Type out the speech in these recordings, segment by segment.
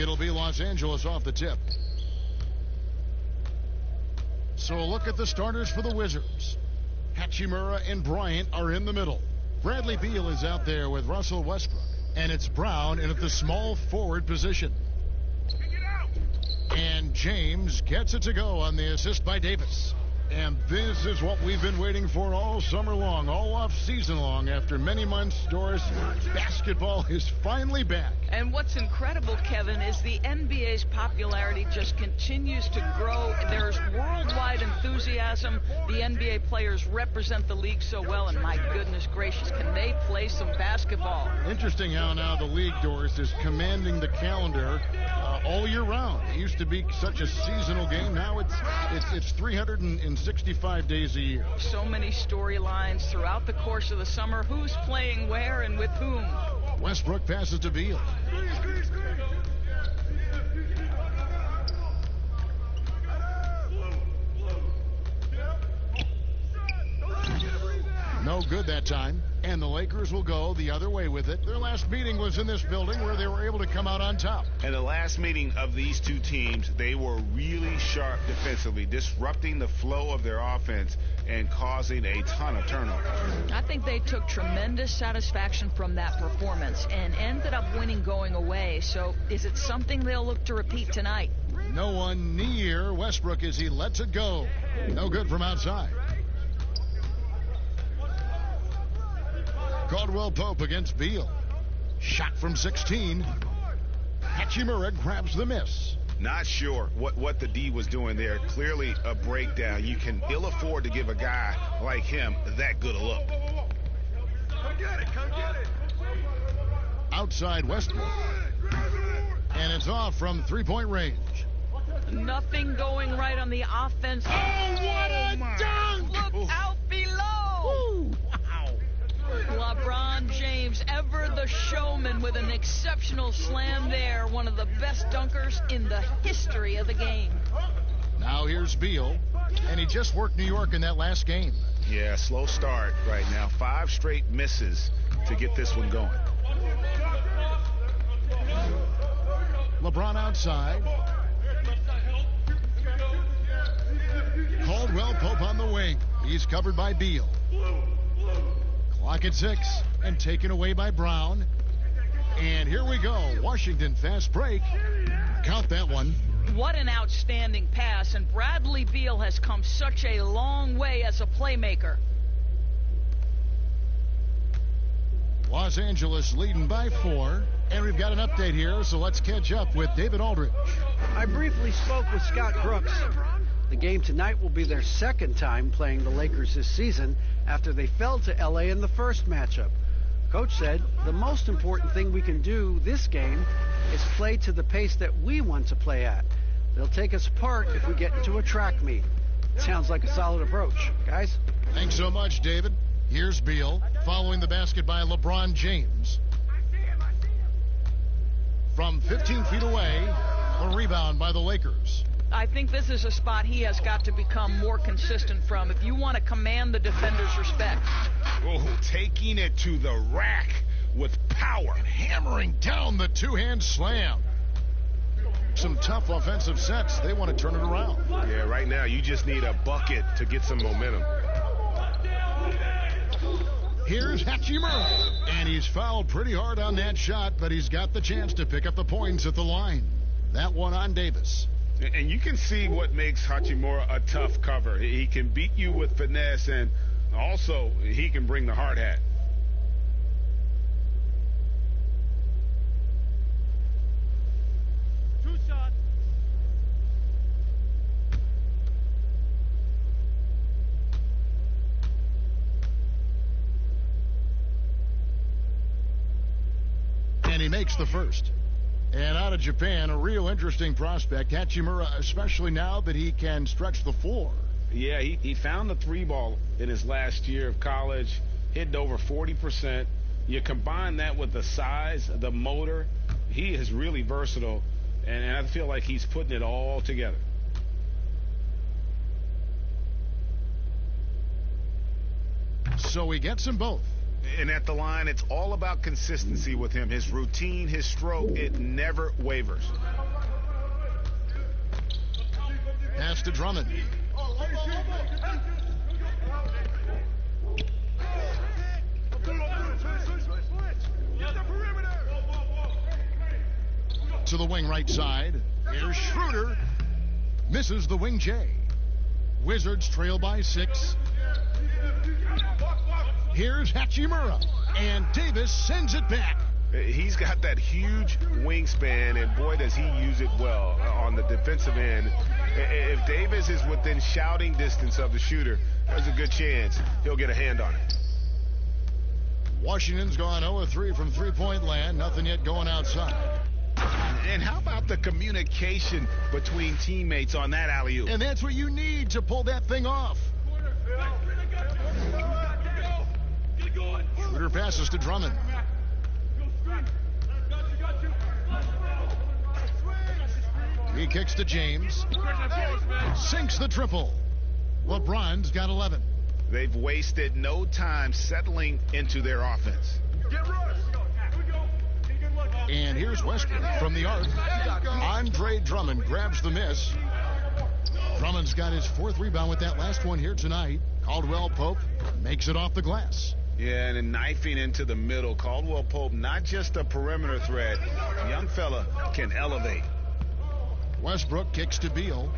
It'll be Los Angeles off the tip. So a look at the starters for the Wizards. Hachimura and Bryant are in the middle. Bradley Beal is out there with Russell Westbrook. And it's Brown in at the small forward position. And James gets it to go on the assist by Davis. And this is what we've been waiting for all summer long, all off season long. After many months, Doris, basketball is finally back. And what's incredible, Kevin, is the NBA's popularity just continues to grow. There's worldwide enthusiasm. The NBA players represent the league so well, and my goodness gracious, can they play some basketball? Interesting how now the league, Doris, is commanding the calendar all year round. It used to be such a seasonal game. Now it's 365 days a year. So many storylines throughout the course of the summer. Who's playing where and with whom? Westbrook passes to Beal. No good that time. And the Lakers will go the other way with it. Their last meeting was in this building where they were able to come out on top. And the last meeting of these two teams, they were really sharp defensively, disrupting the flow of their offense and causing a ton of turnovers. I think they took tremendous satisfaction from that performance and ended up winning going away. So is it something they'll look to repeat tonight? No one near Westbrook as he lets it go. No good from outside. Caldwell Pope against Beal. Shot from 16. Hachimura grabs the miss. Not sure what the D was doing there. Clearly a breakdown. You can ill afford to give a guy like him that good a look. Come get it. Outside Westbrook. And it's off from three-point range. Nothing going right on the offense. Oh, what a dunk! Look out below! Ooh, wow. LeBron James, ever the showman, with an exceptional slam there. One of the best dunkers in the history of the game. Now here's Beal, and he just worked New York in that last game. Yeah, slow start right now. 5 straight misses to get this one going. LeBron outside. Caldwell Pope on the wing. He's covered by Beal. Clock at 6 and taken away by Brown. And here we go. Washington fast break. Count that one. What an outstanding pass, and Bradley Beal has come such a long way as a playmaker. Los Angeles leading by 4. And we've got an update here, so let's catch up with David Aldridge. I briefly spoke with Scott Brooks. The game tonight will be their second time playing the Lakers this season after they fell to LA in the first matchup. Coach said the most important thing we can do this game is play to the pace that we want to play at. They'll take us apart if we get into a track meet. Sounds like a solid approach. Guys? Thanks so much, David. Here's Beal following the basket by LeBron James. From 15 feet away, a rebound by the Lakers. I think this is a spot he has got to become more consistent from if you want to command the defender's respect. Oh, taking it to the rack with power. Hammering down the two-hand slam. Some tough offensive sets. They want to turn it around. Yeah, right now you just need a bucket to get some momentum. Here's Hachimura. And he's fouled pretty hard on that shot, but he's got the chance to pick up the points at the line. That one on Davis. And you can see what makes Hachimura a tough cover. He can beat you with finesse, and also he can bring the hard hat. Two shots. And he makes the first. And out of Japan, a real interesting prospect, Hachimura, especially now that he can stretch the floor. Yeah, he found the 3-ball in his last year of college, hitting over 40%. You combine that with the size, the motor, he is really versatile, and I feel like he's putting it all together. So he gets them both. And at the line, it's all about consistency with him. His routine, his stroke, it never wavers. Pass to Drummond. To the wing right side. Here's Schroeder. Misses the wing J. Wizards trail by 6. Here's Hachimura. And Davis sends it back. He's got that huge wingspan, and boy, does he use it well on the defensive end. If Davis is within shouting distance of the shooter, there's a good chance he'll get a hand on it. Washington's gone 0-3 from three-point land. Nothing yet going outside. And how about the communication between teammates on that alley-oop? And that's what you need to pull that thing off. Schroeder passes to Drummond. He kicks to James. Sinks the triple. LeBron's got 11. They've wasted no time settling into their offense. And here's Westbrook from the arc. Andre Drummond grabs the miss. Drummond's got his 4th rebound with that last one here tonight. Caldwell Pope makes it off the glass. Yeah, and then knifing into the middle. Caldwell Pope, not just a perimeter threat. Young fella can elevate. Westbrook kicks to Beal.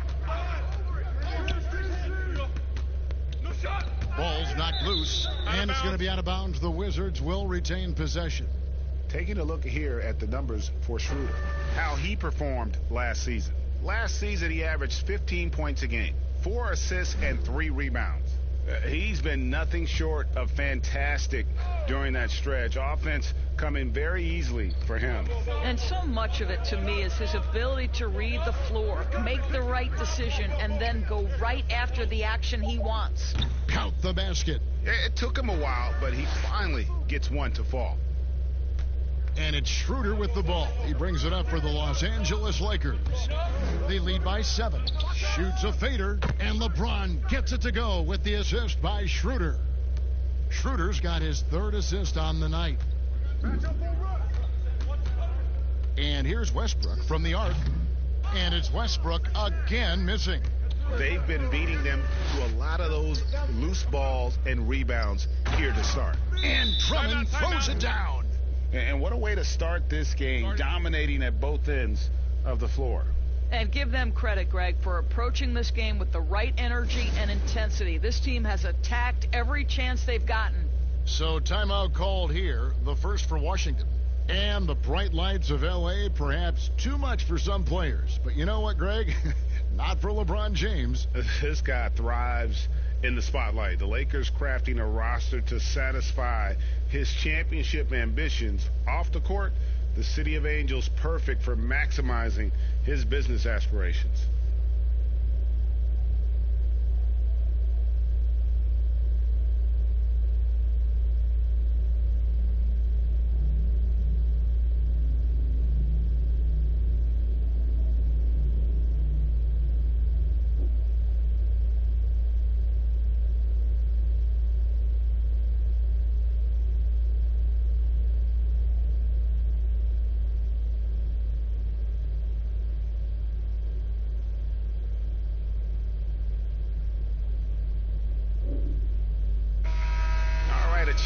Ball's knocked loose, and it's going to be out of bounds. The Wizards will retain possession. Taking a look here at the numbers for Schroeder, how he performed last season. Last season, he averaged 15 points a game, 4 assists, and 3 rebounds. He's been nothing short of fantastic during that stretch. Offense coming very easily for him. And so much of it, to me, is his ability to read the floor, make the right decision, and then go right after the action he wants. Count the basket. It took him a while, but he finally gets one to fall. And it's Schroeder with the ball. He brings it up for the Los Angeles Lakers. They lead by 7. Shoots a fader, and LeBron gets it to go with the assist by Schroeder. Schroeder's got his 3rd assist on the night. And here's Westbrook from the arc. And it's Westbrook again missing. They've been beating them to a lot of those loose balls and rebounds here to start. And Drummond throws it down. And what a way to start this game, dominating at both ends of the floor. And give them credit, Greg, for approaching this game with the right energy and intensity. This team has attacked every chance they've gotten. So timeout called here, the first for Washington. And the bright lights of L.A., perhaps too much for some players. But you know what, Greg? Not for LeBron James. This guy thrives in the spotlight. The Lakers crafting a roster to satisfy his championship ambitions. Off the court, the City of Angels perfect for maximizing his business aspirations.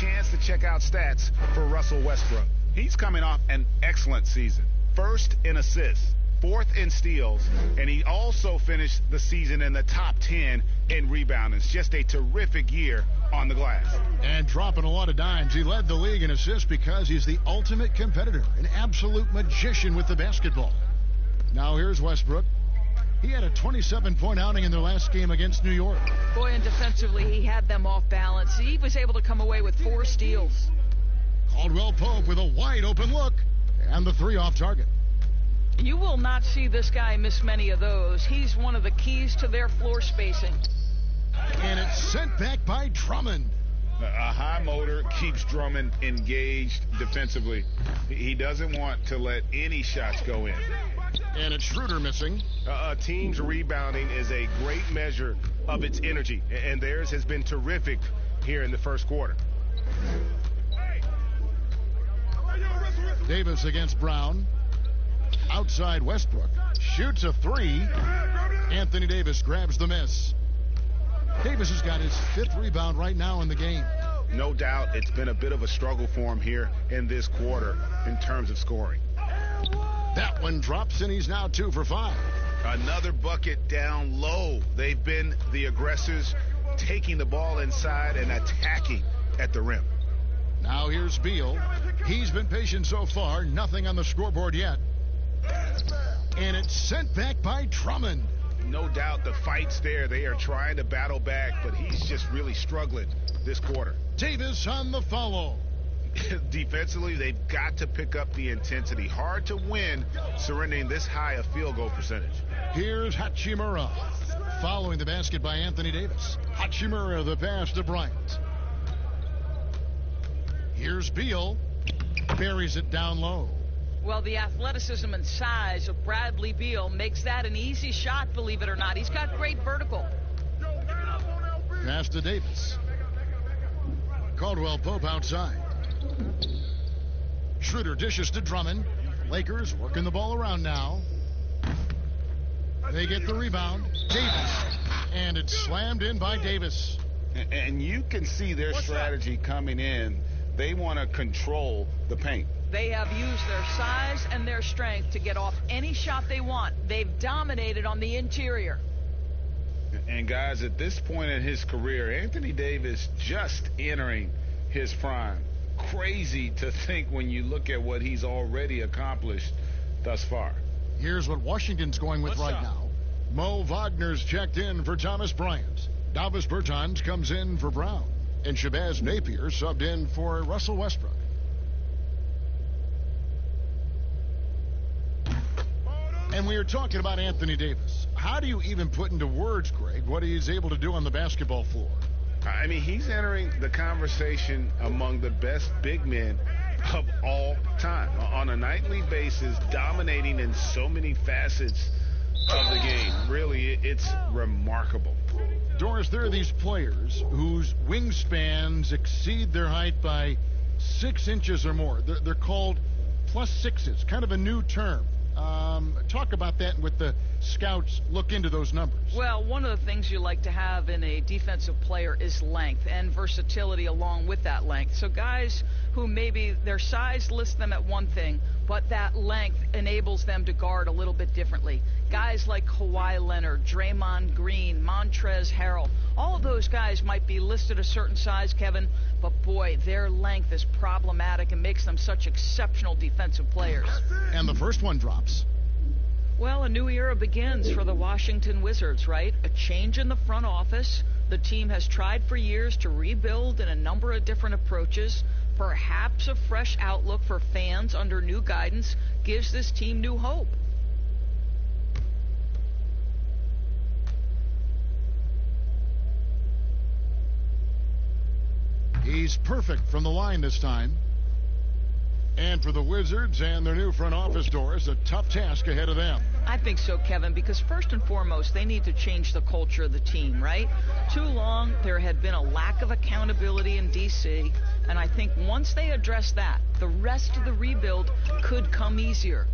Chance to check out stats for Russell Westbrook. He's coming off an excellent season. 1st in assists, 4th in steals, and he also finished the season in the top 10 in rebounding. It's just a terrific year on the glass. And dropping a lot of dimes. He led the league in assists because he's the ultimate competitor, an absolute magician with the basketball. Now here's Westbrook. He had a 27-point outing in their last game against New York. Boy, and defensively, he had them off balance. He was able to come away with 4 steals. Caldwell Pope with a wide-open look, and the 3 off target. You will not see this guy miss many of those. He's one of the keys to their floor spacing. And it's sent back by Drummond. A high motor keeps Drummond engaged defensively. He doesn't want to let any shots go in. And it's Schroeder missing. A team's rebounding is a great measure of its energy, and theirs has been terrific here in the first quarter. Davis against Brown. Outside Westbrook. Shoots a three. Anthony Davis grabs the miss. Davis has got his 5th rebound right now in the game. No doubt it's been a bit of a struggle for him here in this quarter in terms of scoring. That one drops, and he's now 2 for 5. Another bucket down low. They've been the aggressors, taking the ball inside and attacking at the rim. Now here's Beal. He's been patient so far. Nothing on the scoreboard yet. And it's sent back by Drummond. No doubt the fight's there. They are trying to battle back, but he's just really struggling this quarter. Davis on the follow. Defensively, they've got to pick up the intensity. Hard to win surrendering this high a field goal percentage. Here's Hachimura. Following the basket by Anthony Davis. Hachimura, the pass to Bryant. Here's Beal. Buries it down low. Well, the athleticism and size of Bradley Beal makes that an easy shot, believe it or not. He's got great vertical. Pass to Davis. Caldwell Pope outside. Schroeder dishes to Drummond. Lakers working the ball around now. They get the rebound. Davis. And it's slammed in by Davis. And you can see their strategy coming in. They want to control the paint. They have used their size and their strength to get off any shot they want. They've dominated on the interior. And guys, at this point in his career, Anthony Davis just entering his prime. Crazy to think when you look at what he's already accomplished thus far. Here's what Washington's going with right now. Mo Wagner's checked in for Thomas Bryant. Davis Bertans comes in for Brown. And Shabazz Napier subbed in for Russell Westbrook. And we were talking about Anthony Davis. How do you even put into words, Greg, what he's able to do on the basketball floor? I mean, he's entering the conversation among the best big men of all time. On a nightly basis, dominating in so many facets of the game. Really, it's remarkable. Doris, there are these players whose wingspans exceed their height by 6 inches or more. They're called +6s, kind of a new term. Talk about that with the scouts look into those numbers. Well, one of the things you like to have in a defensive player is length and versatility along with that length. So guys who maybe their size lists them at one thing, but that length enables them to guard a little bit differently. Guys like Kawhi Leonard, Draymond Green, Montrezl Harrell, all of those guys might be listed a certain size, Kevin, but boy, their length is problematic and makes them such exceptional defensive players. And the first one drops. Well, a new era begins for the Washington Wizards, right? A change in the front office. The team has tried for years to rebuild in a number of different approaches. Perhaps a fresh outlook for fans under new guidance gives this team new hope. He's perfect from the line this time. And for the Wizards and their new front office, Doris, a tough task ahead of them. I think so, Kevin, because first and foremost, they need to change the culture of the team, right? Too long, there had been a lack of accountability in D.C., and I think once they address that, the rest of the rebuild could come easier.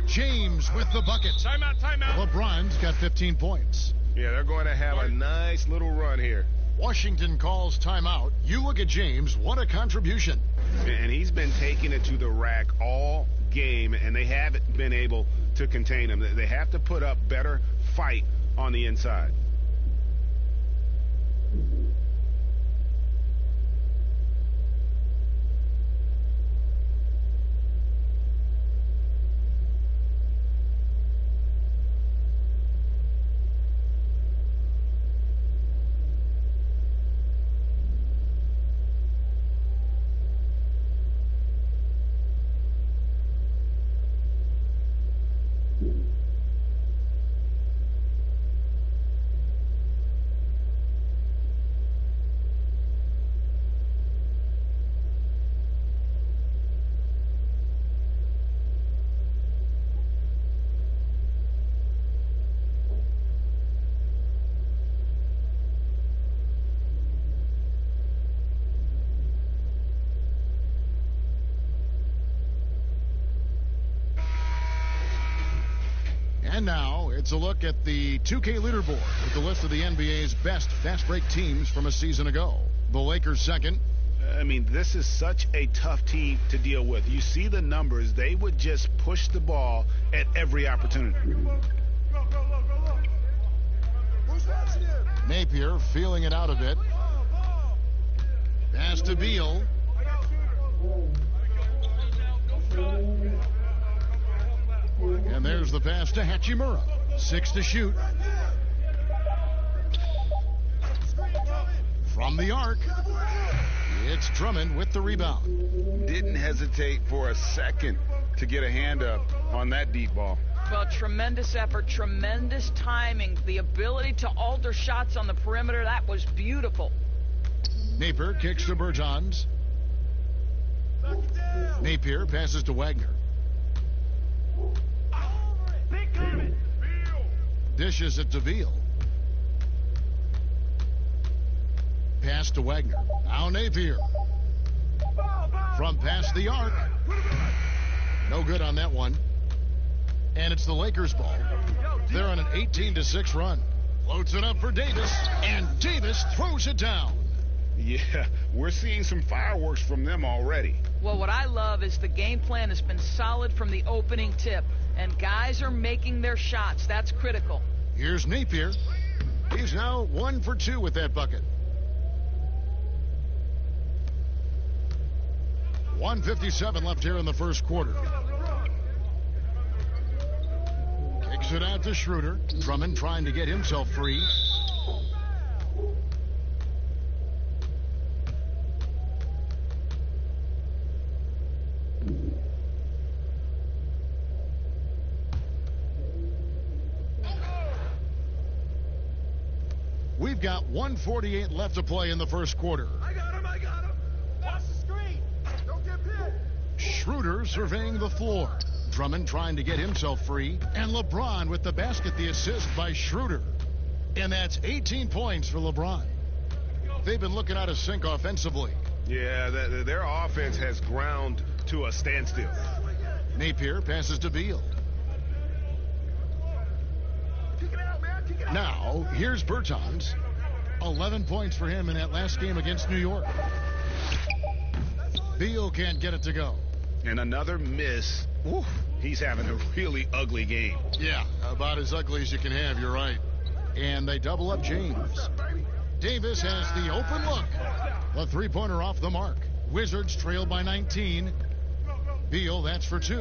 James with the bucket. Timeout. LeBron's got 15 points. Yeah, they're going to have a nice little run here. Washington calls timeout. You look at James, what a contribution. And he's been taking it to the rack all game, and they haven't been able to contain him. They have to put up better fight on the inside. And now it's a look at the 2K leaderboard with the list of the NBA's best fast break teams from a season ago. The Lakers second. I mean, this is such a tough team to deal with. You see the numbers. They would just push the ball at every opportunity. Napier feeling it out a bit. Pass to Beal. And there's the pass to Hachimura. 6 to shoot. From the arc, it's Drummond with the rebound. Didn't hesitate for a second to get a hand up on that deep ball. Well, tremendous effort, tremendous timing, the ability to alter shots on the perimeter. That was beautiful. Napier kicks to Bertans. Napier passes to Wagner. Dishes it to Beal. Pass to Wagner. Now Napier. From past the arc. No good on that one. And it's the Lakers ball. They're on an 18-6 run. Floats it up for Davis. And Davis throws it down. Yeah, we're seeing some fireworks from them already. Well, what I love is the game plan has been solid from the opening tip. And guys are making their shots. That's critical. Here's Napier. He's now 1 for 2 with that bucket. 1:57 left here in the first quarter. Kicks it out to Schroeder. Drummond trying to get himself free. We've got 1:48 left to play in the first quarter. I got him. Pass the screen. Don't get hit. Schroeder surveying the floor. Drummond trying to get himself free. And LeBron with the basket, the assist by Schroeder. And that's 18 points for LeBron. They've been looking out of sync offensively. Yeah, their offense has ground to a standstill. Napier passes to Beal. Now, here's Bertans. 11 points for him in that last game against New York. Beal can't get it to go. And another miss. Woo, he's having a really ugly game. Yeah, about as ugly as you can have, you're right. And they double up James. Davis has the open look. A three-pointer off the mark. Wizards trail by 19. Beal, that's for 2.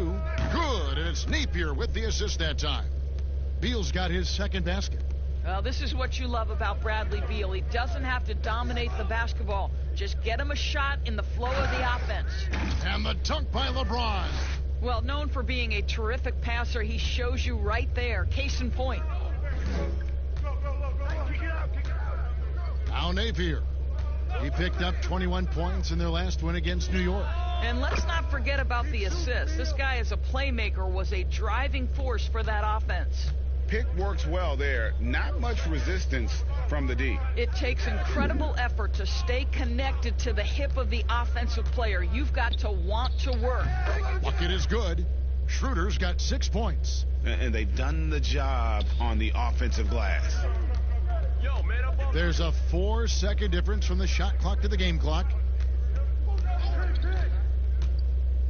Good, and it's Napier with the assist that time. Beal's got his second basket. Well, this is what you love about Bradley Beal. He doesn't have to dominate the basketball. Just get him a shot in the flow of the offense. And the dunk by LeBron. Well, known for being a terrific passer, he shows you right there. Case in point. Now Napier. He picked up 21 points in their last win against New York. And let's not forget about the assist. This guy as a playmaker was a driving force for that offense. Pick works well there. Not much resistance from the D. It takes incredible effort to stay connected to the hip of the offensive player. You've got to want to work. Bucket is good. Schroeder's got 6 points. And they've done the job on the offensive glass. There's a 4-second difference from the shot clock to the game clock.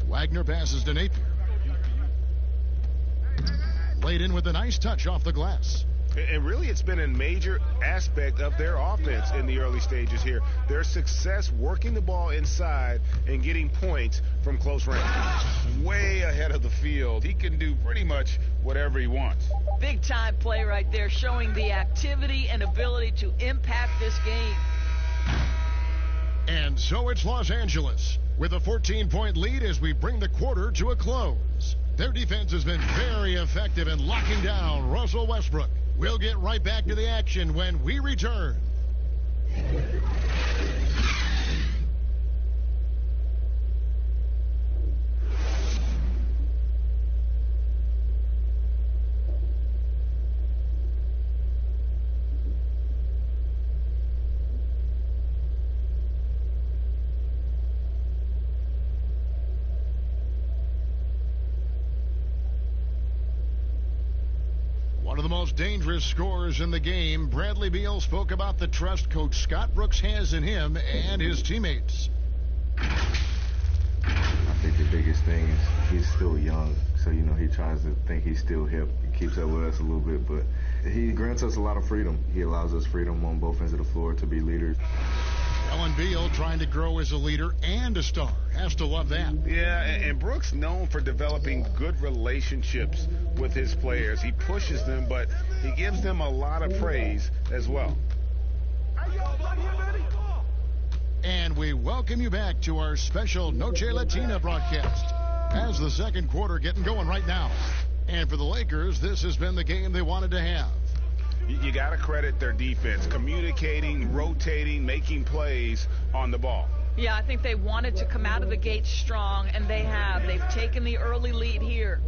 Wagner passes to Napier. Laid in with a nice touch off the glass. And really, it's been a major aspect of their offense in the early stages here. Their success working the ball inside and getting points from close range. Way ahead of the field. He can do pretty much whatever he wants. Big time play right there, showing the activity and ability to impact this game. And so it's Los Angeles with a 14-point lead as we bring the quarter to a close. Their defense has been very effective in locking down Russell Westbrook. We'll get right back to the action when we return. most dangerous scorers in the game, Bradley Beal spoke about the trust Coach Scott Brooks has in him and his teammates. I think the biggest thing is he's still young, so, he tries to think he's still hip. He keeps up with us a little bit, but he grants us a lot of freedom. He allows us freedom on both ends of the floor to be leaders. Ellen Beal trying to grow as a leader and a star. Has to love that. Yeah, and Brooks known for developing good relationships with his players. He pushes them, but he gives them a lot of praise as well. And we welcome you back to our special Noche Latina broadcast as the second quarter getting going right now. And for the Lakers, this has been the game they wanted to have. You got to credit their defense, communicating, rotating, making plays on the ball. Yeah, I think they wanted to come out of the gate strong, and they have. They've taken the early lead here.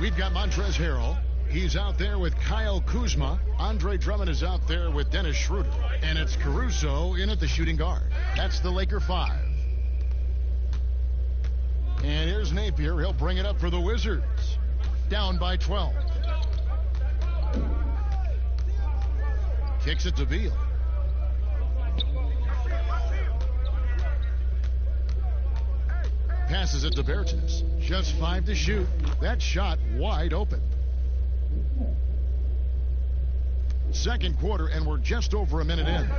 We've got Montrezl Harrell. He's out there with Kyle Kuzma. Andre Drummond is out there with Dennis Schroeder. And it's Caruso in at the shooting guard. That's the Laker 5. And here's Napier. He'll bring it up for the Wizards. Down by 12. Kicks it to Beal. Passes it to Bertans. Just 5 to shoot. That shot wide open. Second quarter, and we're just over a minute in.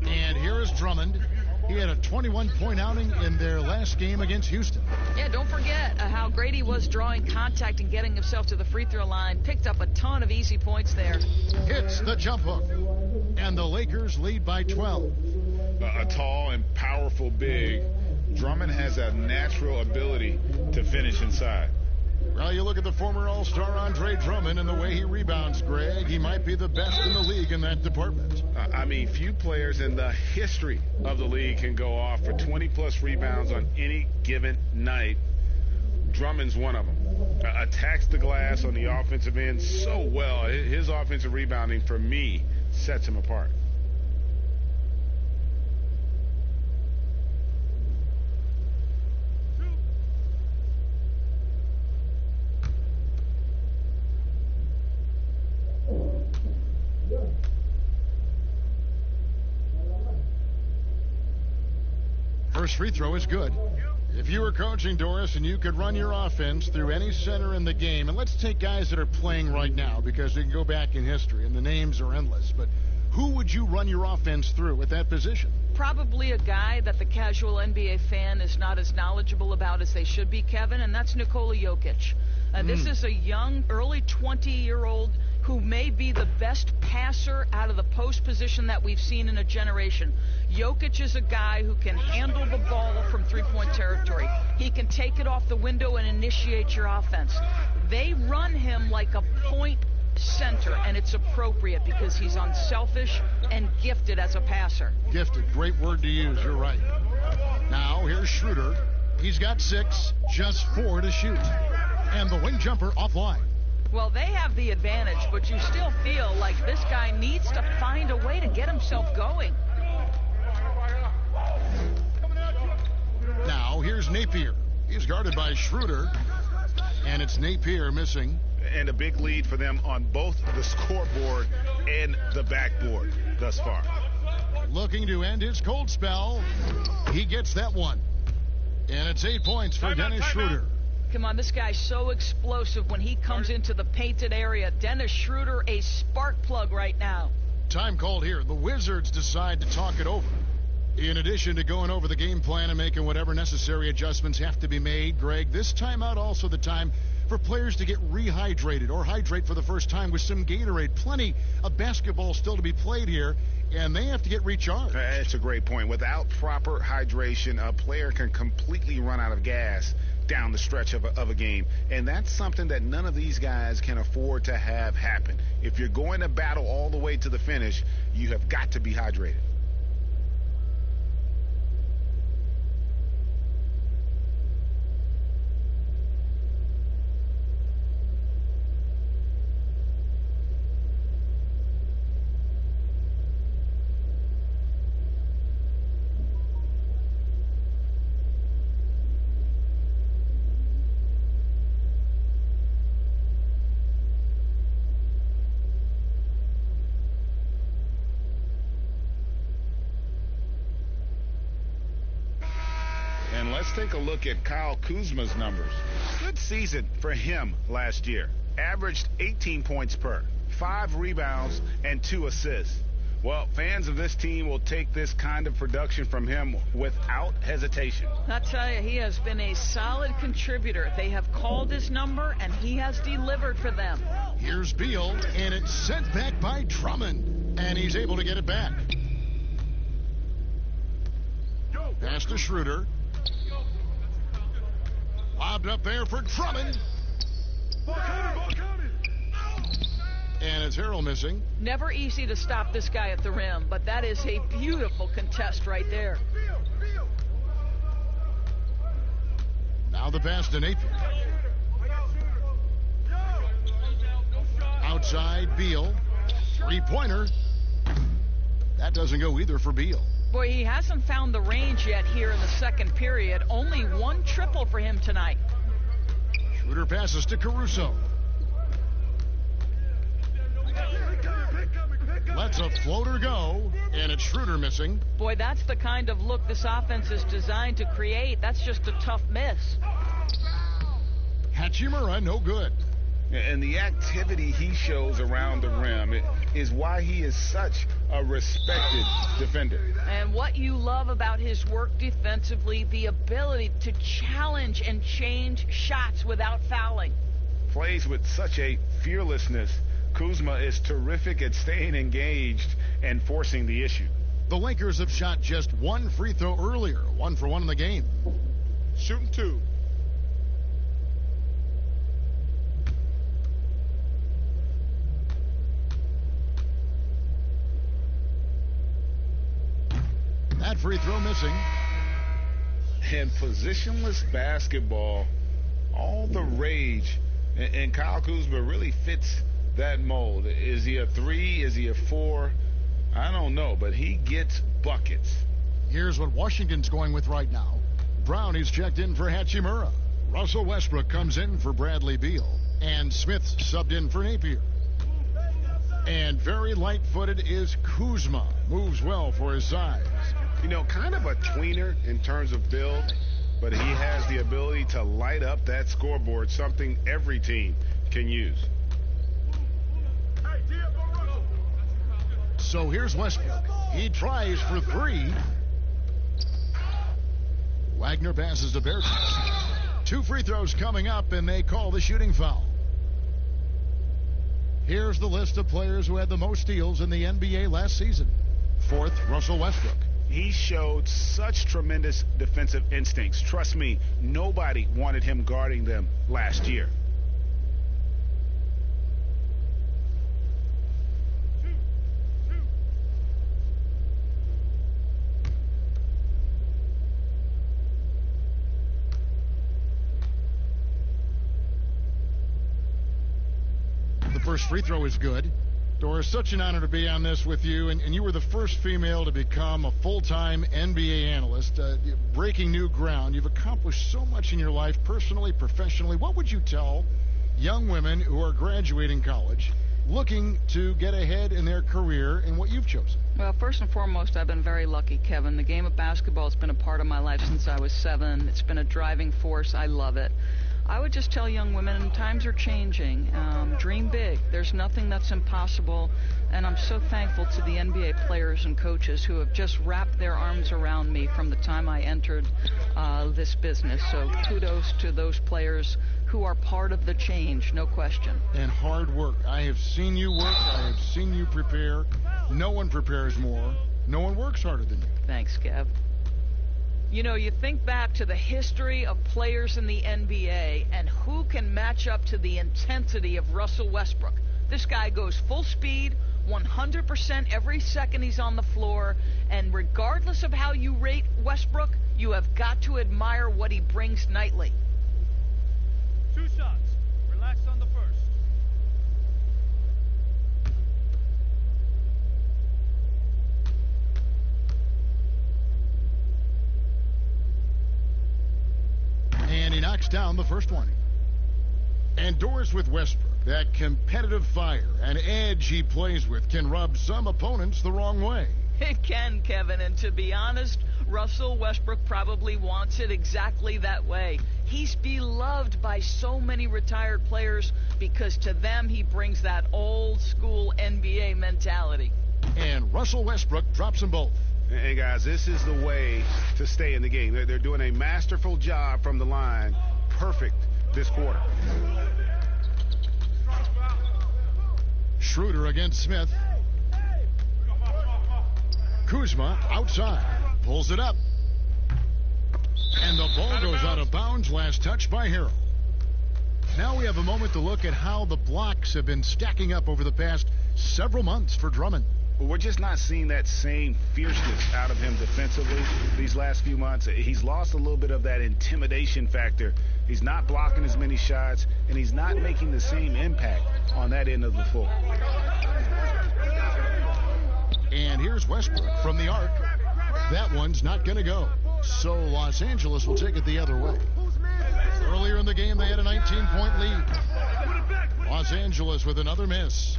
And here is Drummond. He had a 21-point outing in their last game against Houston. Yeah, don't forget how great he was drawing contact and getting himself to the free throw line. Picked up a ton of easy points there. Hits the jump hook. And the Lakers lead by 12. A tall and powerful big, Drummond has a natural ability to finish inside. Well, you look at the former All-Star Andre Drummond and the way he rebounds, Greg. He might be the best in the league in that department. I mean, few players in the history of the league can go off for 20-plus rebounds on any given night. Drummond's one of them. Attacks the glass on the offensive end so well. His offensive rebounding, for me, sets him apart. First free throw is good. If you were coaching, Doris, and you could run your offense through any center in the game, and let's take guys that are playing right now because we can go back in history and the names are endless, but who would you run your offense through at that position? Probably a guy that the casual NBA fan is not as knowledgeable about as they should be, Kevin, and that's Nikola Jokic. This is a young, early 20-year-old who may be the best passer out of the post position that we've seen in a generation. Jokic is a guy who can handle the ball from three-point territory. He can take it off the window and initiate your offense. They run him like a point center, and it's appropriate because he's unselfish and gifted as a passer. Gifted, great word to use, you're right. Now, here's Schroeder. He's got 6, just 4 to shoot. And the wing jumper offline. Well, they have the advantage, but you still feel like this guy needs to find a way to get himself going. Now, here's Napier. He's guarded by Schroeder, and it's Napier missing. And a big lead for them on both the scoreboard and the backboard thus far. Looking to end his cold spell. He gets that one. And it's 8 points for Dennis Schroeder. Come on, this guy's so explosive when he comes into the painted area. Dennis Schroeder, a spark plug right now. Time called here. The Wizards decide to talk it over. In addition to going over the game plan and making whatever necessary adjustments have to be made, Greg, this timeout also the time for players to get rehydrated or hydrate for the first time with some Gatorade. Plenty of basketball still to be played here, and they have to get recharged. That's a great point. Without proper hydration, a player can completely run out of gas down the stretch of a game, and that's something that none of these guys can afford to have happen. If you're going to battle all the way to the finish, you have got to be hydrated. let's take a look at Kyle Kuzma's numbers. Good season for him last year. Averaged 18 points per, 5 rebounds, and 2 assists. Well, fans of this team will take this kind of production from him without hesitation. I'll tell you, he has been a solid contributor. They have called his number, and he has delivered for them. Here's Beal, and it's sent back by Drummond, and he's able to get it back. Pass to Schroeder. Lobbed up there for Drummond. And it's Harrell missing. Never easy to stop this guy at the rim, but that is a beautiful contest right there. Now the pass to Napier. Outside, Beal. Three-pointer. That doesn't go either for Beal. Boy, he hasn't found the range yet here in the second period. Only 1 triple for him tonight. Schroeder passes to Caruso. Lets a floater go, and it's Schroeder missing. Boy, that's the kind of look this offense is designed to create. That's just a tough miss. Hachimura, no good. And the activity he shows around the rim is why he is such a respected defender. And what you love about his work defensively, the ability to challenge and change shots without fouling. Plays with such a fearlessness. Kuzma is terrific at staying engaged and forcing the issue. The Lakers have shot just 1 free throw earlier, 1 for 1 in the game. Shooting 2. That free throw missing. And positionless basketball, all the rage, and Kyle Kuzma really fits that mold. Is he a 3? Is he a 4? I don't know, but he gets buckets. Here's what Washington's going with right now. Brownie's checked in for Hachimura. Russell Westbrook comes in for Bradley Beal. And Smith subbed in for Napier. And very light-footed is Kuzma. Moves well for his size. You know, kind of a tweener in terms of build, but he has the ability to light up that scoreboard, something every team can use. So here's Westbrook. He tries for 3. Wagner passes to Bertens. 2 free throws coming up, and they call the shooting foul. Here's the list of players who had the most steals in the NBA last season. 4th, Russell Westbrook. He showed such tremendous defensive instincts. Trust me, nobody wanted him guarding them last year. The first free throw is good. Doris, such an honor to be on this with you, and you were the first female to become a full-time NBA analyst, breaking new ground. You've accomplished so much in your life, personally, professionally. What would you tell young women who are graduating college, looking to get ahead in their career in what you've chosen? Well, first and foremost, I've been very lucky, Kevin. The game of basketball has been a part of my life since I was 7. It's been a driving force. I love it. I would just tell young women, times are changing. Dream big. There's nothing that's impossible. And I'm so thankful to the NBA players and coaches who have just wrapped their arms around me from the time I entered this business. So kudos to those players who are part of the change, no question. And hard work. I have seen you work. I have seen you prepare. No one prepares more. No one works harder than you. Thanks, Kev. You know, you think back to the history of players in the NBA, and who can match up to the intensity of Russell Westbrook? This guy goes full speed, 100% every second he's on the floor, and regardless of how you rate Westbrook, you have got to admire what he brings nightly. 2 shots. Relax on the first. And he knocks down the first one. And Doris with Westbrook, that competitive fire and edge he plays with can rub some opponents the wrong way. It can, Kevin, and to be honest, Russell Westbrook probably wants it exactly that way. He's beloved by so many retired players because to them he brings that old school NBA mentality. And Russell Westbrook drops them both. And guys, this is the way to stay in the game. They're doing a masterful job from the line. Perfect this quarter. Schroeder against Smith. Kuzma outside. Pulls it up. And the ball goes out of bounds. Last touch by Harrell. Now we have a moment to look at how the blocks have been stacking up over the past several months for Drummond. We're just not seeing that same fierceness out of him defensively these last few months. He's lost a little bit of that intimidation factor. He's not blocking as many shots, and he's not making the same impact on that end of the floor. And here's Westbrook from the arc. That one's not going to go. So Los Angeles will take it the other way. Earlier in the game, they had a 19-point lead. Los Angeles with another miss.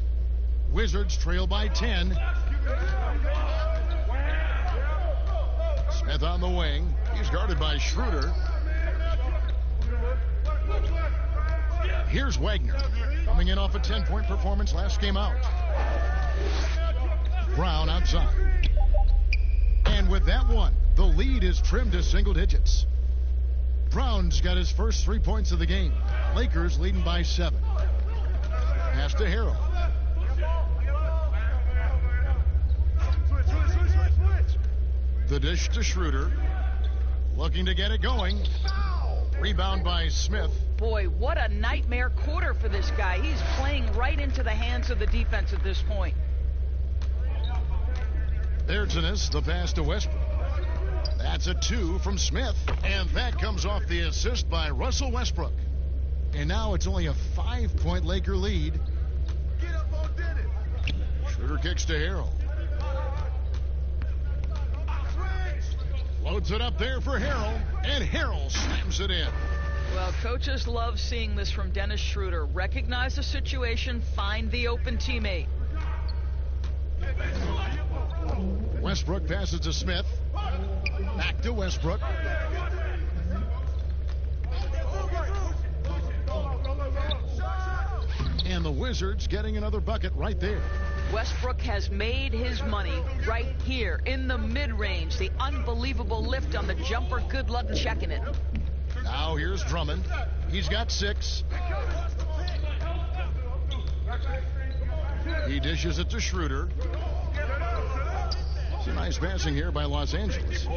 Wizards trail by 10. Smith on the wing. He's guarded by Schroeder. Here's Wagner, coming in off a 10-point performance last game out. Brown outside. And with that one, the lead is trimmed to single digits. Brown's got his first 3 points of the game. Lakers leading by 7. Pass to Harrell. The dish to Schroeder. Looking to get it going. Rebound by Smith. Boy, what a nightmare quarter for this guy. He's playing right into the hands of the defense at this point. There's the pass to Westbrook. That's a 2 from Smith. And that comes off the assist by Russell Westbrook. And now it's only a 5-point Laker lead. Schroeder kicks to Harrell. Loads it up there for Harrell. And Harrell slams it in. Well, coaches love seeing this from Dennis Schroeder. Recognize the situation, find the open teammate. Westbrook passes to Smith. Back to Westbrook. And the Wizards getting another bucket right there. Westbrook has made his money right here in the mid-range. The unbelievable lift on the jumper. Good luck checking it. Now here's Drummond. He's got 6. He dishes it to Schroeder. Some nice passing here by Los Angeles. You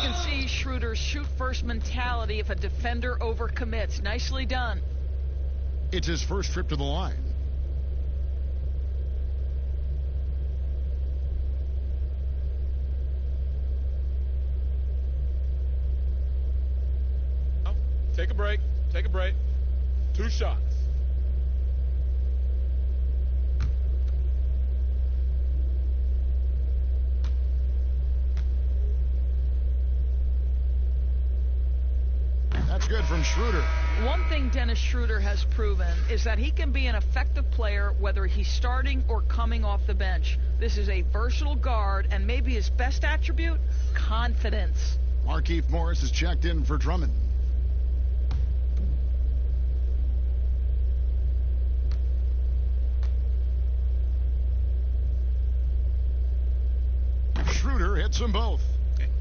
can see Schroeder's shoot-first mentality if a defender overcommits. Nicely done. It's his first trip to the line. Take a break. Take a break. 2 shots. That's good from Schroeder. One thing Dennis Schroeder has proven is that he can be an effective player whether he's starting or coming off the bench. This is a versatile guard, and maybe his best attribute, confidence. Markieff Morris is checked in for Drummond. Schroeder hits them both.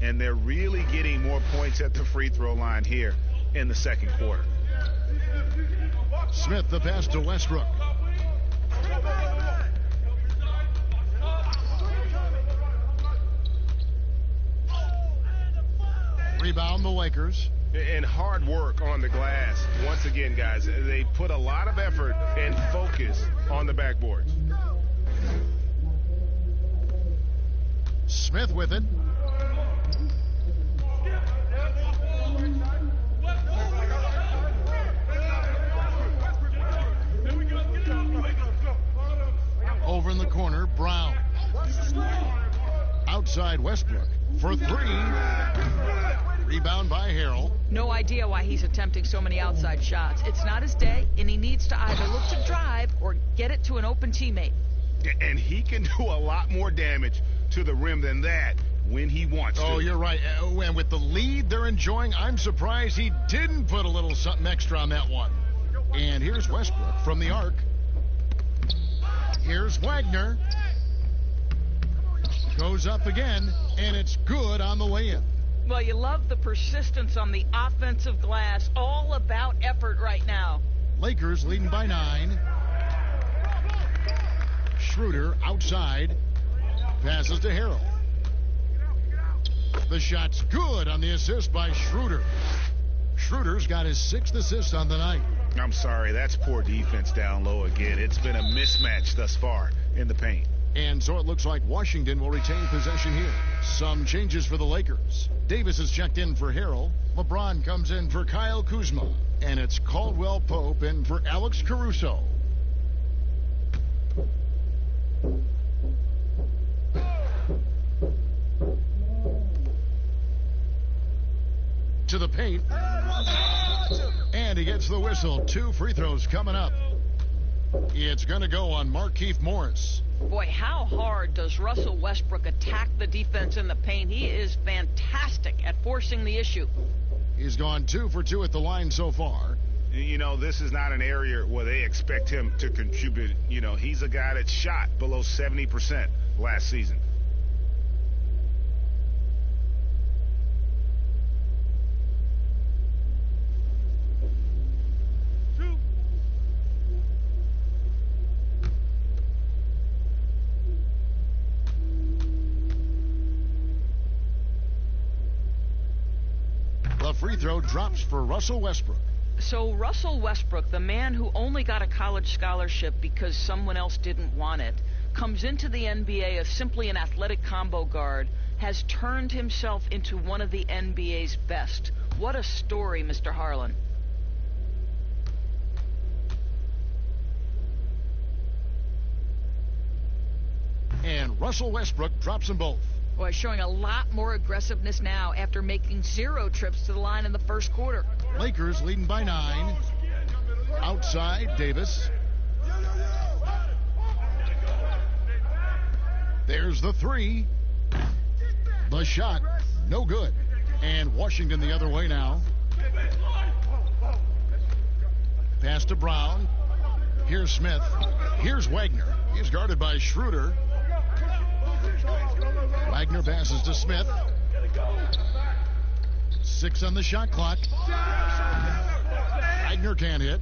And they're really getting more points at the free throw line here in the second quarter. Smith the pass to Westbrook. Rebound the Lakers. And hard work on the glass. Once again, guys, they put a lot of effort and focus on the backboards. Smith with it. Over in the corner, Brown. Outside Westbrook for 3. Rebound by Harrell. No idea why he's attempting so many outside shots. It's not his day, and he needs to either look to drive or get it to an open teammate. And he can do a lot more damage to the rim than that when he wants to. Oh, you're right. And with the lead they're enjoying, I'm surprised he didn't put a little something extra on that one. And here's Westbrook from the arc. Here's Wagner. Goes up again, and it's good on the lay-in. Well, you love the persistence on the offensive glass. All about effort right now. Lakers leading by 9. Schroeder outside. Passes to Harrell. The shot's good on the assist by Schroeder. Schroeder's got his 6th assist on the night. I'm sorry, that's poor defense down low again. It's been a mismatch thus far in the paint. And so it looks like Washington will retain possession here. Some changes for the Lakers. Davis is checked in for Harrell. LeBron comes in for Kyle Kuzma. And it's Caldwell Pope in for Alex Caruso. To the paint. And he gets the whistle. 2 free throws coming up. It's going to go on Markieff Morris. Boy, how hard does Russell Westbrook attack the defense in the paint? He is fantastic at forcing the issue. He's gone 2 for 2 at the line so far. You know, this is not an area where they expect him to contribute. You know, he's a guy that shot below 70% last season. The free throw drops for Russell Westbrook. So Russell Westbrook, the man who only got a college scholarship because someone else didn't want it, comes into the NBA as simply an athletic combo guard, has turned himself into one of the NBA's best. What a story, Mr. Harlan. And Russell Westbrook drops them both. Boy, showing a lot more aggressiveness now after making 0 trips to the line in the first quarter. Lakers leading by 9. Outside, Davis. There's the 3. The shot, no good. And Washington the other way now. Pass to Brown. Here's Smith. Here's Wagner. He's guarded by Schroeder. Wagner passes to Smith. 6 on the shot clock. Wagner can't hit.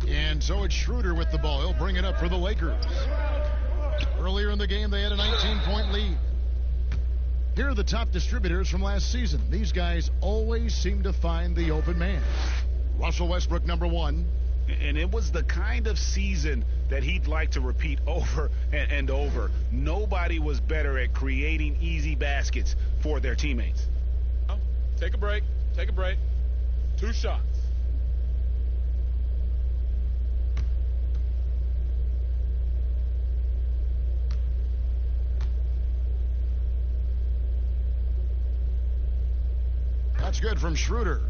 And so it's Schroeder with the ball. He'll bring it up for the Lakers. Earlier in the game, they had a 19-point lead. Here are the top distributors from last season. These guys always seem to find the open man. Russell Westbrook, number 1. And it was the kind of season that he'd like to repeat over and over. Nobody was better at creating easy baskets for their teammates. Take a break. Take a break. 2 shots. That's good from Schroeder.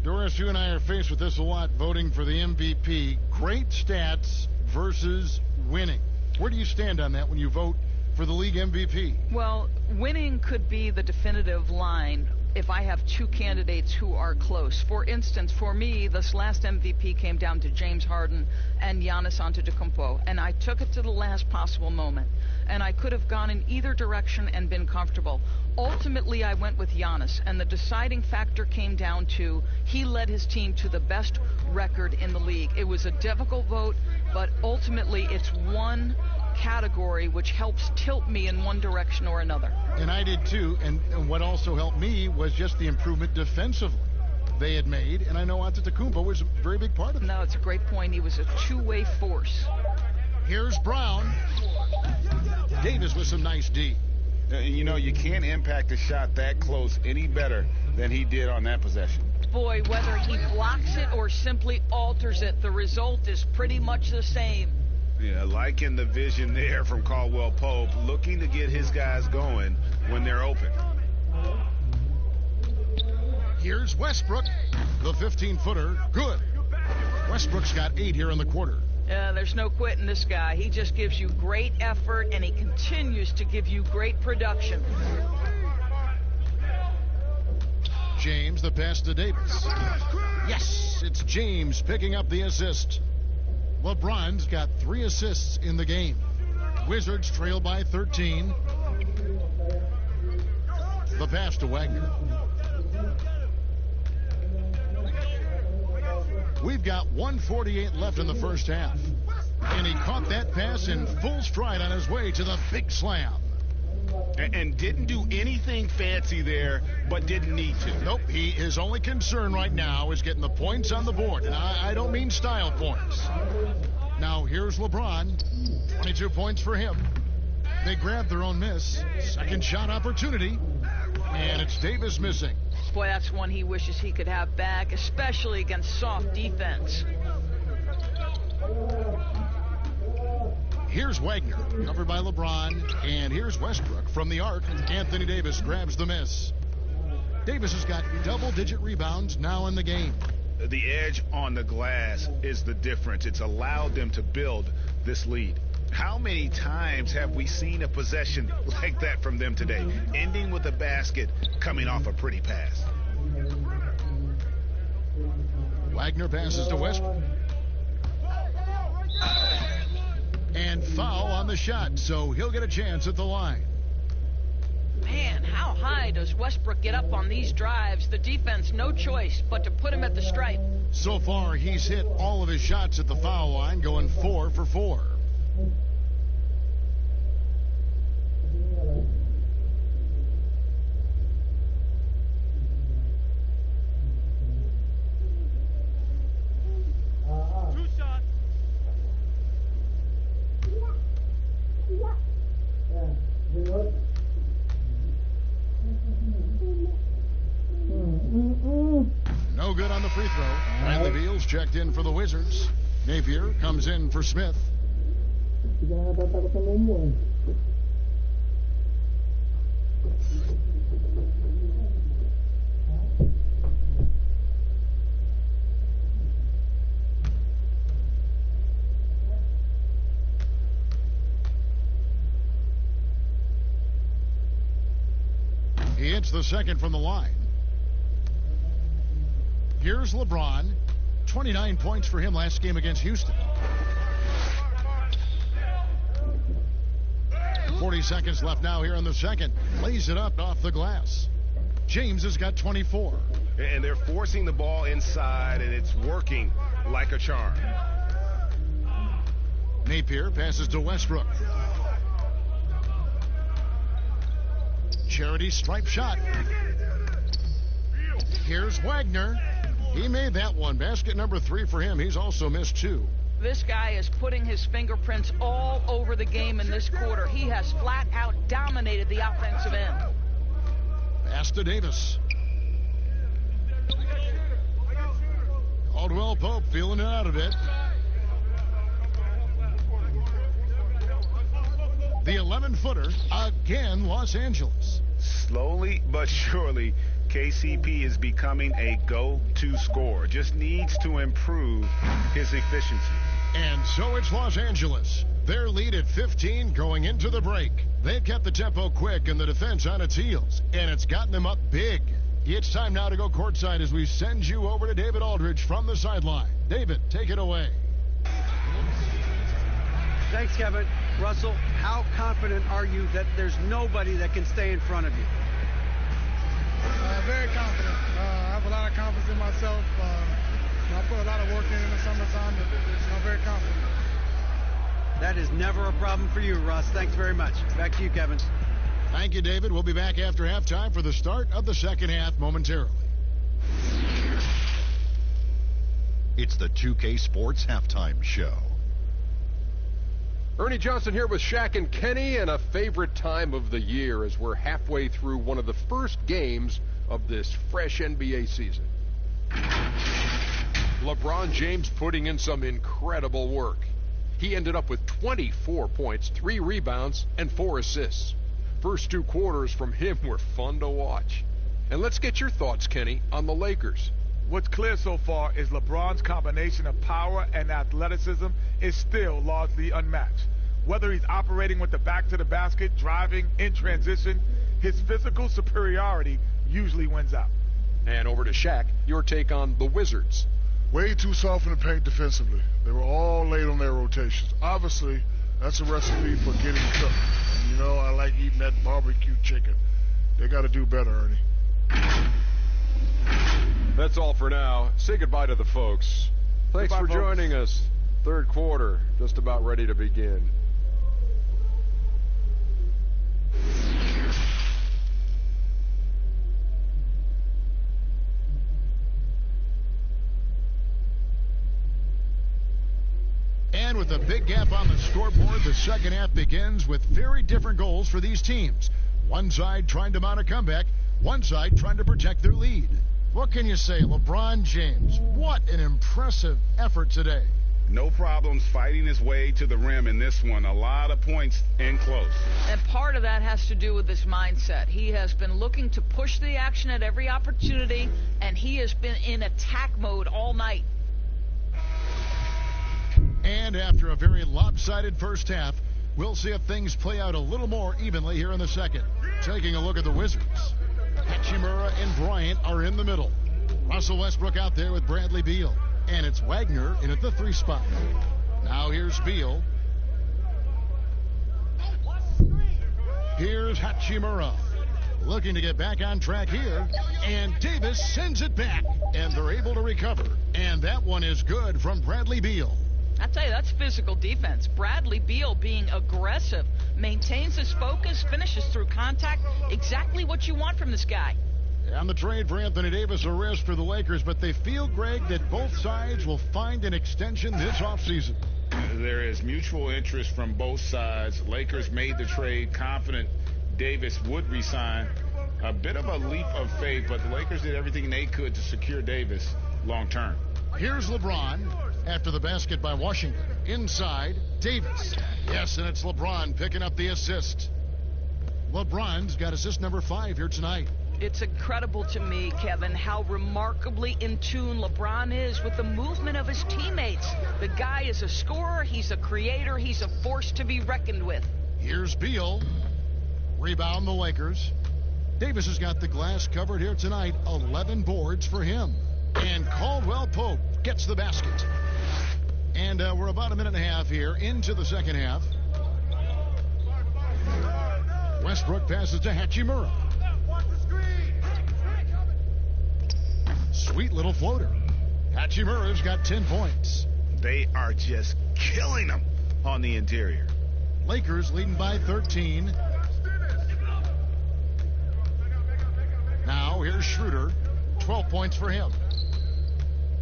Doris, you and I are faced with this a lot, voting for the MVP. Great stats versus winning. Where do you stand on that when you vote for the league MVP? Well, winning could be the definitive line if I have 2 candidates who are close. For instance, for me, this last MVP came down to James Harden and Giannis Antetokounmpo, and I took it to the last possible moment. And I could have gone in either direction and been comfortable. Ultimately, I went with Giannis, and the deciding factor came down to he led his team to the best record in the league. It was a difficult vote, but ultimately it's one category which helps tilt me in one direction or another. And I did too, and what also helped me was just the improvement defensively they had made, and I know Antetokounmpo was a very big part of it. No, it's a great point. He was a two-way force. Here's Brown. Davis with some nice D. You know, you can't impact a shot that close any better than he did on that possession. Boy, whether he blocks it or simply alters it, the result is pretty much the same. Yeah, liking the vision there from Caldwell Pope, looking to get his guys going when they're open. Here's Westbrook, the 15-footer, good. Westbrook's got 8 here in the quarter. There's no quitting this guy. He just gives you great effort, and he continues to give you great production. James, the pass to Davis. Yes, it's James picking up the assist. LeBron's got 3 assists in the game. Wizards trail by 13. The pass to Wagner. We've got 1:48 left in the first half. And he caught that pass in full stride on his way to the big slam. And didn't do anything fancy there, but didn't need to. Nope, his only concern right now is getting the points on the board. And I don't mean style points. Now here's LeBron. 22 points for him. They grab their own miss. Second shot opportunity. And it's Davis missing. Boy, that's one he wishes he could have back, especially against soft defense. Here's Wagner, covered by LeBron, and here's Westbrook from the arc. Anthony Davis grabs the miss. Davis has got double-digit rebounds now in the game. The edge on the glass is the difference. It's allowed them to build this lead. How many times have we seen a possession like that from them today, ending with a basket coming off a pretty pass? Wagner passes to Westbrook. And foul on the shot, so he'll get a chance at the line. Man, how high does Westbrook get up on these drives? The defense, no choice but to put him at the stripe. So far, he's hit all of his shots at the foul line, going 4 for 4. No good on the free throw. Bradley Beal's checked in for the Wizards. Napier comes in for Smith. He hits the second from the line. Here's LeBron. 29 points for him last game against Houston. 40 seconds left now here in the second. Lays it up off the glass. James has got 24. And they're forcing the ball inside, and it's working like a charm. Napier passes to Westbrook. Charity stripe shot. Here's Wagner. He made that one. Basket number 3 for him. He's also missed 2. This guy is putting his fingerprints all over the game in this quarter. He has flat out dominated the offensive end. Pass to Davis. Caldwell Pope feeling it out a bit. The 11-footer, again, Los Angeles. Slowly but surely, KCP is becoming a go-to scorer. Just needs to improve his efficiency. And so it's Los Angeles. Their lead at 15 going into the break. They've kept the tempo quick and the defense on its heels, and it's gotten them up big. It's time now to go courtside as we send you over to David Aldridge from the sideline. David, take it away. Thanks, Kevin. Russell, how confident are you that there's nobody that can stay in front of you? Very confident. I have a lot of confidence in myself. I put a lot of work in the summertime, but I'm very confident. That is never a problem for you, Russ. Thanks very much. Back to you, Kevin. Thank you, David. We'll be back after halftime for the start of the second half momentarily. It's the 2K Sports Halftime Show. Ernie Johnson here with Shaq and Kenny, and a favorite time of the year as we're halfway through one of the first games of this fresh NBA season. LeBron James putting in some incredible work. He ended up with 24 points, 3 rebounds, and 4 assists. First 2 quarters from him were fun to watch. And let's get your thoughts, Kenny, on the Lakers. What's clear so far is LeBron's combination of power and athleticism is still largely unmatched. Whether he's operating with the back to the basket, driving, in transition, his physical superiority usually wins out. And over to Shaq, your take on the Wizards. Way too soft in the paint defensively. They were all late on their rotations. Obviously, that's a recipe for getting cooked. And you know, I like eating that barbecue chicken. They got to do better, Ernie. That's all for now. Say goodbye to the folks. Thanks for joining us. Third quarter, just about ready to begin. And with a big gap on the scoreboard, the second half begins with very different goals for these teams. One side trying to mount a comeback, one side trying to protect their lead. What can you say, LeBron James? What an impressive effort today. No problems fighting his way to the rim in this one. A lot of points in close. And part of that has to do with his mindset. He has been looking to push the action at every opportunity, and he has been in attack mode all night. And after a very lopsided first half, we'll see if things play out a little more evenly here in the second. Taking a look at the Wizards. Hachimura and Bryant are in the middle. Russell Westbrook out there with Bradley Beal. And it's Wagner in at the 3 spot. Now here's Beal. Here's Hachimura. Looking to get back on track here. And Davis sends it back. And they're able to recover. And that one is good from Bradley Beal. I tell you, that's physical defense. Bradley Beal being aggressive, maintains his focus, finishes through contact. Exactly what you want from this guy. On the trade for Anthony Davis, a risk for the Lakers, but they feel, Greg, that both sides will find an extension this offseason. There is mutual interest from both sides. Lakers made the trade confident Davis would resign. A bit of a leap of faith, but the Lakers did everything they could to secure Davis long term. Here's LeBron after the basket by Washington. Inside, Davis. Yes, and it's LeBron picking up the assist. LeBron's got assist number 5 here tonight. It's incredible to me, Kevin, how remarkably in tune LeBron is with the movement of his teammates. The guy is a scorer, he's a creator, he's a force to be reckoned with. Here's Beal. Rebound the Lakers. Davis has got the glass covered here tonight. 11 boards for him. And Caldwell Pope gets the basket. And we're about a minute and a half here into the second half. Westbrook passes to Hachimura. Sweet little floater. Hachimura's got 10 points. They are just killing them on the interior. Lakers leading by 13. Now here's Schroeder. 12 points for him.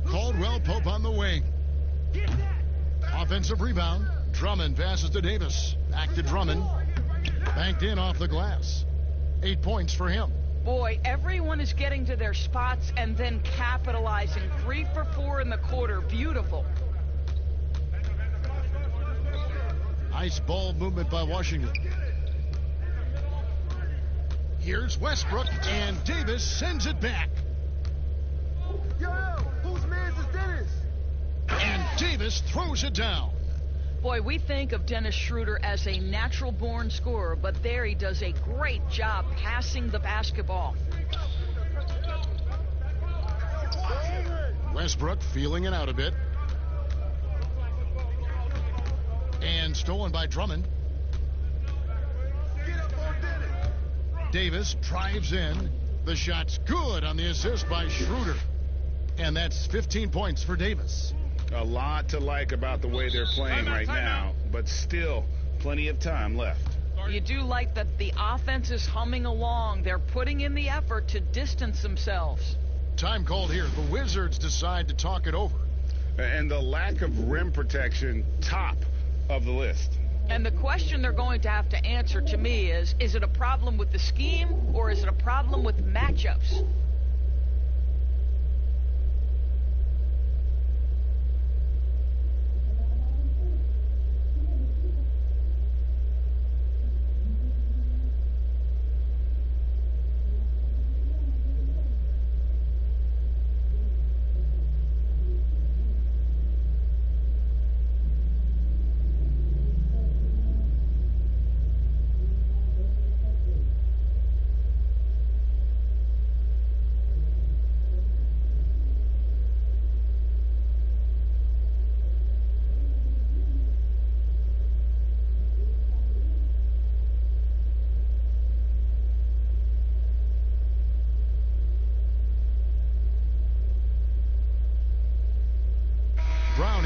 Caldwell Pope on the wing. Offensive rebound. Drummond passes to Davis. Back to Drummond. Banked in off the glass. 8 points for him. Boy, everyone is getting to their spots and then capitalizing. 3 for 4 in the quarter. Beautiful. Nice ball movement by Washington. Here's Westbrook, and Davis sends it back. Yo, whose man's is Dennis? And Davis throws it down. Boy, we think of Dennis Schroeder as a natural-born scorer, but there he does a great job passing the basketball. Westbrook feeling it out a bit. And stolen by Drummond. Davis drives in. The shot's good on the assist by Schroeder. And that's 15 points for Davis. A lot to like about the way they're playing right now, but still plenty of time left. You do like that the offense is humming along. They're putting in the effort to distance themselves. Time called here. The Wizards decide to talk it over. And the lack of rim protection, top of the list. And the question they're going to have to answer to me is it a problem with the scheme or is it a problem with matchups?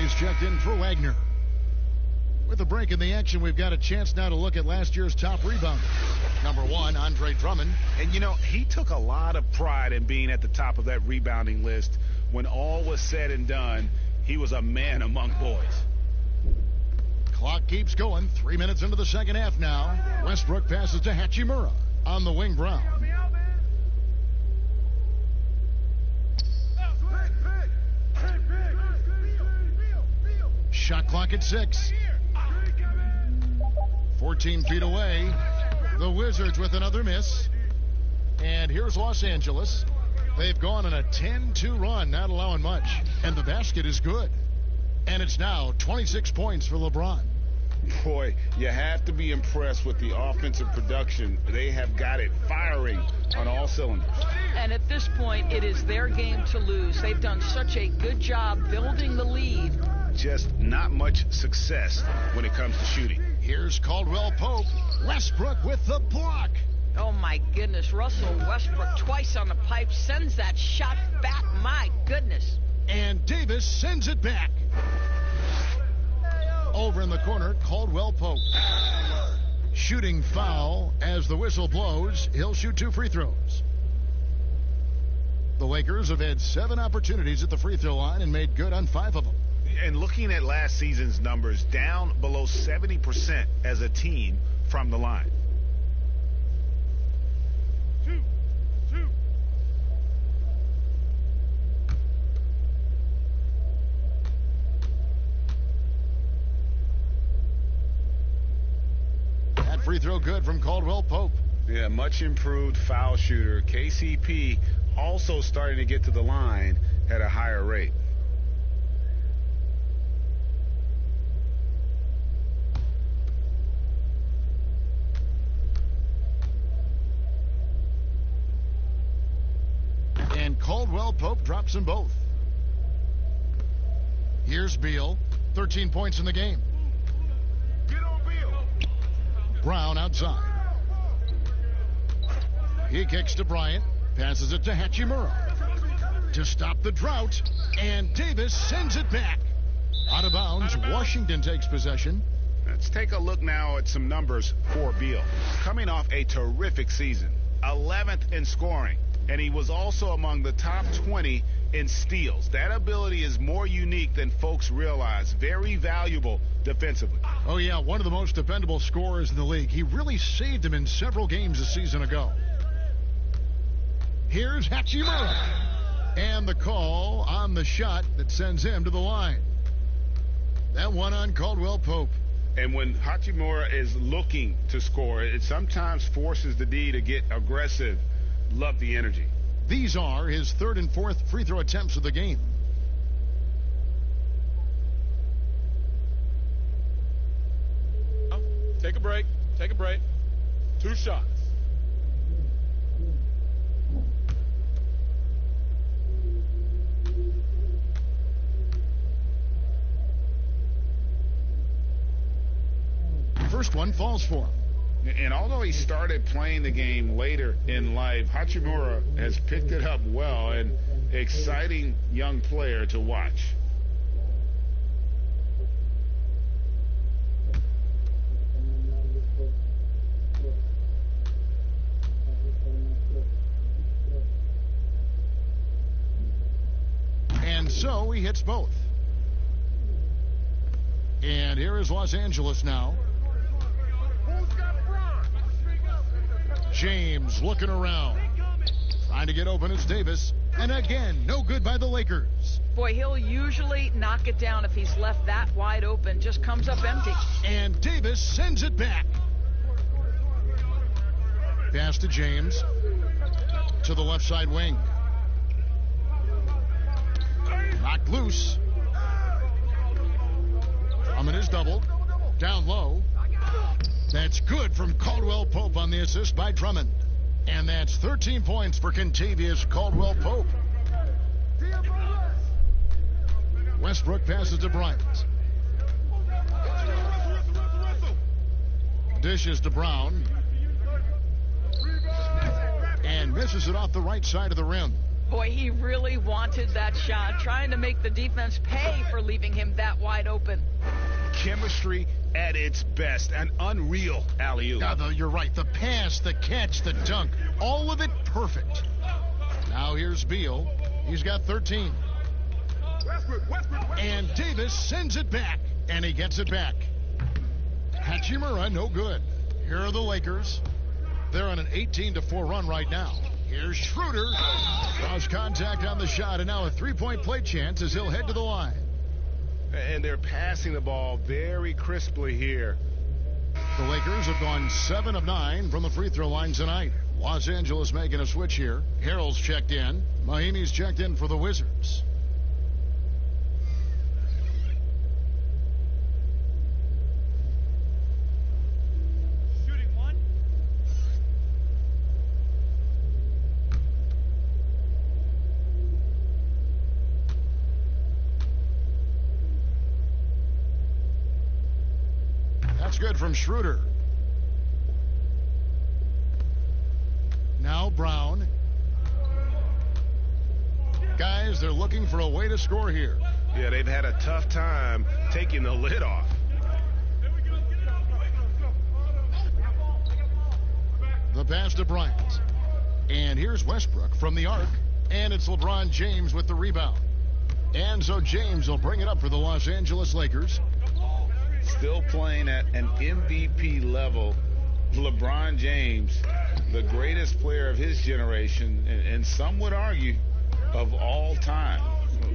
is checked in for Wagner. With a break in the action, we've got a chance now to look at last year's top rebounder. Number 1, Andre Drummond. And, you know, he took a lot of pride in being at the top of that rebounding list. When all was said and done, he was a man among boys. Clock keeps going. 3 minutes into the second half now. Westbrook passes to Hachimura on the wing. Brown. Shot clock at 6. 14 feet away. The Wizards with another miss. And here's Los Angeles. They've gone on a 10-2 run, not allowing much. And the basket is good. And it's now 26 points for LeBron. Boy, you have to be impressed with the offensive production. They have got it firing on all cylinders. And at this point, it is their game to lose. They've done such a good job building the lead. Just not much success when it comes to shooting. Here's Caldwell Pope. Westbrook with the block. Oh, my goodness. Russell Westbrook twice on the pipe sends that shot back. My goodness. And Davis sends it back. Over in the corner, Caldwell Pope. Shooting foul as the whistle blows. He'll shoot 2 free throws. The Lakers have had 7 opportunities at the free throw line and made good on 5 of them. And looking at last season's numbers, down below 70% as a team from the line. 2. That free throw good from Caldwell Pope. Yeah, much improved foul shooter. KCP also starting to get to the line at a higher rate. And Caldwell Pope drops them both. Here's Beal. 13 points in the game. Get on Beal. Brown outside. He kicks to Bryant. Passes it to Hachimura. To stop the drought. And Davis sends it back. Out of bounds. Washington takes possession. Let's take a look now at some numbers for Beal. Coming off a terrific season. 11th in scoring. And he was also among the top 20 in steals. That ability is more unique than folks realize. Very valuable defensively. Oh, yeah, one of the most dependable scorers in the league. He really saved him in several games a season ago. Here's Hachimura. And the call on the shot that sends him to the line. That one on Caldwell Pope. And when Hachimura is looking to score, it sometimes forces the D to get aggressive. Love the energy. These are his 3rd and 4th free throw attempts of the game. Take a break. 2 shots. First one falls for him. And although he started playing the game later in life, Hachimura has picked it up well, and exciting young player to watch. And so he hits both. And here is Los Angeles now. James looking around. Trying to get open. It's Davis. And again, no good by the Lakers. Boy, he'll usually knock it down if he's left that wide open. Just comes up empty. And Davis sends it back. Pass to James. To the left side wing. Knocked loose. Drummond is doubled. Down low. That's good from Caldwell Pope on the assist by Drummond. And that's 13 points for Kentavious Caldwell Pope. Westbrook passes to Bryant. Dishes to Brown. And misses it off the right side of the rim. Boy, he really wanted that shot, trying to make the defense pay for leaving him that wide open. Chemistry at its best. An unreal alley-oop. Yeah, though, you're right. The pass, the catch, the dunk, all of it perfect. Now here's Beal. He's got 13. And Davis sends it back, and he gets it back. Hachimura, no good. Here are the Lakers. They're on an 18-4 run right now. Here's Schroeder. Draws contact on the shot, and now a three-point play chance as he'll head to the line. And they're passing the ball very crisply here. The Lakers have gone 7 of 9 from the free throw line tonight. Los Angeles making a switch here. Harrell's checked in. Mahimi's checked in for the Wizards. That's good from Schroeder. Now Brown. Guys, they're looking for a way to score here. Yeah, they've had a tough time taking the lid off. The pass to Bryant. And here's Westbrook from the arc. And it's LeBron James with the rebound. And so James will bring it up for the Los Angeles Lakers. Still playing at an MVP level. LeBron James, the greatest player of his generation, and some would argue of all time.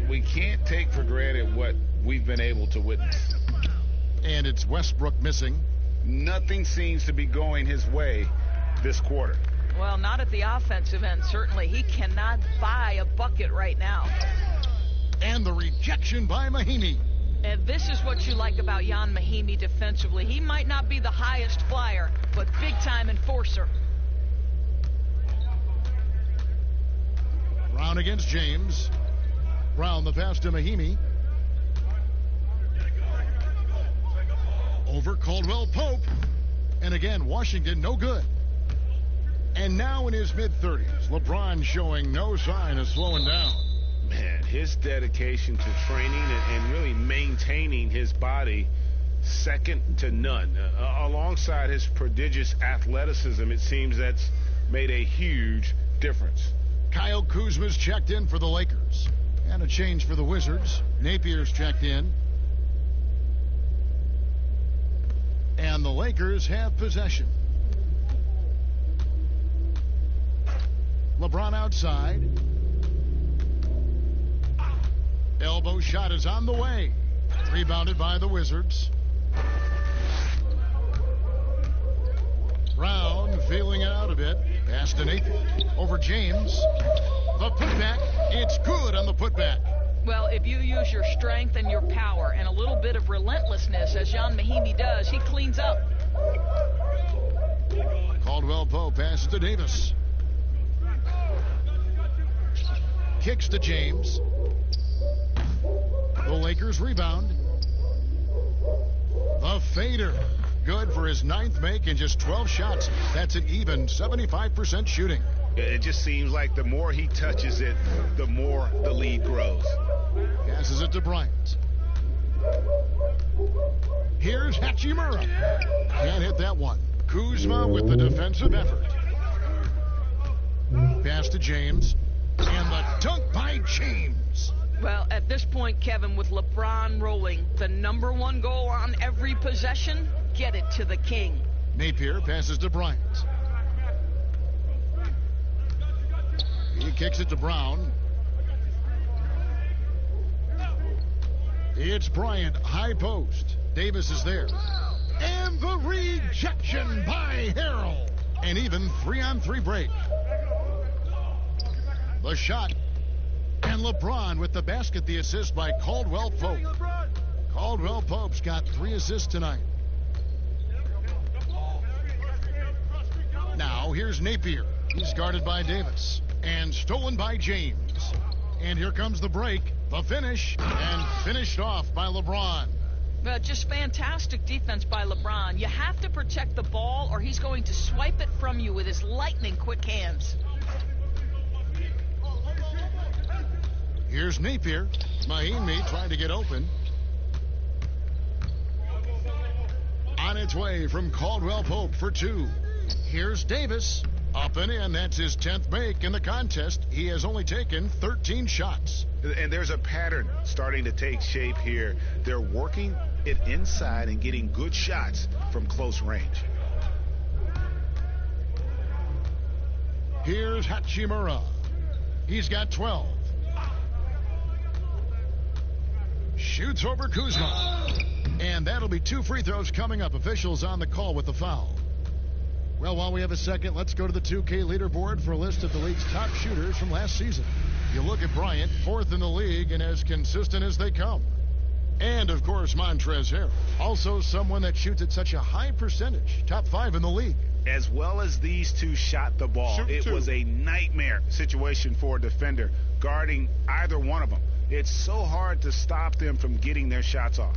We can't take for granted what we've been able to witness. And it's Westbrook missing. Nothing seems to be going his way this quarter. Well, not at the offensive end, certainly. He cannot buy a bucket right now. And the rejection by Mahimi. And this is what you like about Jan Mahimi defensively. He might not be the highest flyer, but big-time enforcer. Brown against James. Brown the pass to Mahimi. Over Caldwell Pope. And again, Washington no good. And now in his mid-30s, LeBron showing no sign of slowing down. Man, his dedication to training and really maintaining his body, second to none. Alongside his prodigious athleticism, it seems that's made a huge difference. Kyle Kuzma's checked in for the Lakers. And a change for the Wizards. Napier's checked in. And the Lakers have possession. LeBron outside. Elbow shot is on the way. Rebounded by the Wizards. Brown feeling it out a bit. Pass to Napier. Over James. The putback. It's good on the putback. Well, if you use your strength and your power and a little bit of relentlessness, as Jan Mahimi does, he cleans up. Caldwell Pope passes to Davis. Kicks to James. The Lakers rebound. The fader. Good for his 9th make in just 12 shots. That's an even 75% shooting. It just seems like the more he touches it, the more the lead grows. Passes it to Bryant. Here's Hachimura. Can't hit that one. Kuzma with the defensive effort. Pass to James. And the dunk by James. Well, at this point, Kevin, with LeBron rolling, the #1 goal on every possession, get it to the king. Napier passes to Bryant. He kicks it to Brown. It's Bryant, high post. Davis is there. And the rejection by Harrell. An even 3-on-3 break. The shot. And LeBron with the basket, the assist by Caldwell Pope. Caldwell Pope's got 3 assists tonight. Now here's Napier. He's guarded by Davis. And stolen by James. And here comes the break. The finish. And finished off by LeBron. Just fantastic defense by LeBron. You have to protect the ball or he's going to swipe it from you with his lightning quick hands. Here's Napier. Mahimi trying to get open. On its way from Caldwell Pope for two. Here's Davis. Up and in. That's his 10th make in the contest. He has only taken 13 shots. And there's a pattern starting to take shape here. They're working it inside and getting good shots from close range. Here's Hachimura. He's got 12. Shoots over Kuzma. And that'll be 2 free throws coming up. Officials on the call with the foul. Well, while we have a second, let's go to the 2K leaderboard for a list of the league's top shooters from last season. You look at Bryant, 4th in the league and as consistent as they come. And, of course, Montrezl Harrell. Also someone that shoots at such a high percentage. Top 5 in the league. As well as these two shot the ball, it was a nightmare situation for a defender guarding either one of them. It's so hard to stop them from getting their shots off.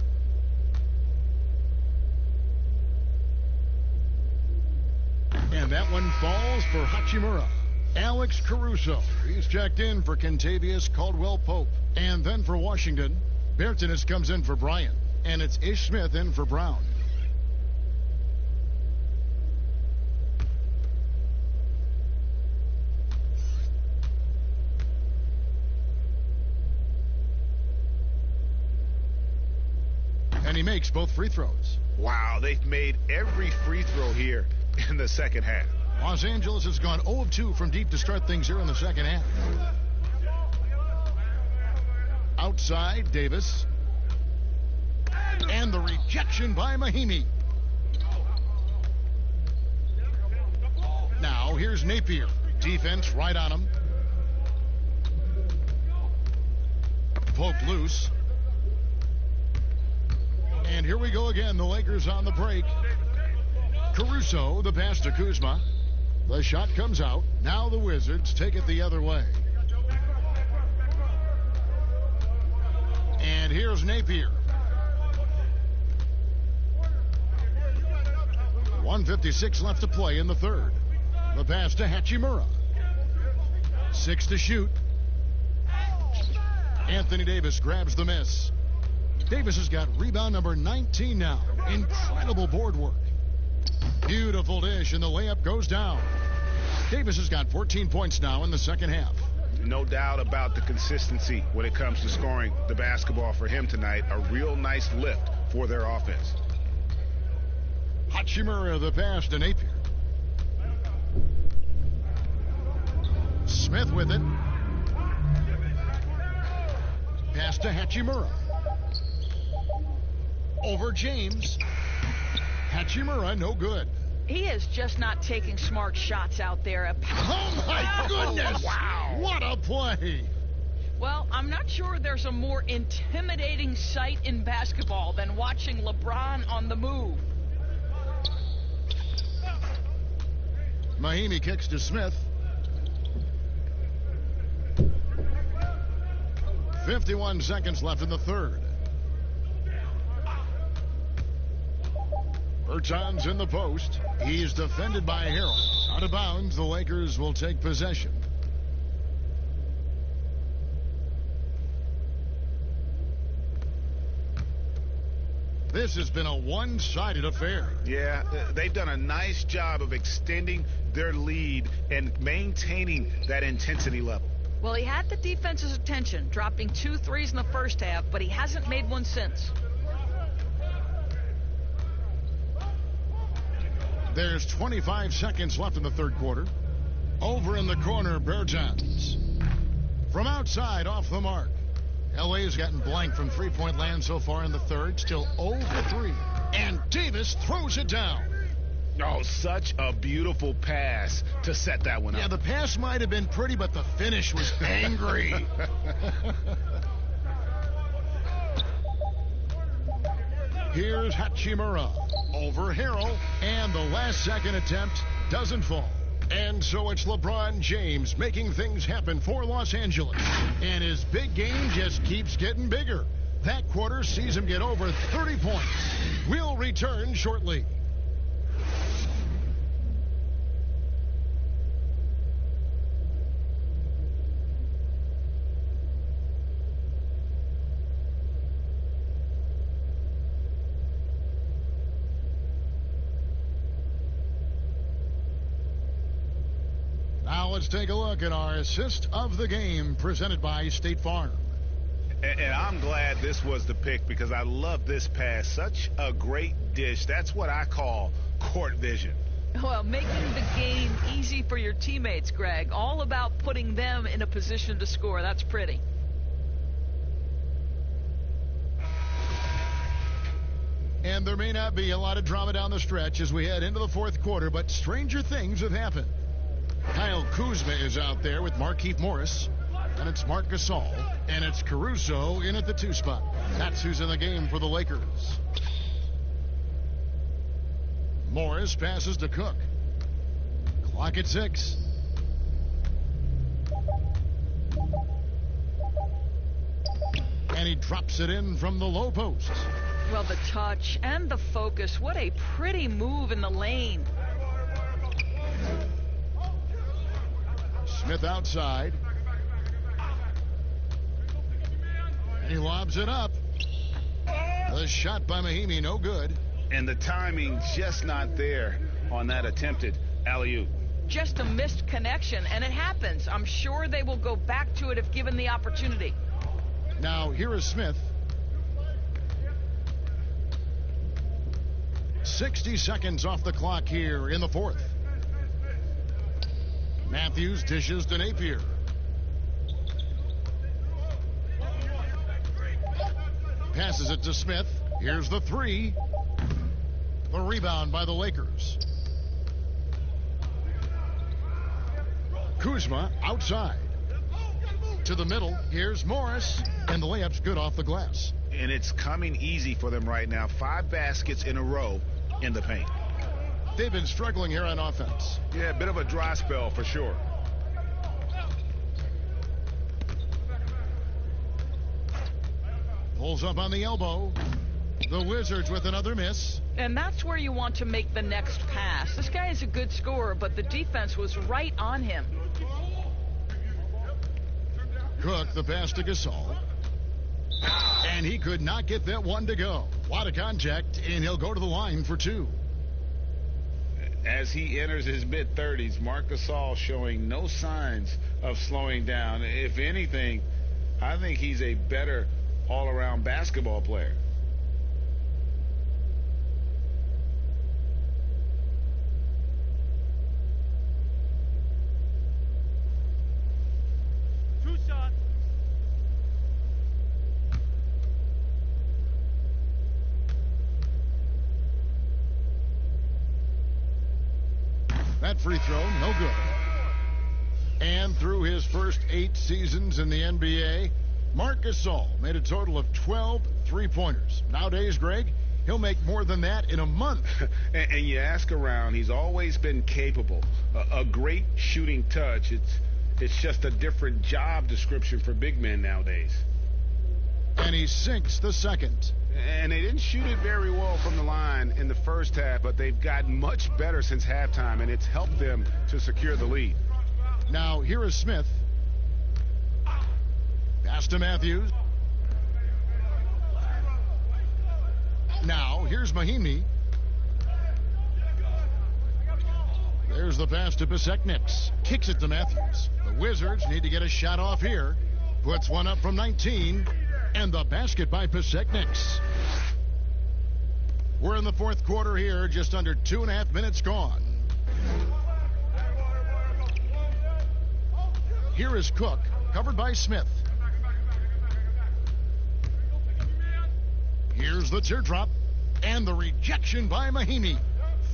And that one falls for Hachimura. Alex Caruso. He's checked in for Kentavious Caldwell-Pope. And then for Washington, Bertanis comes in for Bryant. And it's Ish Smith in for Brown. And he makes both free throws. Wow, they've made every free throw here in the second half. Los Angeles has gone 0 of 2 from deep to start things here in the second half. Outside, Davis. And the rejection by Mahimi. Now, here's Napier. Defense right on him. Pope loose. And here we go again. The Lakers on the break. Caruso, the pass to Kuzma. The shot comes out. Now the Wizards take it the other way. And here's Napier. 1:56 left to play in the third. The pass to Hachimura. 6 to shoot. Anthony Davis grabs the miss. Davis has got rebound number 19 now. Incredible board work. Beautiful dish, and the layup goes down. Davis has got 14 points now in the second half. No doubt about the consistency when it comes to scoring the basketball for him tonight. A real nice lift for their offense. Hachimura, the pass to Napier. Smith with it. Pass to Hachimura. Over James. Hachimura, no good. He is just not taking smart shots out there. Oh, my goodness! Wow! What a play! Well, I'm not sure there's a more intimidating sight in basketball than watching LeBron on the move. Mahimi kicks to Smith. 51 seconds left in the third. Bertans in the post. He's defended by Harrell. Out of bounds, the Lakers will take possession. This has been a one-sided affair. Yeah, they've done a nice job of extending their lead and maintaining that intensity level. Well, he had the defense's attention, dropping 2 threes in the first half, but he hasn't made one since. There's 25 seconds left in the third quarter. Over in the corner, Bertans. From outside, off the mark. LA's gotten blank from three-point land so far in the third. Still 0 for 3. And Davis throws it down. Oh, such a beautiful pass to set that one up. Yeah, the pass might have been pretty, but the finish was angry. Here's Hachimura. Over Harrell. And the last second attempt doesn't fall. And so it's LeBron James making things happen for Los Angeles. And his big game just keeps getting bigger. That quarter sees him get over 30 points. We'll return shortly. let's take a look at our assist of the game presented by State Farm. And I'm glad this was the pick because I love this pass. Such a great dish. That's what I call court vision. Well, making the game easy for your teammates, Greg. All about putting them in a position to score. That's pretty. And there may not be a lot of drama down the stretch as we head into the fourth quarter, but stranger things have happened. Kyle Kuzma is out there with Markieff Morris, and it's Marc Gasol, and it's Caruso in at the 2 spot. That's who's in the game for the Lakers. Morris passes to Cook. Clock at 6. And he drops it in from the low post. Well, the touch and the focus. What a pretty move in the lane. Smith outside. And he lobs it up. The shot by Mahinmi, no good. And the timing just not there on that attempted alley-oop. Just a missed connection, and it happens. I'm sure they will go back to it if given the opportunity. Now, here is Smith. 60 seconds off the clock here in the fourth. Matthews dishes to Napier. Passes it to Smith. Here's the 3. The rebound by the Lakers. Kuzma outside. To the middle. Here's Morris. And the layup's good off the glass. And it's coming easy for them right now. 5 baskets in a row in the paint. They've been struggling here on offense. Yeah, a bit of a dry spell for sure. Pulls up on the elbow. The Wizards with another miss. And that's where you want to make the next pass. This guy is a good scorer, but the defense was right on him. Cook, the pass to Gasol. And he could not get that one to go. A lot of contact, and he'll go to the line for 2. As he enters his mid-30s, Marc Gasol showing no signs of slowing down. If anything, I think he's a better all-around basketball player. That free throw, no good. And through his first 8 seasons in the NBA, Marc Gasol made a total of 12 three-pointers. Nowadays, Greg, he'll make more than that in a month. and you ask around, he's always been capable. A great shooting touch. It's just a different job description for big men nowadays. And he sinks the second. And they didn't shoot it very well from the line in the first half, but they've gotten much better since halftime, and it's helped them to secure the lead. Now, here is Smith. Pass to Matthews. Now, here's Mahinmi. There's the pass to Pisekniks. Kicks it to Matthews. The Wizards need to get a shot off here. Puts one up from 19. And the basket by Pisekniks. We're in the fourth quarter here, just under 2.5 minutes gone. Here is Cook, covered by Smith. Here's the teardrop, and the rejection by Mahinmi.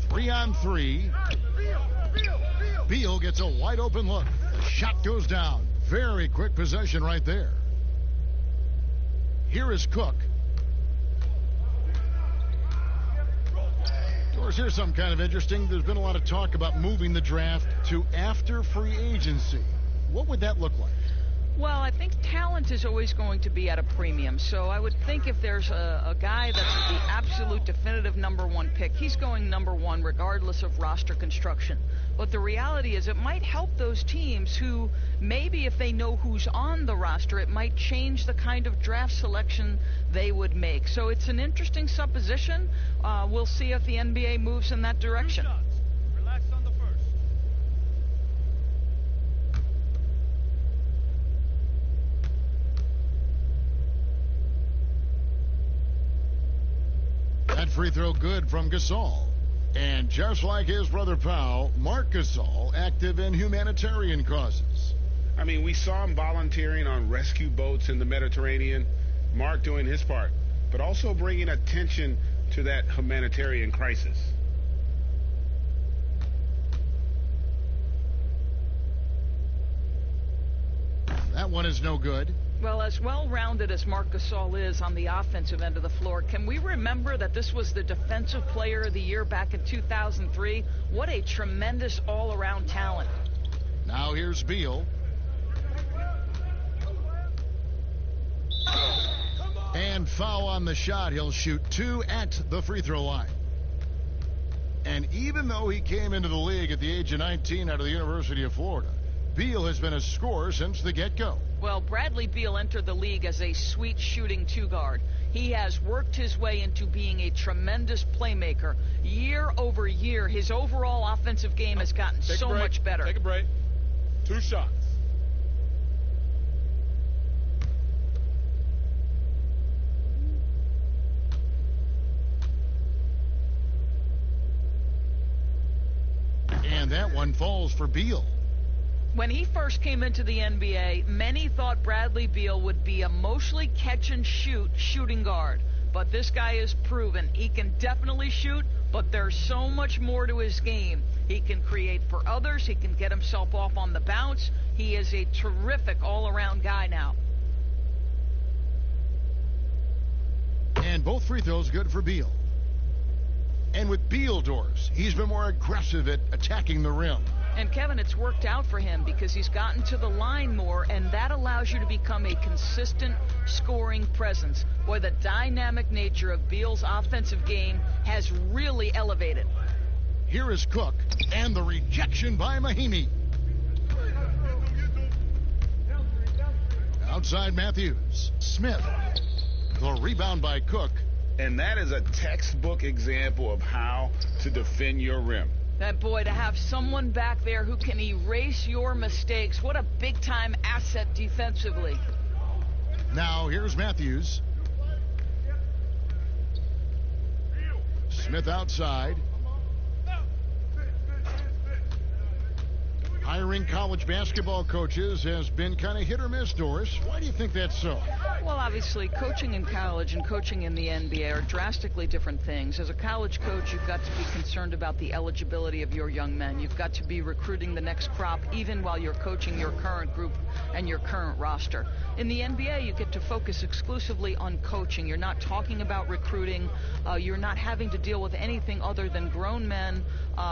3-on-3. Beal gets a wide open look. The shot goes down. Very quick possession right there. Here is Cook. Of course, here's something kind of interesting. There's been a lot of talk about moving the draft to after free agency. What would that look like? Well, I think talent is always going to be at a premium. So I would think if there's a guy that's the absolute definitive #1 pick, he's going #1 regardless of roster construction. But the reality is it might help those teams who maybe if they know who's on the roster, it might change the kind of draft selection they would make. So it's an interesting supposition. We'll see if the NBA moves in that direction. free throw good from Gasol. And just like his brother Pau, Marc Gasol active in humanitarian causes. I mean, we saw him volunteering on rescue boats in the Mediterranean. Marc doing his part, but also bringing attention to that humanitarian crisis. That one is no good. Well, as well-rounded as Marc Gasol is on the offensive end of the floor, can we remember that this was the Defensive Player of the Year back in 2003? What a tremendous all-around talent. Now here's Beal. And foul on the shot. He'll shoot 2 at the free throw line. And even though he came into the league at the age of 19 out of the University of Florida, Beal has been a scorer since the get-go. Well, Bradley Beal entered the league as a sweet shooting two-guard. He has worked his way into being a tremendous playmaker. Year over year, his overall offensive game has gotten so much better. Take a break. 2 shots. And that one falls for Beal. When he first came into the NBA, many thought Bradley Beal would be a mostly catch-and-shoot shooting guard. But this guy has proven he can definitely shoot, but there's so much more to his game. He can create for others. He can get himself off on the bounce. He is a terrific all-around guy now. And both free throws good for Beal. And with Beal doors, he's been more aggressive at attacking the rim. And Kevin, it's worked out for him because he's gotten to the line more, and that allows you to become a consistent scoring presence. Boy, the dynamic nature of Beal's offensive game has really elevated. Here is Cook, and the rejection by Mahinmi. Outside Matthews. Smith. The rebound by Cook. And that is a textbook example of how to defend your rim. That boy, to have someone back there who can erase your mistakes, what a big-time asset defensively. Now, here's Matthews. Smith outside. Hiring college basketball coaches has been kind of hit or miss, Doris. Why do you think that's so? Well, obviously, coaching in college and coaching in the NBA are drastically different things. As a college coach, you've got to be concerned about the eligibility of your young men. You've got to be recruiting the next crop, even while you're coaching your current group and your current roster. In the NBA, you get to focus exclusively on coaching. You're not talking about recruiting. You're not having to deal with anything other than grown men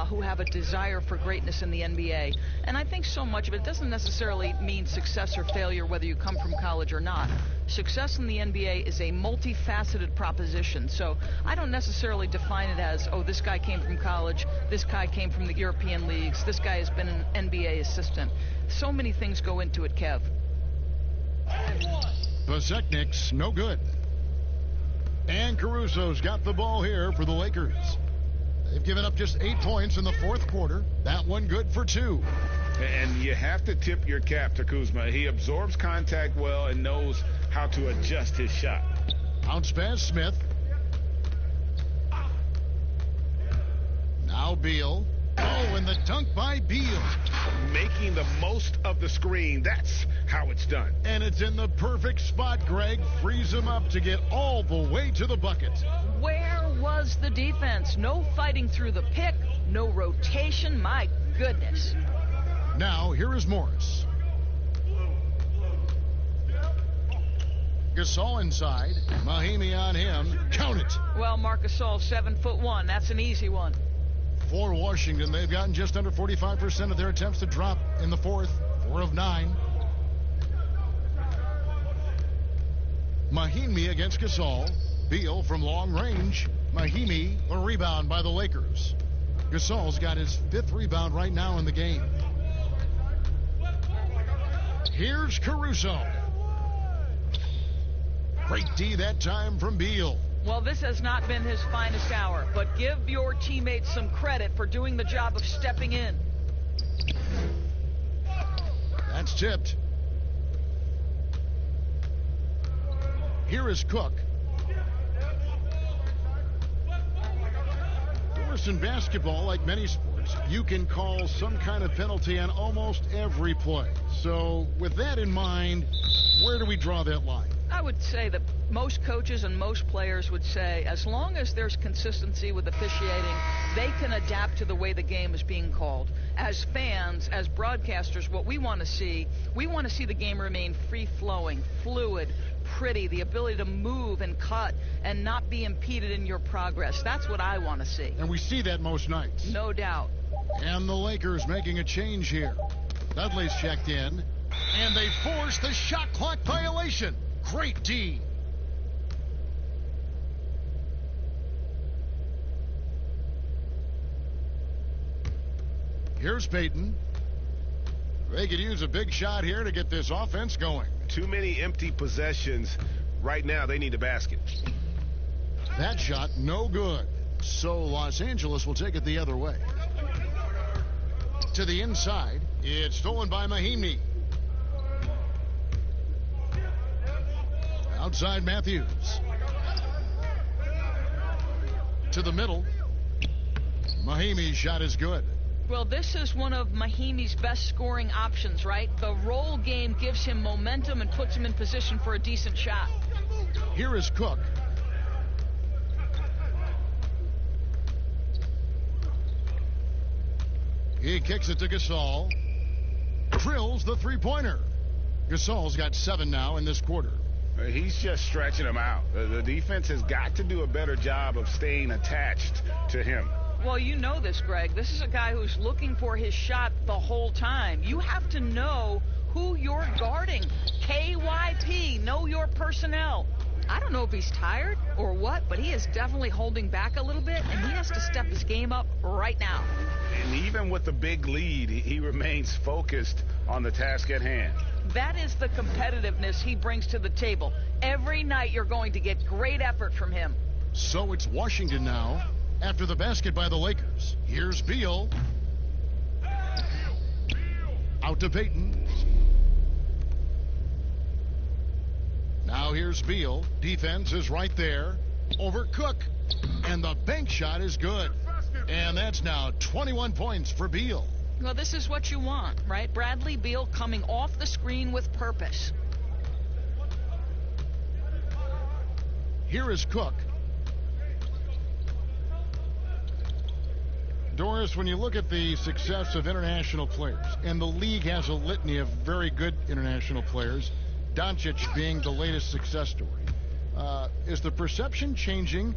who have a desire for greatness in the NBA. And I think so much of it doesn't necessarily mean success or failure whether you come from college or not. Success in the NBA is a multifaceted proposition. So I don't necessarily define it as, oh, this guy came from college, this guy came from the European leagues, this guy has been an NBA assistant. So many things go into it, Kev. Vaseknik's no good. And Caruso's got the ball here for the Lakers. They've given up just 8 points in the fourth quarter. That one good for 2. And you have to tip your cap to Kuzma. He absorbs contact well and knows how to adjust his shot. Bounce pass, Smith. Now Beal. Oh, and the dunk by Beal. Making the most of the screen. That's how it's done. And it's in the perfect spot, Greg. Frees him up to get all the way to the bucket. Where was the defense? No fighting through the pick, no rotation. My goodness. Now, here is Morris. Gasol inside. Mahinmi on him. Count it. Well, Marc Gasol, 7'1". That's an easy one. For Washington, they've gotten just under 45% of their attempts to drop in the fourth. 4 of 9. Mahinmi against Gasol. Beal from long range. Mahinmi, a rebound by the Lakers. Gasol's got his 5th rebound right now in the game. Here's Caruso. Great D that time from Beal. Well, this has not been his finest hour, but give your teammates some credit for doing the job of stepping in. That's tipped. Here is Cook. Doris, in basketball, like many sports, you can call some kind of penalty on almost every play. So with that in mind, where do we draw that line? I would say that most coaches and most players would say as long as there's consistency with officiating, they can adapt to the way the game is being called. As fans, as broadcasters, what we want to see the game remain free-flowing, fluid, pretty, the ability to move and cut and not be impeded in your progress. That's what I want to see. And we see that most nights. No doubt. And the Lakers making a change here. Dudley's checked in, and they force the shot clock violation. Great D. Here's Payton. They could use a big shot here to get this offense going. Too many empty possessions. Right now, they need a basket. That shot, no good. So Los Angeles will take it the other way. To the inside. It's stolen by Mahimi. Outside Matthews. To the middle. Mahimi's shot is good. Well, this is one of Mahimi's best scoring options, right? The roll game gives him momentum and puts him in position for a decent shot. Here is Cook. He kicks it to Gasol. Drills the three-pointer. Gasol's got 7 now in this quarter. He's just stretching him out. The defense has got to do a better job of staying attached to him. Well, you know this, Greg. This is a guy who's looking for his shot the whole time. You have to know who you're guarding. KYP, know your personnel. I don't know if he's tired or what, but he is definitely holding back a little bit, and he has to step his game up right now. And even with the big lead, he remains focused on the task at hand. That is the competitiveness he brings to the table. Every night you're going to get great effort from him. So it's Washington now after the basket by the Lakers. Here's Beal. Out to Payton. Now here's Beal. Defense is right there. Over Cook. And the bank shot is good. And that's now 21 points for Beal. Well, this is what you want, right? Bradley Beal coming off the screen with purpose. Here is Cook. Doris, when you look at the success of international players, and the league has a litany of very good international players, Doncic being the latest success story, is the perception changing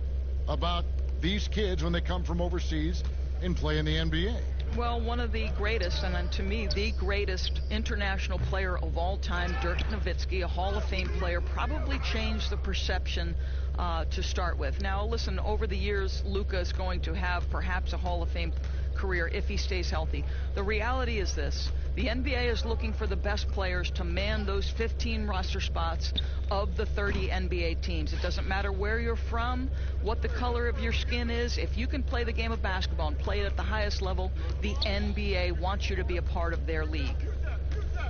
about these kids when they come from overseas and play in the NBA? Well, one of the greatest, and to me, the greatest international player of all time, Dirk Nowitzki, a Hall of Fame player, probably changed the perception to start with. Now, listen, over the years, Luka is going to have perhaps a Hall of Fame career if he stays healthy. The reality is this. The NBA is looking for the best players to man those 15 roster spots of the 30 NBA teams. It doesn't matter where you're from, what the color of your skin is. If you can play the game of basketball and play it at the highest level, the NBA wants you to be a part of their league.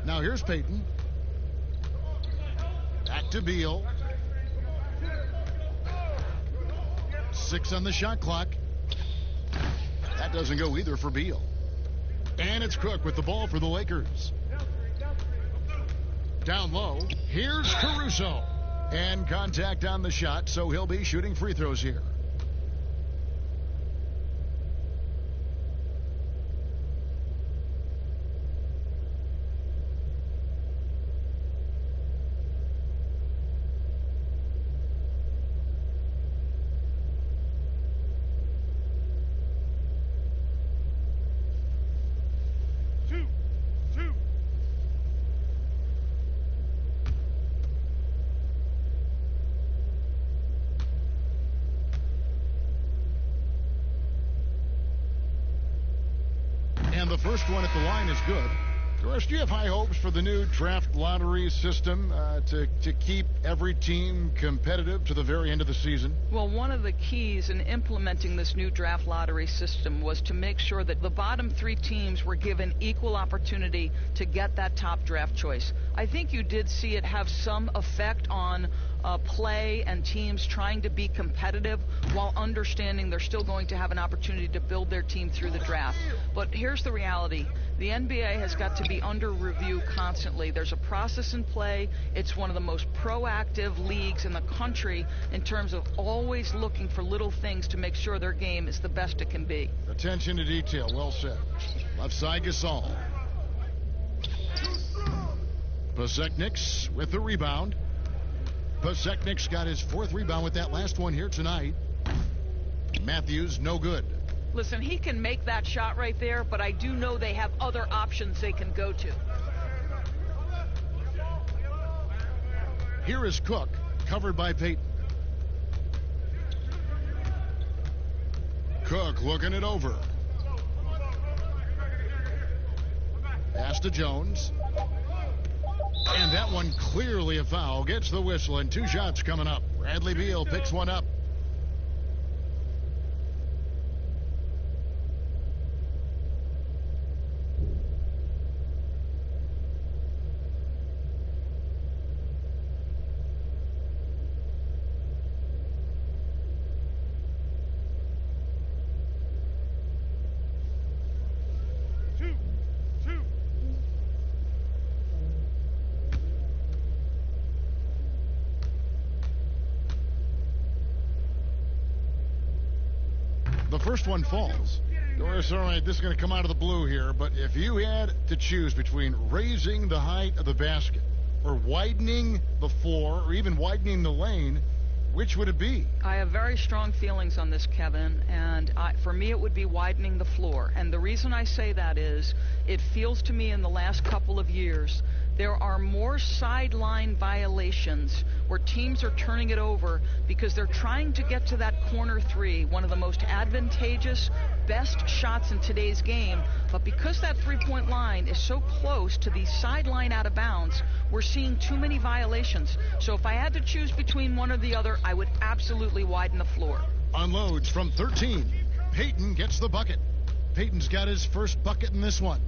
Now here's Payton. Back to Beal. 6 on the shot clock. That doesn't go either for Beal. And it's Cook with the ball for the Lakers. Down low, here's Caruso. And contact on the shot, so he'll be shooting free throws here. And the first one at the line is good. Doris, do you have high hopes for the new draft lottery system to keep every team competitive to the very end of the season? Well, one of the keys in implementing this new draft lottery system was to make sure that the bottom 3 teams were given equal opportunity to get that top draft choice. I think you did see it have some effect on play and teams trying to be competitive while understanding they're still going to have an opportunity to build their team through the draft. But here's the reality. The NBA has got to be under review constantly. There's a process in play. It's one of the most proactive leagues in the country in terms of always looking for little things to make sure their game is the best it can be. Attention to detail. Well said. Left side, Gasol. Paseknik's with the rebound. Paseknik's got his 4th rebound with that last one here tonight. Matthews, no good. Listen, he can make that shot right there, but I do know they have other options they can go to. Here is Cook, covered by Payton. Cook looking it over. Pass to Jones. And that one clearly a foul. Gets the whistle, and 2 shots coming up. Bradley Beal picks one up. The first one falls. Doris, all right, this is going to come out of the blue here, but if you had to choose between raising the height of the basket or widening the floor or even widening the lane, which would it be? I have very strong feelings on this, Kevin, and for me it would be widening the floor. And the reason I say that is it feels to me in the last couple of years there are more sideline violations where teams are turning it over because they're trying to get to that corner 3, one of the most advantageous, best shots in today's game. But because that 3-point line is so close to the sideline out of bounds, we're seeing too many violations. So if I had to choose between one or the other, I would absolutely widen the floor. Unloads from 13. Payton gets the bucket. Payton's got his first bucket in this one.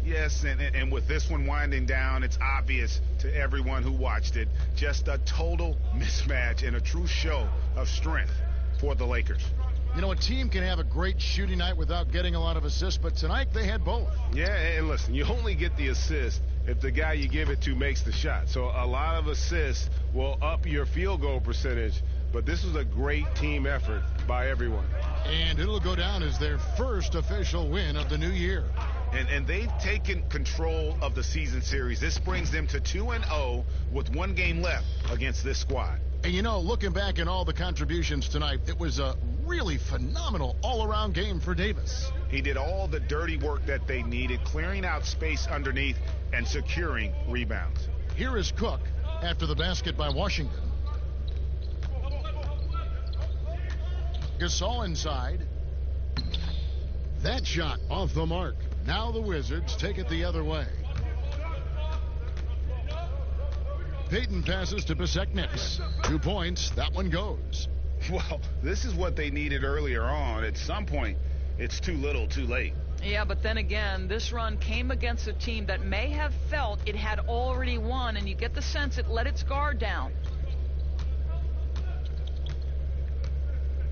Yes, and with this one winding down, it's obvious to everyone who watched it, just a total mismatch and a true show of strength for the Lakers. You know, a team can have a great shooting night without getting a lot of assists, but tonight they had both. Yeah, and listen, you only get the assist if the guy you give it to makes the shot. So a lot of assists will up your field goal percentage, but this was a great team effort by everyone. And it'll go down as their first official win of the new year. And they've taken control of the season series. This brings them to 2-0 with 1 game left against this squad. And you know, looking back at all the contributions tonight, it was a really phenomenal all-around game for Davis. He did all the dirty work that they needed, clearing out space underneath and securing rebounds. Here is Cook after the basket by Washington. Gasol inside. That shot off the mark. Now the Wizards take it the other way. Payton passes to Paseknik's. 2 points. That one goes. Well, this is what they needed earlier on. At some point, it's too little, too late. Yeah, but then again, this run came against a team that may have felt it had already won, and you get the sense it let its guard down.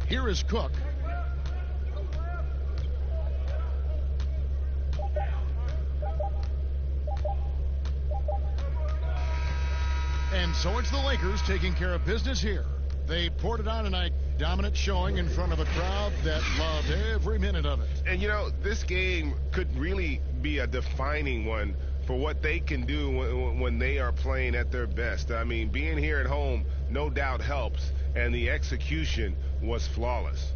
Here is Cook. And so it's the Lakers taking care of business here. They poured it on tonight. Dominant showing in front of a crowd that loved every minute of it. And, you know, this game could really be a defining one for what they can do when they are playing at their best. I mean, being here at home no doubt helps, and the execution was flawless.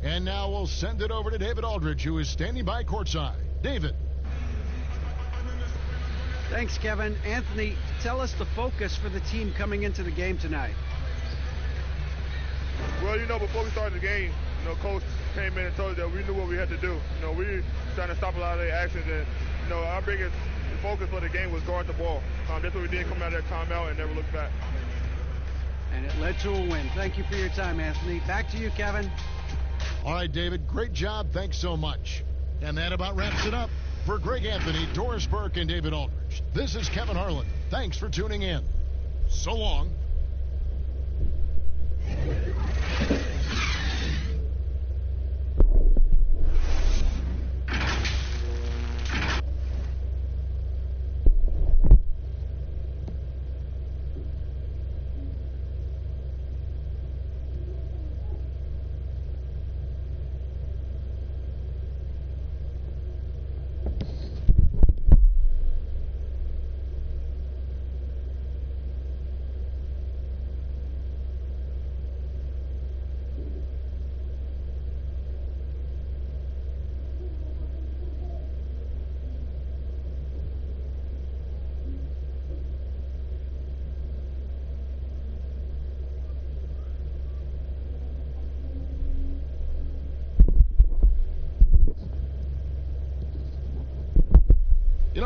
And now we'll send it over to David Aldridge, who is standing by courtside. David. Thanks, Kevin. Anthony, tell us the focus for the team coming into the game tonight. Well, you know, before we started the game, you know, Coach came in and told us that we knew what we had to do. You know, we were trying to stop a lot of their actions, and, you know, our biggest focus for the game was guard the ball. That's what we did, come out of that timeout and never look back. And it led to a win. Thank you for your time, Anthony. Back to you, Kevin. All right, David, great job. Thanks so much. And that about wraps it up. For Greg Anthony, Doris Burke, and David Aldridge, this is Kevin Harlan. Thanks for tuning in. So long.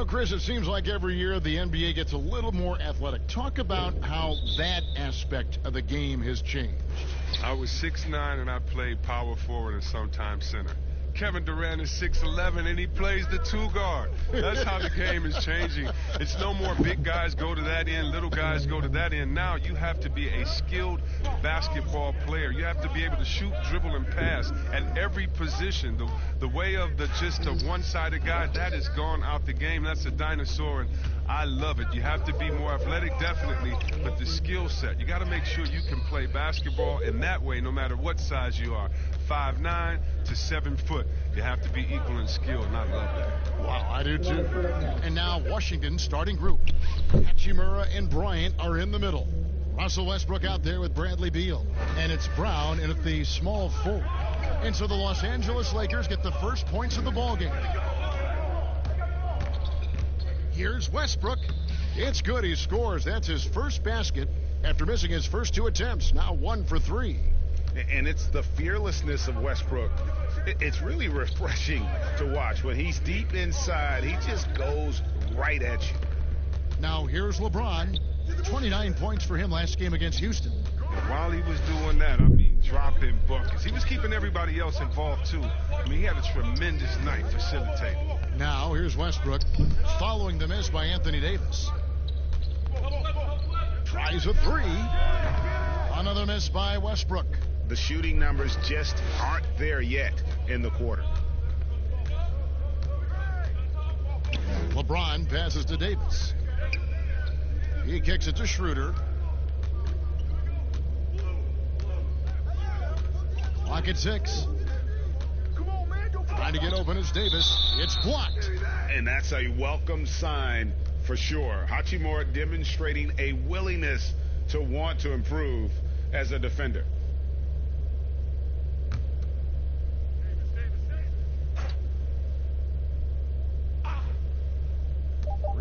So, Chris, it seems like every year the NBA gets a little more athletic. Talk about how that aspect of the game has changed. I was 6'9", and I played power forward and sometimes center. Kevin Durant is 6'11", and he plays the 2-guard. That's how the game is changing. It's no more big guys go to that end, little guys go to that end. Now you have to be a skilled basketball player. You have to be able to shoot, dribble, and pass at every position. The way of just a one-sided guy, that is gone out the game. That's a dinosaur, and I love it. You have to be more athletic, definitely, but the skill set. You got to make sure you can play basketball in that way, no matter what size you are. 5'9" to 7 foot. You have to be equal in skill, and I love that. Wow, I do too. And now Washington's starting group. Hachimura and Bryant are in the middle. Russell Westbrook out there with Bradley Beal. And it's Brown in at the small forward. And so the Los Angeles Lakers get the first points of the ballgame. Here's Westbrook. It's good. He scores. That's his first basket after missing his first 2 attempts. Now 1 for 3. And it's the fearlessness of Westbrook. It's really refreshing to watch. When he's deep inside, he just goes right at you. Now here's LeBron. 29 points for him last game against Houston. And while he was doing that, I mean, dropping buckets. He was keeping everybody else involved, too. I mean, he had a tremendous night facilitating. Now here's Westbrook following the miss by Anthony Davis. Tries a 3. Another miss by Westbrook. The shooting numbers just aren't there yet in the quarter. LeBron passes to Davis. He kicks it to Schroeder. Clock at 6. Trying to get open is Davis. It's blocked. And that's a welcome sign for sure. Hachimura demonstrating a willingness to want to improve as a defender.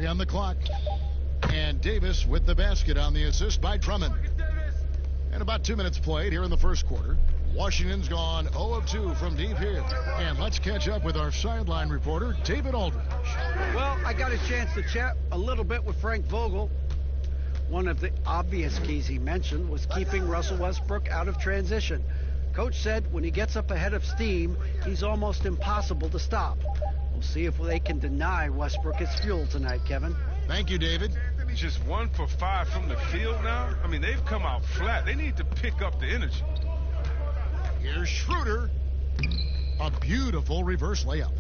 On the clock, and Davis with the basket on the assist by Drummond. And about 2 minutes played here in the first quarter. Washington's gone 0 of 2 from deep here. And let's catch up with our sideline reporter, David Aldridge. Well, I got a chance to chat a little bit with Frank Vogel. One of the obvious keys he mentioned was keeping Russell Westbrook out of transition. Coach said when he gets up ahead of steam, he's almost impossible to stop. We'll see if they can deny Westbrook his fuel tonight, Kevin. Thank you, David. Just 1 for 5 from the field now. I mean, they've come out flat. They need to pick up the energy. Here's Schroeder. A beautiful reverse layup.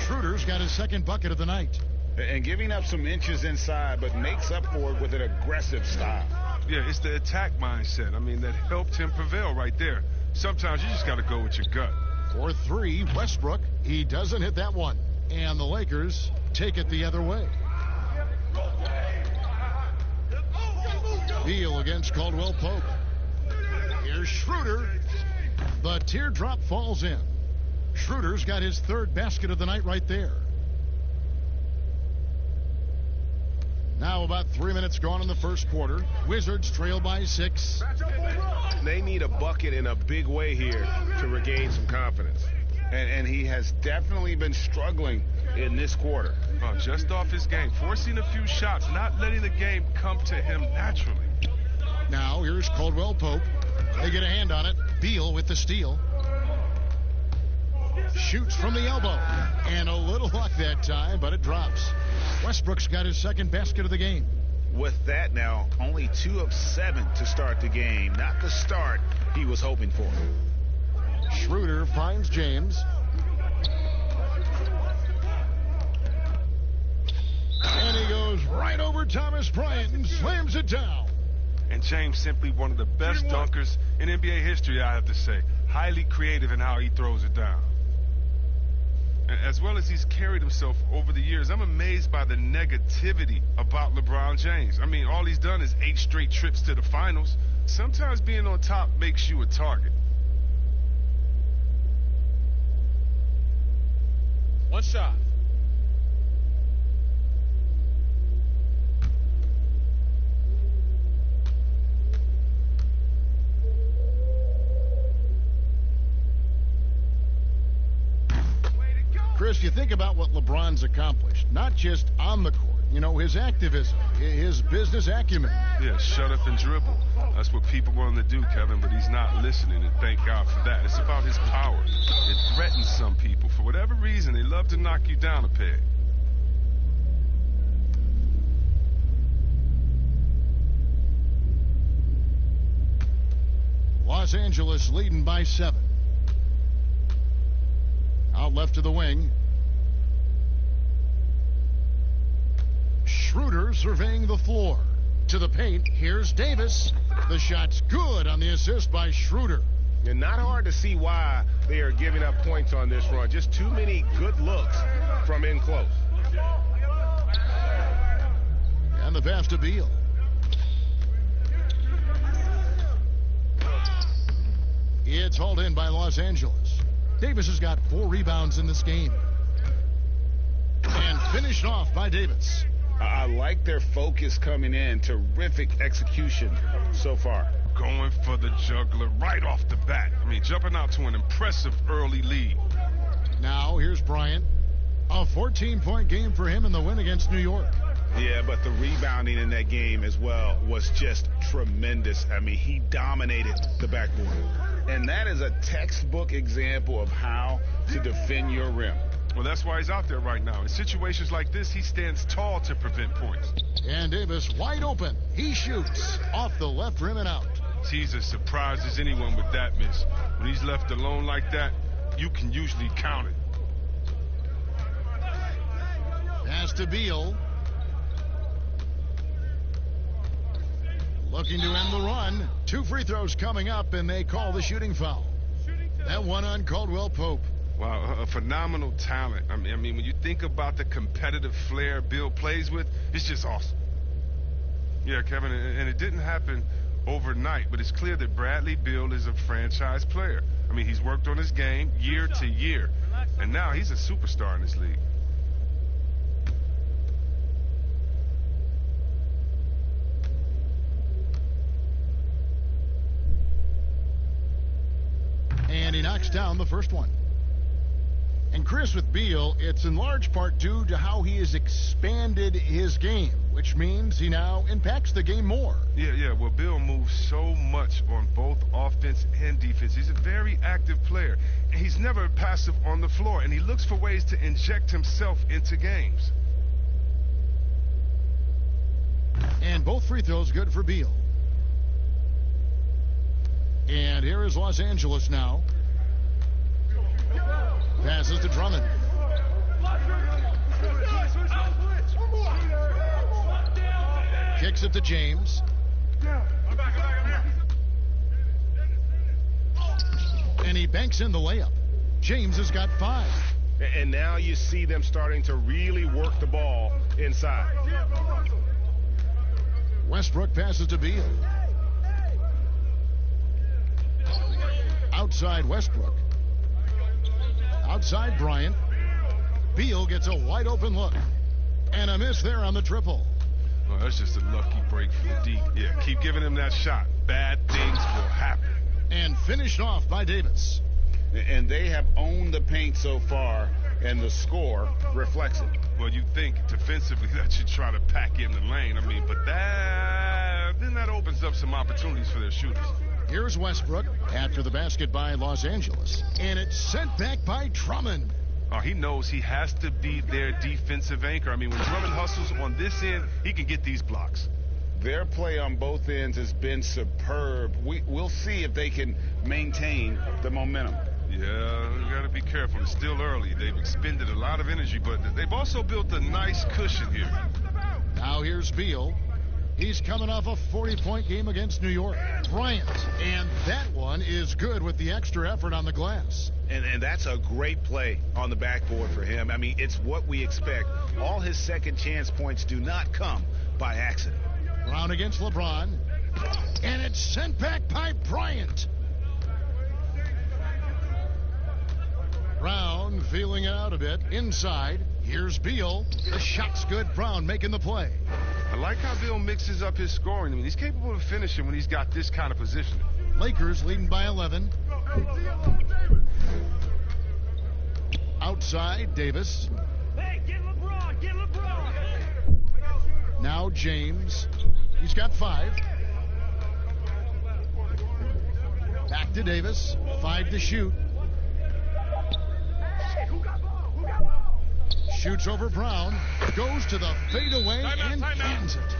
Schroeder's got his second bucket of the night. And giving up some inches inside, but makes up for it with an aggressive style. Yeah, it's the attack mindset. I mean, that helped him prevail right there. Sometimes you just got to go with your gut. For 3, Westbrook. He doesn't hit that one. And the Lakers take it the other way. Beal against Caldwell Pope. Here's Schroeder. The teardrop falls in. Schroeder's got his 3rd basket of the night right there. Now about 3 minutes gone in the first quarter. Wizards trail by 6. They need a bucket in a big way here to regain some confidence. And he has definitely been struggling in this quarter. Just off his game, forcing a few shots, not letting the game come to him naturally. Now here's Caldwell Pope. They get a hand on it. Beal with the steal. Shoots from the elbow. And a little luck that time, but it drops. Westbrook's got his 2nd basket of the game. With that now, only 2 of 7 to start the game. Not the start he was hoping for. Schroeder finds James. And he goes right over Thomas Bryant and slams it down. And James simply one of the best dunkers in NBA history, I have to say. Highly creative in how he throws it down. As well as he's carried himself over the years, I'm amazed by the negativity about LeBron James. I mean, all he's done is 8 straight trips to the finals. Sometimes being on top makes you a target. One shot. Chris, Davis, you think about what LeBron's accomplished, not just on the court, you know, his activism, his business acumen. Yeah, shut up and dribble. That's what people want him to do, Kevin, but he's not listening, and thank God for that. It's about his power. It threatens some people. For whatever reason, they love to knock you down a peg. Los Angeles leading by 7. Out left to the wing. Schroeder surveying the floor. To the paint, here's Davis. The shot's good on the assist by Schroeder. And not hard to see why they are giving up points on this run. Just too many good looks from in close. And the pass to Beal. It's hauled in by Los Angeles. Davis has got 4 rebounds in this game. And finished off by Davis. I like their focus coming in. Terrific execution so far. Going for the juggler right off the bat. I mean, jumping out to an impressive early lead. Now, here's Bryant. A 14-point game for him in the win against New York. Yeah, but the rebounding in that game as well was just tremendous. I mean, he dominated the backboard. And that is a textbook example of how to defend your rim. Well, that's why he's out there right now. In situations like this, he stands tall to prevent points. And Davis wide open. He shoots off the left rim and out. He's as surprised as anyone with that miss. When he's left alone like that, you can usually count it. Pass to Beal. Looking to end the run. 2 free throws coming up, and they call the shooting foul. That one on Caldwell Pope. Wow, a phenomenal talent. I mean, when you think about the competitive flair Bill plays with, it's just awesome. Yeah, Kevin, and it didn't happen overnight, but it's clear that Bradley Beal is a franchise player. I mean, he's worked on his game year to year, and now he's a superstar in this league. And he knocks down the first one. And Chris, with Beal, it's in large part due to how he has expanded his game, which means he now impacts the game more. Yeah, well, Bill moves so much on both offense and defense. He's a very active player. And he's never passive on the floor, and he looks for ways to inject himself into games. And both free throws good for Beal. And here is Los Angeles now. Passes to Drummond. Kicks it to James. And he banks in the layup. James has got 5. And now you see them starting to really work the ball inside. Westbrook passes to Beal. Outside Westbrook. Outside Bryant. Beal gets a wide open look. And a miss there on the triple. Well, that's just a lucky break for the D. Yeah, keep giving him that shot. Bad things will happen. And finished off by Davis. And they have owned the paint so far, and the score reflects it. Well, you think defensively that you try to pack in the lane. I mean, but then that opens up some opportunities for their shooters. Here's Westbrook after the basket by Los Angeles. And it's sent back by Drummond. Oh, he knows he has to be their defensive anchor. I mean, when Drummond hustles on this end, he can get these blocks. Their play on both ends has been superb. We'll see if they can maintain the momentum. Yeah, you got to be careful. It's still early. They've expended a lot of energy, but they've also built a nice cushion here. Now here's Beal. He's coming off a 40-point game against New York. Bryant, and that one is good with the extra effort on the glass. And that's a great play on the backboard for him. I mean, it's what we expect. All his second chance points do not come by accident. Brown against LeBron. And it's sent back by Bryant. Brown feeling it out a bit. Inside, here's Beal. The shot's good. Brown making the play. I like how Bill mixes up his scoring. I mean, he's capable of finishing when he's got this kind of position. Lakers leading by 11. Outside, Davis. Hey, get LeBron, get LeBron. Now James. He's got 5. Back to Davis. 5 to shoot. Shoots over Brown. Goes to the fadeaway and cans it.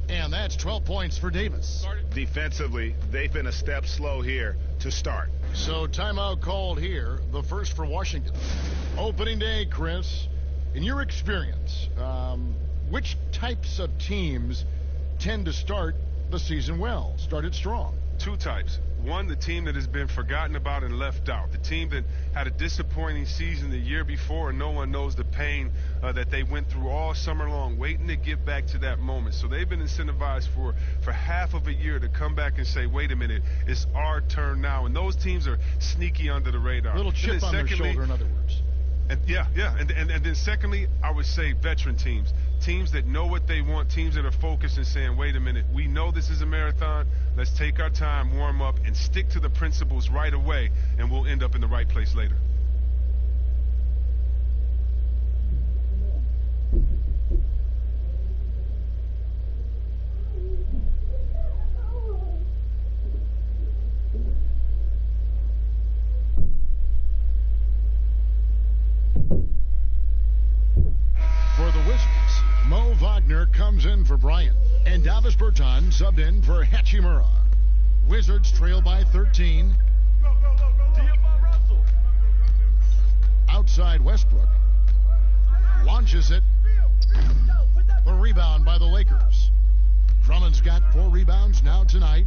And that's 12 points for Davis. Defensively, they've been a step slow here to start. So timeout called here, the first for Washington. Opening day, Chris, in your experience, which types of teams tend to start the season well, start it strong? 2 types. One, the team that has been forgotten about and left out. The team that had a disappointing season the year before, and no one knows the pain that they went through all summer long, waiting to get back to that moment. So they've been incentivized for half of a year to come back and say, wait a minute, it's our turn now. And those teams are sneaky under the radar. Little chip on their shoulder, in other words. And and then secondly, I would say veteran teams. Teams that know what they want, teams that are focused and saying, wait a minute, we know this is a marathon. Let's take our time, warm up, and stick to the principles right away, and we'll end up in the right place later. For the Wizards, Mo Wagner comes in for Bryant, and Davis Bertan subbed in for Hachimura. Wizards trail by 13. Outside Westbrook. Launches it. The rebound by the Lakers. Drummond's got 4 rebounds now tonight.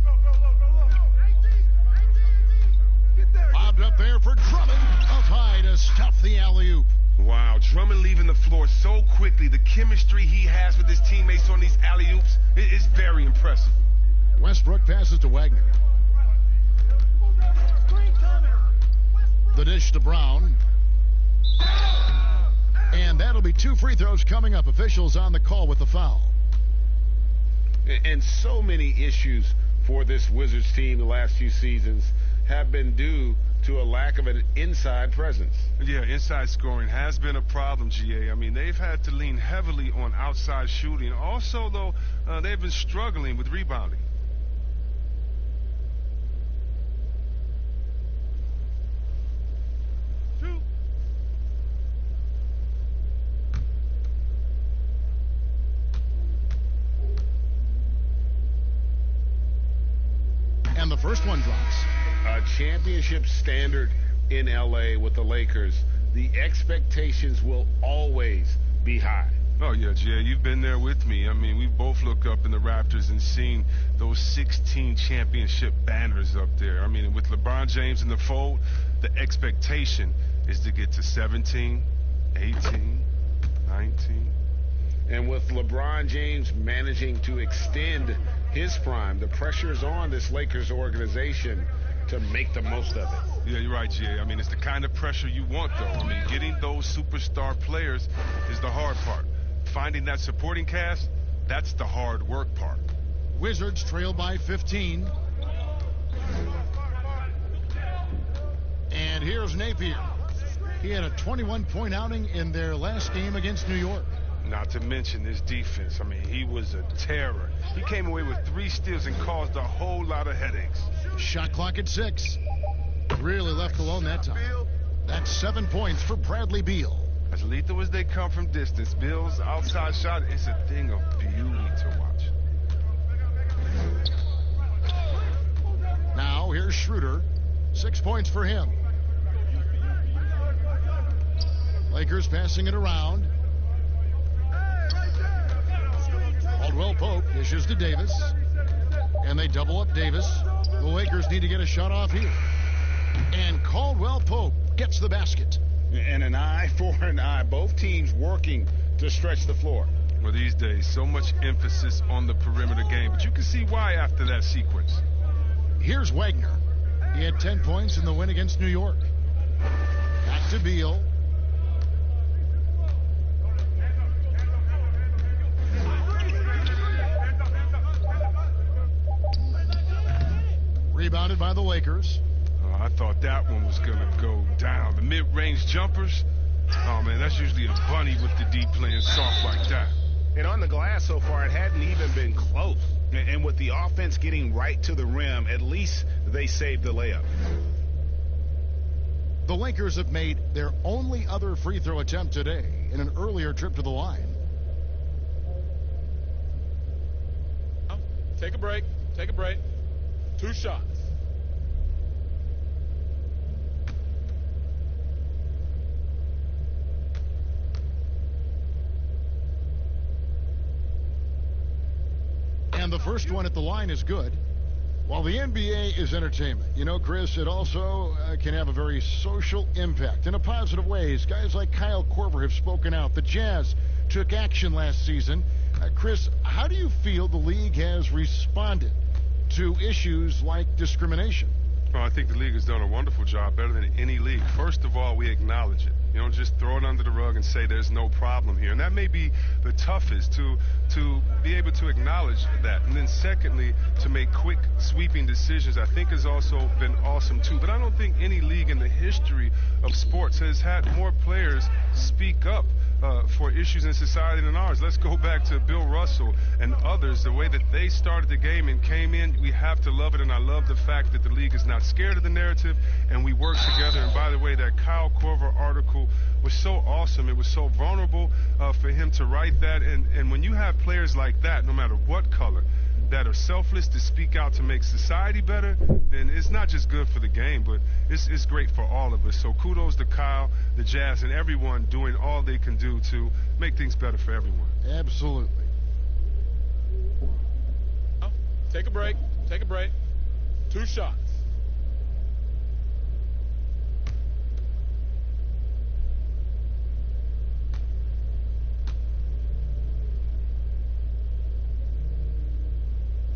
Bobbed up there for Drummond. Up high to stuff the alley-oop. Wow, Drummond leaving the floor so quickly. The chemistry he has with his teammates on these alley-oops is very impressive. Westbrook passes to Wagner. The dish to Brown. And that'll be 2 free throws coming up. Officials on the call with the foul. And so many issues for this Wizards team the last few seasons have been due to a lack of an inside presence. Yeah, inside scoring has been a problem, GA. I mean, they've had to lean heavily on outside shooting. Also, though, they've been struggling with rebounding. And the first one drops. A championship standard in LA with the Lakers. The expectations will always be high. Oh, yeah, Jay, you've been there with me. I mean, we both look up in the Raptors and seen those 16 championship banners up there. I mean, with LeBron James in the fold, the expectation is to get to 17, 18, 19. And with LeBron James managing to extend his prime, the pressure is on this Lakers organization to make the most of it. Yeah, you're right, Jay. I mean, it's the kind of pressure you want, though. I mean, getting those superstar players is the hard part. Finding that supporting cast, that's the hard work part. Wizards trail by 15. And here's Napier. He had a 21-point outing in their last game against New York. Not to mention his defense. I mean, he was a terror. He came away with 3 steals and caused a whole lot of headaches. Shot clock at 6. Really left alone that time. That's 7 points for Bradley Beal. As lethal as they come from distance, Beal's outside shot is a thing of beauty to watch. Now here's Schroeder. 6 points for him. Lakers passing it around. Caldwell Pope dishes to Davis. And they double up Davis. The Lakers need to get a shot off here. And Caldwell Pope gets the basket. And an eye for an eye. Both teams working to stretch the floor. Well, these days, so much emphasis on the perimeter game. But you can see why after that sequence. Here's Wagner. He had 10 points in the win against New York. Back to Beal. Rebounded by the Lakers. Oh, I thought that one was going to go down. The mid-range jumpers, Oh, man, that's usually a bunny with the D playing soft like that. And on the glass so far, it hadn't even been close. And with the offense getting right to the rim, at least they saved the layup. The Lakers have made their only other free throw attempt today in an earlier trip to the line. Take a break. Take a break. 2 shots. And the first one at the line is good. While the NBA is entertainment, you know, Chris, it also can have a very social impact in a positive ways. Guys like Kyle Korver have spoken out. The Jazz took action last season. Chris, how do you feel the league has responded to issues like discrimination? Well, I think the league has done a wonderful job, better than any league. First of all, we acknowledge it. You don't just throw it under the rug and say there's no problem here. And that may be the toughest, to be able to acknowledge that. And then secondly, to make quick, sweeping decisions, I think has also been awesome too. But I don't think any league in the history of sports has had more players speak up for issues in society than ours. Let's go back to Bill Russell and others, the way that they started the game and came in. We have to love it, and I love the fact that the league is not scared of the narrative, and we work together. And by the way, that Kyle Korver article was so awesome. It was so vulnerable for him to write that. And when you have players like that, no matter what color, that are selfless to speak out to make society better, then it's not just good for the game, but it's great for all of us. So kudos to Kyle, the Jazz, and everyone doing all they can do to make things better for everyone. Absolutely. Take a break. Take a break. 2 shots.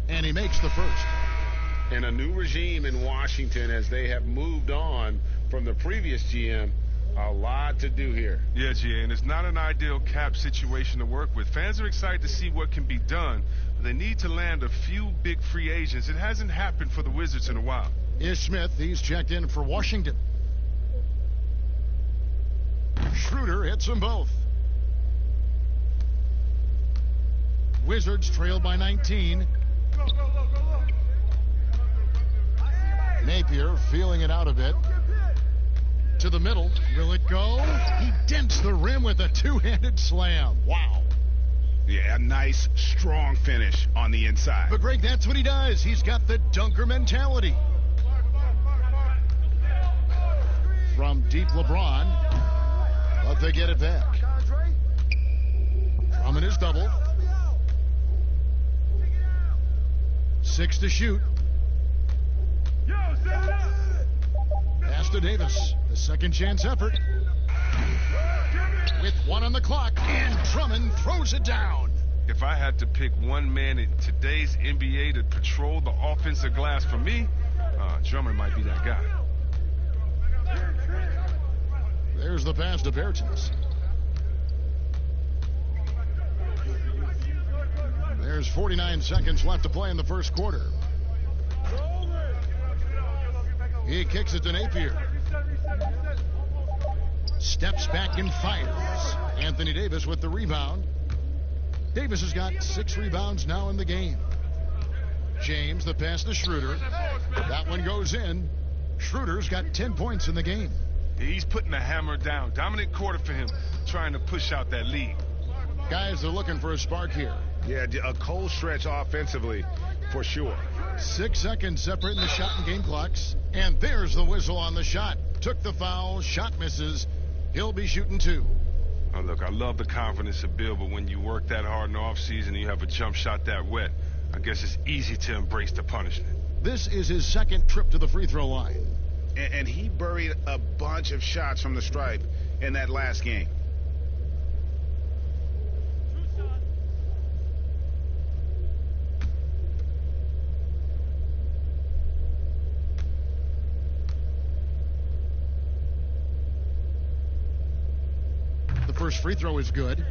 And he makes the first. And a new regime in Washington as they have moved on from the previous GM. A lot to do here. Yeah, GA, and it's not an ideal cap situation to work with. Fans are excited to see what can be done, but they need to land a few big free agents. It hasn't happened for the Wizards in a while. Ish Smith, he's checked in for Washington. Schroeder hits them both. Wizards trail by 19. Napier feeling it out a bit. To the middle. Will it go? He dents the rim with a two-handed slam. Wow. Yeah, a nice, strong finish on the inside. But, Greg, that's what he does. He's got the dunker mentality. From deep LeBron. But they get it back. Drummond is double. 6 to shoot. Pass to Davis. The second chance effort. With 1 on the clock, and Drummond throws it down. If I had to pick one man in today's NBA to patrol the offensive glass for me, Drummond might be that guy. There's the pass to Bertens. There's 49 seconds left to play in the first quarter. He kicks it to Napier. Steps back and fires. Anthony Davis with the rebound. Davis has got 6 rebounds now in the game. James, the pass to Schroeder. That one goes in. Schroeder's got 10 points in the game. He's putting the hammer down. Dominant quarter for him, trying to push out that lead. Guys are looking for a spark here. Yeah, a cold stretch offensively, for sure. 6 seconds separating the shot and game clocks. And there's the whistle on the shot. Took the foul, shot misses. He'll be shooting 2. Oh, look, I love the confidence of Bill, but when you work that hard in the offseason and you have a jump shot that wet, I guess it's easy to embrace the punishment. This is his second trip to the free throw line. And he buried a bunch of shots from the stripe in that last game. The first free throw is good.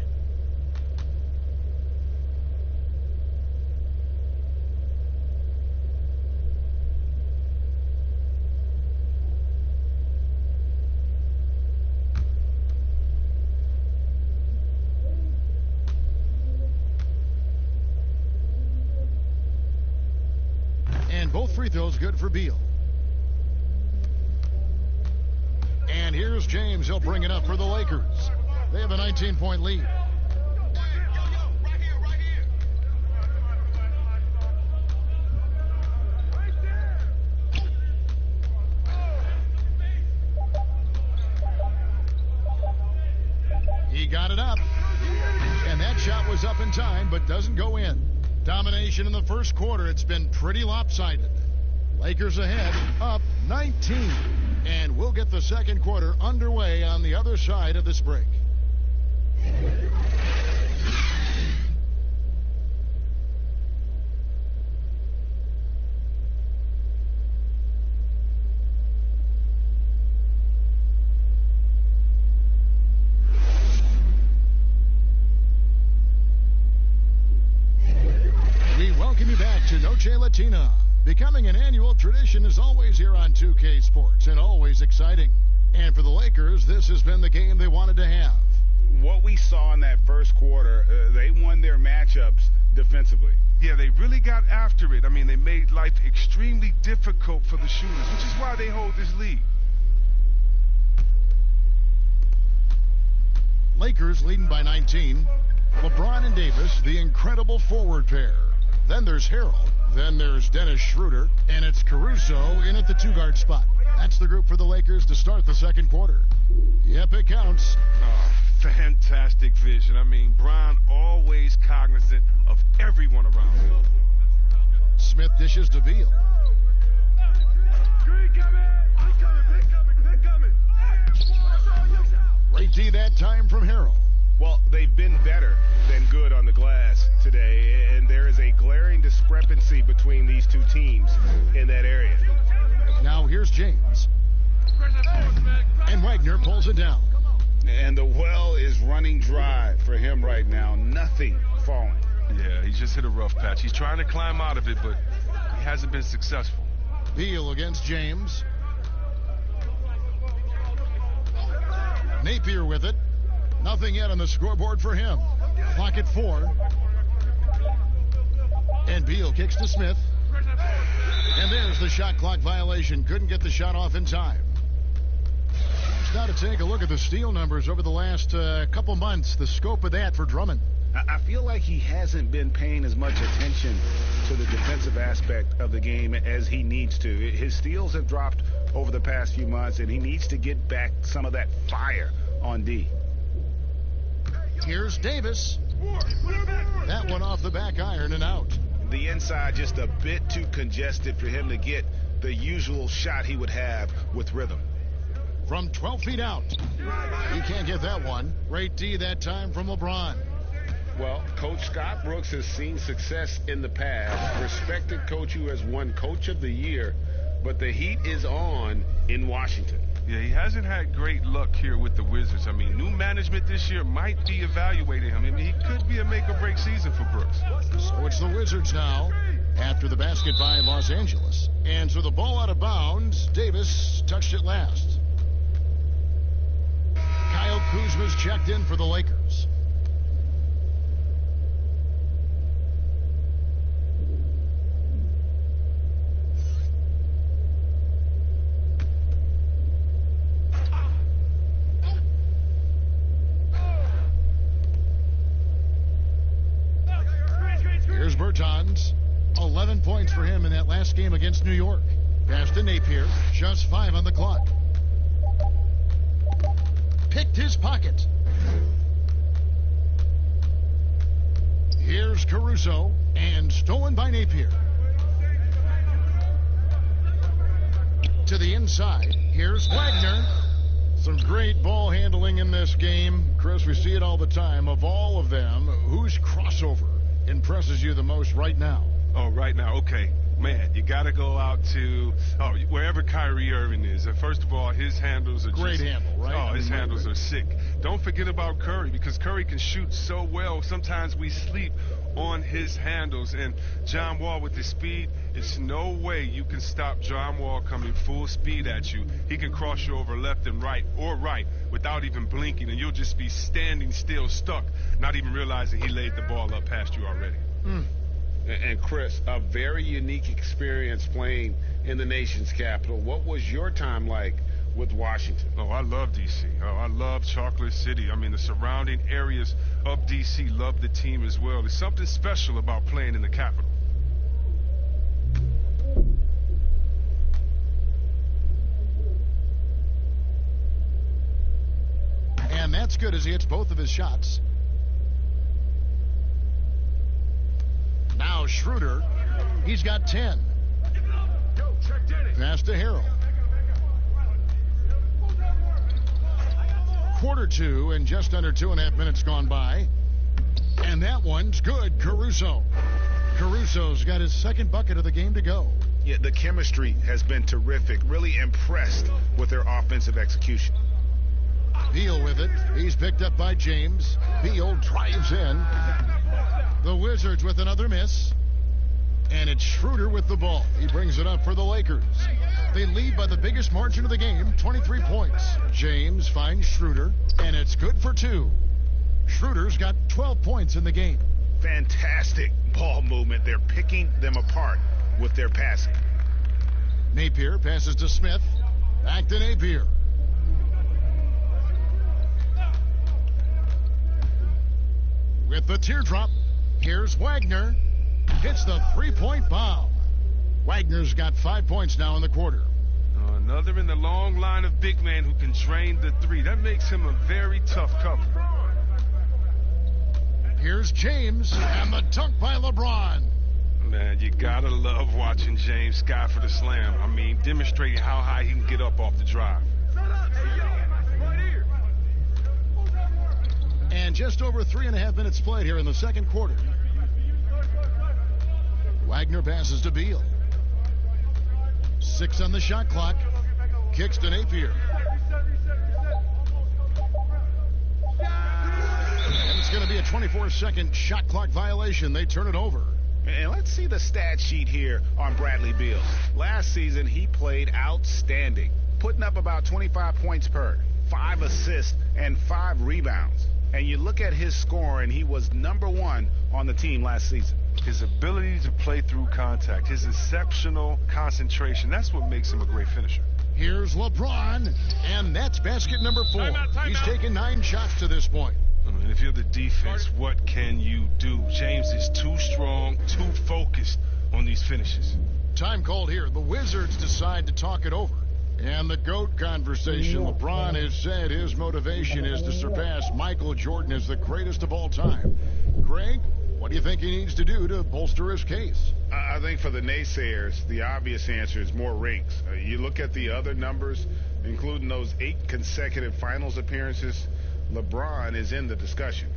both free throws good for Beal. And here's James. He'll bring it up for the Lakers. They have a 19-point lead. He got it up. And that shot was up in time, but doesn't go in. Domination in the first quarter. It's been pretty lopsided. Lakers ahead, up 19. And we'll get the second quarter underway on the other side of this break. We welcome you back to Noche Latina. Becoming an annual tradition is always here on 2K Sports and always exciting. And for the Lakers, this has been the game they wanted to have. What we saw in that first quarter, they won their matchups defensively. Yeah, they really got after it. I mean, they made life extremely difficult for the shooters, which is why they hold this lead. Lakers leading by 19. LeBron and Davis, the incredible forward pair. Then there's Harrell. Then there's Dennis Schroeder. And it's Caruso in at the two-guard spot. That's the group for the Lakers to start the second quarter. Yep, it counts. Oh, fantastic vision. I mean, Bron always cognizant of everyone around him. Smith dishes to Beal. Great D that time from Harrell. Well, they've been better than good on the glass today, and there is a glaring discrepancy between these two teams in that area. Now here's James. And Wagner pulls it down. And the well is running dry for him right now. Nothing falling. Yeah, he just hit a rough patch. He's trying to climb out of it, but he hasn't been successful. Beal against James. Napier with it. Nothing yet on the scoreboard for him. Clock at 4. And Beal kicks to Smith. And there's the shot clock violation. Couldn't get the shot off in time. Now to take a look at the steal numbers over the last couple months. The scope of that for Drummond. I feel like he hasn't been paying as much attention to the defensive aspect of the game as he needs to. His steals have dropped over the past few months, and he needs to get back some of that fire on D. Here's Davis. That one off the back iron and out. The inside just a bit too congested for him to get the usual shot he would have with rhythm. From 12 feet out. He can't get that one. Great D that time from LeBron. Well, Coach Scott Brooks has seen success in the past. Respected coach who has won Coach of the Year. But the heat is on in Washington. Yeah, he hasn't had great luck here with the Wizards. I mean, new management this year might be evaluating him. I mean, he could be a make-or-break season for Brooks. So it's the Wizards now after the basket by Los Angeles. And so the ball out of bounds. Davis touched it last. Kyle Kuzma's checked in for the Lakers. Here's Bertans. 11 points for him in that last game against New York. Pass to Napier. Just 5 on the clock. Picked his pocket. Here's Caruso. And stolen by Napier. To the inside. Here's Wagner. Some great ball handling in this game. Chris, we see it all the time. Of all of them, whose crossover impresses you the most right now? Oh, right now, okay. Man, you got to go out to wherever Kyrie Irving is. And first of all, his handles are great handle, right? Oh, his handles are sick. Don't forget about Curry, because Curry can shoot so well. Sometimes we sleep on his handles. And John Wall with his speed, it's no way you can stop John Wall coming full speed at you. He can cross you over left and right or right without even blinking, and you'll just be standing still, stuck, not even realizing he laid the ball up past you already. And Chris, a very unique experience playing in the nation's capital. What was your time like with Washington? Oh, I love D.C. Oh, I love Chocolate City. I mean, the surrounding areas of D.C. love the team as well. There's something special about playing in the capital. And that's good as he hits both of his shots. Now Schroeder, he's got 10. Pass to Harrell. Quarter two and just under 2.5 minutes gone by. And that one's good, Caruso. Caruso's got his second bucket of the game to go. Yeah, the chemistry has been terrific. Really impressed with their offensive execution. Beal with it. He's picked up by James. Beal drives in. The Wizards with another miss. And it's Schroeder with the ball. He brings it up for the Lakers. They lead by the biggest margin of the game, 23 points. James finds Schroeder, and it's good for 2. Schroeder's got 12 points in the game. Fantastic ball movement. They're picking them apart with their passing. Napier passes to Smith. Back to Napier. With the teardrop, here's Wagner. Hits the three-point bomb. Wagner's got 5 points now in the quarter. Another in the long line of big men who can drain the three. That makes him a very tough cover. Here's James and the dunk by LeBron. Man, you gotta love watching James sky for the slam. I mean, demonstrating how high he can get up off the drive. And just over 3.5 minutes played here in the second quarter. Wagner passes to Beal. 6 on the shot clock. Kicks to Napier. And it's going to be a 24-second shot clock violation. They turn it over. And let's see the stat sheet here on Bradley Beal. Last season, he played outstanding, putting up about 25 points per, 5 assists, and 5 rebounds. And you look at his scoring, he was #1 on the team last season. His ability to play through contact, his exceptional concentration, that's what makes him a great finisher. Here's LeBron, and that's basket number 4. He's taken 9 shots to this point. And if you're the defense, what can you do? James is too strong, too focused on these finishes. Time called here. The Wizards decide to talk it over. And the GOAT conversation. LeBron has said his motivation is to surpass Michael Jordan as the greatest of all time. Greg, what do you think he needs to do to bolster his case? I think for the naysayers, the obvious answer is more rings. You look at the other numbers, including those 8 consecutive finals appearances, LeBron is in the discussion.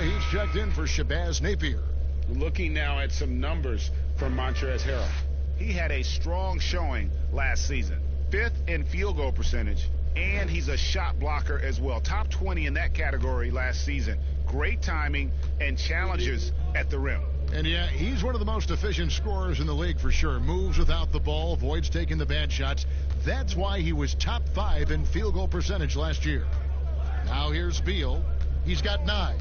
He's checked in for Shabazz Napier. Looking now at some numbers from Montrezl Harrell. He had a strong showing last season. 5th in field goal percentage, and he's a shot blocker as well. Top 20 in that category last season. Great timing and challenges at the rim. And yeah, he's one of the most efficient scorers in the league for sure. Moves without the ball, avoids taking the bad shots. That's why he was top 5 in field goal percentage last year. Now here's Beal. He's got 9.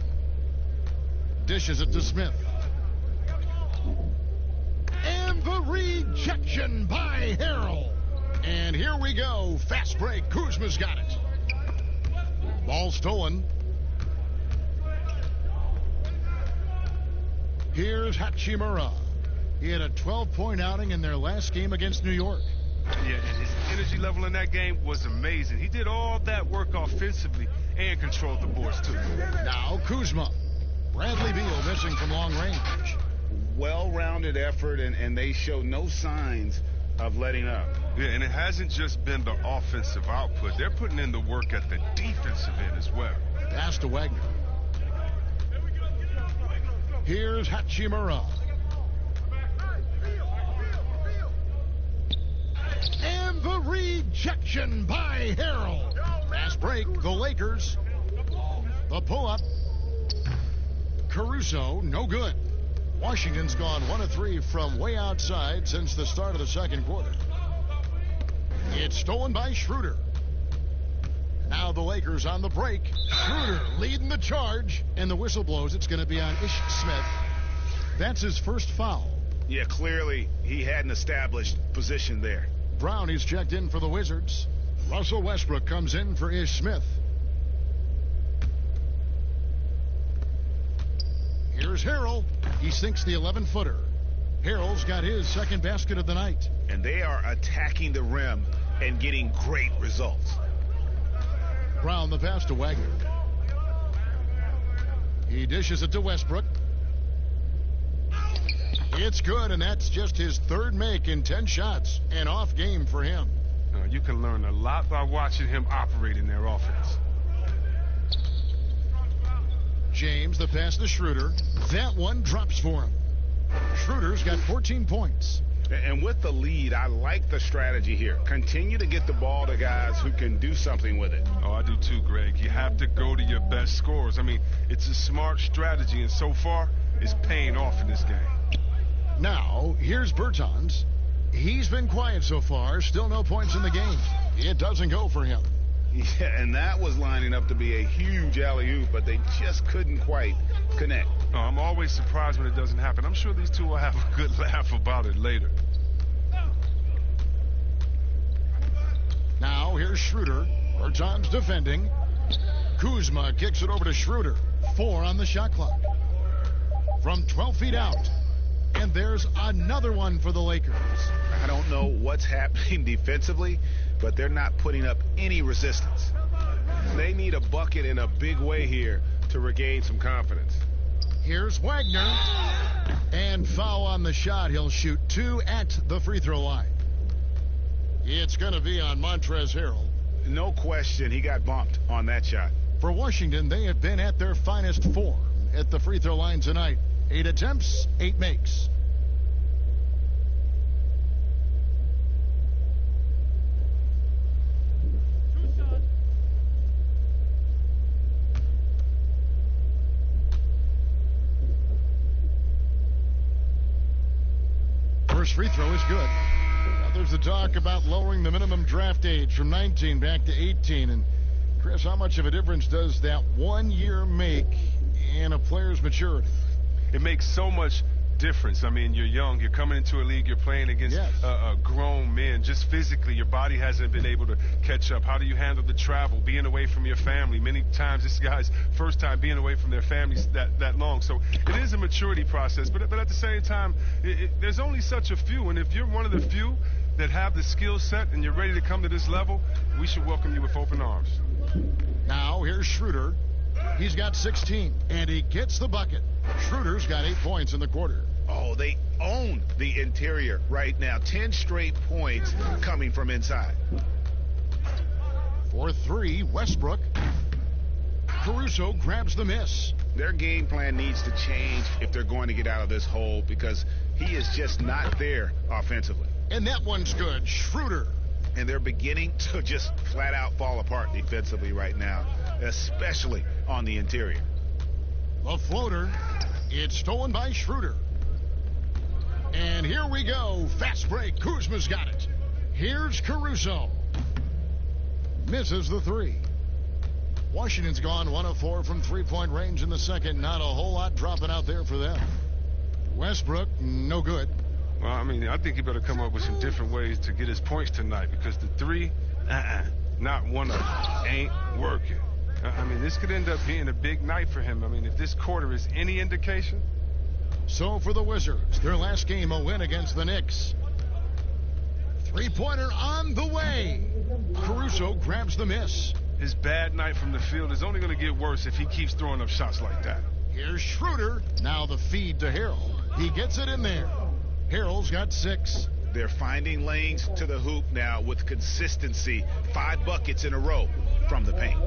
Dishes it to Smith. And the rejection by Harrell. And here we go. Fast break. Kuzma's got it. Ball stolen. Here's Hachimura. He had a 12-point outing in their last game against New York. Yeah, and his energy level in that game was amazing. He did all that work offensively and controlled the boards, too. Now Kuzma. Bradley Beal missing from long range. Well-rounded effort, and they show no signs of letting up. Yeah, and it hasn't just been the offensive output. They're putting in the work at the defensive end as well. Pass to Wagner. Here's Hachimura. And the rejection by Harrell. Fast break, the Lakers. The pull-up. Caruso, no good. Washington's gone 1 of 3 from way outside since the start of the second quarter. It's stolen by Schroeder. Now the Lakers on the break. Schroeder leading the charge, and the whistle blows. It's going to be on Ish Smith. That's his first foul. Yeah, clearly he hadn't established position there. Brown is checked in for the Wizards. Russell Westbrook comes in for Ish Smith. Here's Harrell. He sinks the 11-footer. Harrell's got his second basket of the night. And they are attacking the rim and getting great results. Brown the pass to Wagner. He dishes it to Westbrook. It's good, and that's just his third make in 10 shots. An off game for him. You can learn a lot by watching him operate in their offense. James the pass to Schroeder. That one drops for him. Schroeder's got 14 points. And with the lead, I like the strategy here. Continue to get the ball to guys who can do something with it. Oh, I do too, Greg. You have to go to your best scorers. I mean, it's a smart strategy, and so far, it's paying off in this game. Now, here's Bertans. He's been quiet so far. Still no points in the game. It doesn't go for him. Yeah, and that was lining up to be a huge alley-oop, but they just couldn't quite connect. Oh, I'm always surprised when it doesn't happen. I'm sure these two will have a good laugh about it later. Now, here's Schroeder. Bertans defending. Kuzma kicks it over to Schroeder. 4 on the shot clock. From 12 feet out. And there's another one for the Lakers. I don't know what's happening defensively, but they're not putting up any resistance. They need a bucket in a big way here to regain some confidence. Here's Wagner. And foul on the shot. He'll shoot 2 at the free throw line. It's going to be on Montrezl Harrell. No question, he got bumped on that shot. For Washington, they have been at their finest form at the free throw line tonight. 8 attempts, 8 makes. First free throw is good. Now there's the talk about lowering the minimum draft age from 19 back to 18. And Chris, how much of a difference does that 1 year make in a player's maturity? It makes so much difference. I mean, you're young, you're coming into a league, you're playing against grown men. Just physically, your body hasn't been able to catch up. How do you handle the travel, being away from your family? Many times this guy's first time being away from their families that long. So it is a maturity process, but at the same time, there's only such a few, and if you're one of the few that have the skill set and you're ready to come to this level, we should welcome you with open arms. Now here's Schroeder. He's got 16, and he gets the bucket. Schroeder's got 8 points in the quarter. Oh, they own the interior right now. 10 straight points coming from inside. For 3, Westbrook. Caruso grabs the miss. Their game plan needs to change if they're going to get out of this hole, because he is just not there offensively. And that one's good. Schroeder. And they're beginning to just flat out fall apart defensively right now, especially on the interior. The floater. It's stolen by Schroeder. And here we go. Fast break. Kuzma's got it. Here's Caruso. Misses the 3. Washington's gone 1 of 4 from three-point range in the second. Not a whole lot dropping out there for them. Westbrook, no good. Well, I mean, I think he better come up with some different ways to get his points tonight, because the 3, not one of them, ain't working. I mean, this could end up being a big night for him. I mean, if this quarter is any indication. So for the Wizards, their last game, a win against the Knicks. Three-pointer on the way. Caruso grabs the miss. His bad night from the field is only going to get worse if he keeps throwing up shots like that. Here's Schroeder. Now the feed to Harrell. He gets it in there. Harrell's got 6. They're finding lanes to the hoop now with consistency. 5 buckets in a row from the paint.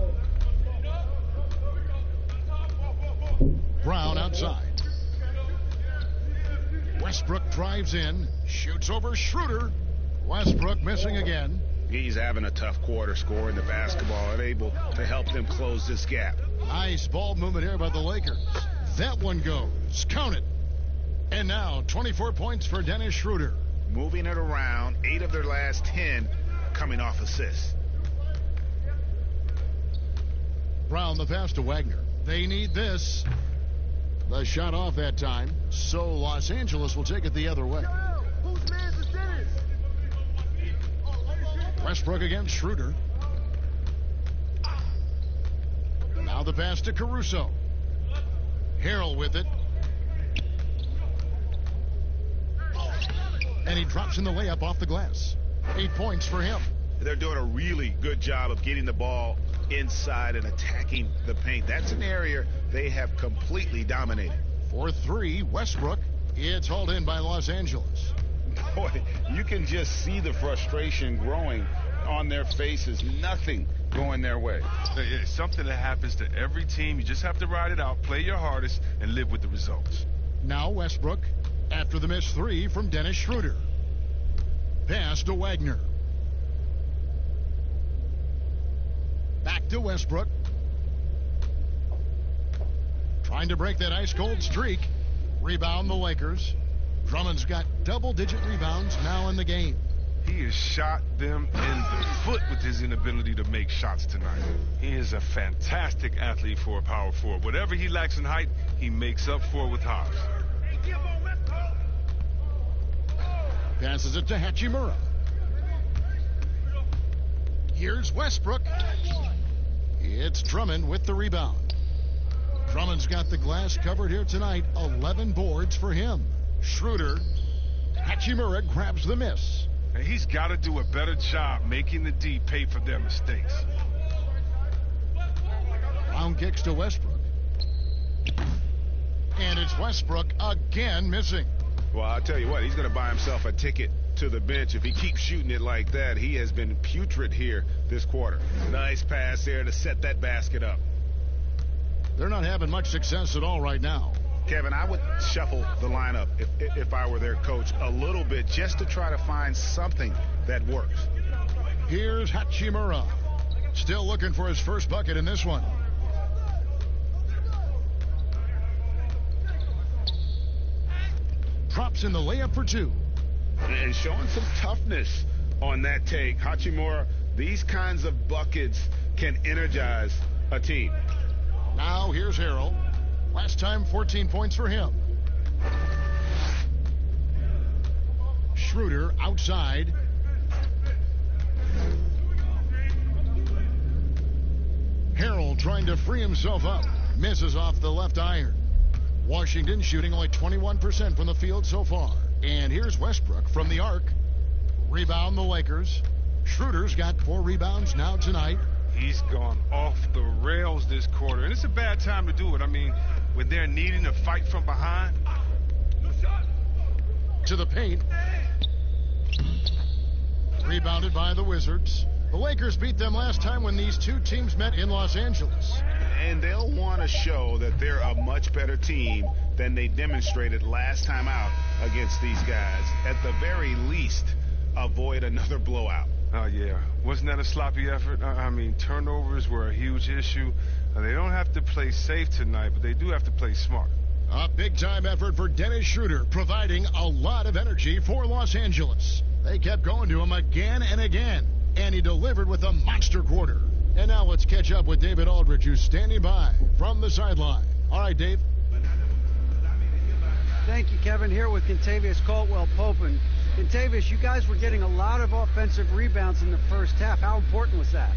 Brown outside. Westbrook drives in, shoots over Schroeder. Westbrook missing again. He's having a tough quarter, scoring the basketball, unable to help them close this gap. Nice ball movement here by the Lakers. That one goes. Count it. And now 24 points for Dennis Schroeder. Moving it around, 8 of their last 10 coming off assists. Brown the pass to Wagner. They need this. The shot off that time, so Los Angeles will take it the other way. Westbrook against Schroeder. Now the pass to Caruso. Harrell with it. And he drops in the layup off the glass. 8 points for him. They're doing a really good job of getting the ball inside and attacking the paint. That's an area they have completely dominated. For 3, Westbrook. It's hauled in by Los Angeles. Boy, you can just see the frustration growing on their faces. Nothing going their way. It's something that happens to every team. You just have to ride it out, play your hardest, and live with the results. Now Westbrook after the missed 3 from Dennis Schroeder. Pass to Wagner. Back to Westbrook. Trying to break that ice-cold streak. Rebound the Lakers. Drummond's got double-digit rebounds now in the game. He has shot them in the foot with his inability to make shots tonight. He is a fantastic athlete for a power forward. Whatever he lacks in height, he makes up for with hops. Passes it to Hachimura. Here's Westbrook. It's Drummond with the rebound. Drummond's got the glass covered here tonight. 11 boards for him. Schroeder. Hachimura grabs the miss. And he's got to do a better job making the D pay for their mistakes. Brown kicks to Westbrook. And it's Westbrook again missing. Well, I'll tell you what, he's going to buy himself a ticket to the bench if he keeps shooting it like that. He has been putrid here this quarter. Nice pass there to set that basket up. They're not having much success at all right now. Kevin, I would shuffle the lineup if I were their coach a little bit just to try to find something that works. Here's Hachimura. Still looking for his first bucket in this one. Drops in the layup for 2. And showing some toughness on that take. Hachimura, these kinds of buckets can energize a team. Now here's Harrell. Last time 14 points for him. Schroeder outside. Harrell trying to free himself up. Misses off the left iron. Washington shooting only 21% from the field so far. And here's Westbrook from the arc. Rebound the Lakers. Schroeder's got 4 rebounds now tonight. He's gone off the rails this quarter, and it's a bad time to do it. I mean, when they're needing to fight from behind. To the paint. Rebounded by the Wizards. The Lakers beat them last time when these two teams met in Los Angeles. And they'll want to show that they're a much better team than they demonstrated last time out against these guys. At the very least, avoid another blowout. Oh, yeah. Wasn't that a sloppy effort? I mean, turnovers were a huge issue. They don't have to play safe tonight, but they do have to play smart. A big-time effort for Dennis Schroeder, providing a lot of energy for Los Angeles. They kept going to him again and again, and he delivered with a monster quarter. And now let's catch up with David Aldridge, who's standing by from the sideline. All right, Dave. Thank you, Kevin. Here with Kentavious Caldwell-Pope. And Kentavious, you guys were getting a lot of offensive rebounds in the first half. How important was that?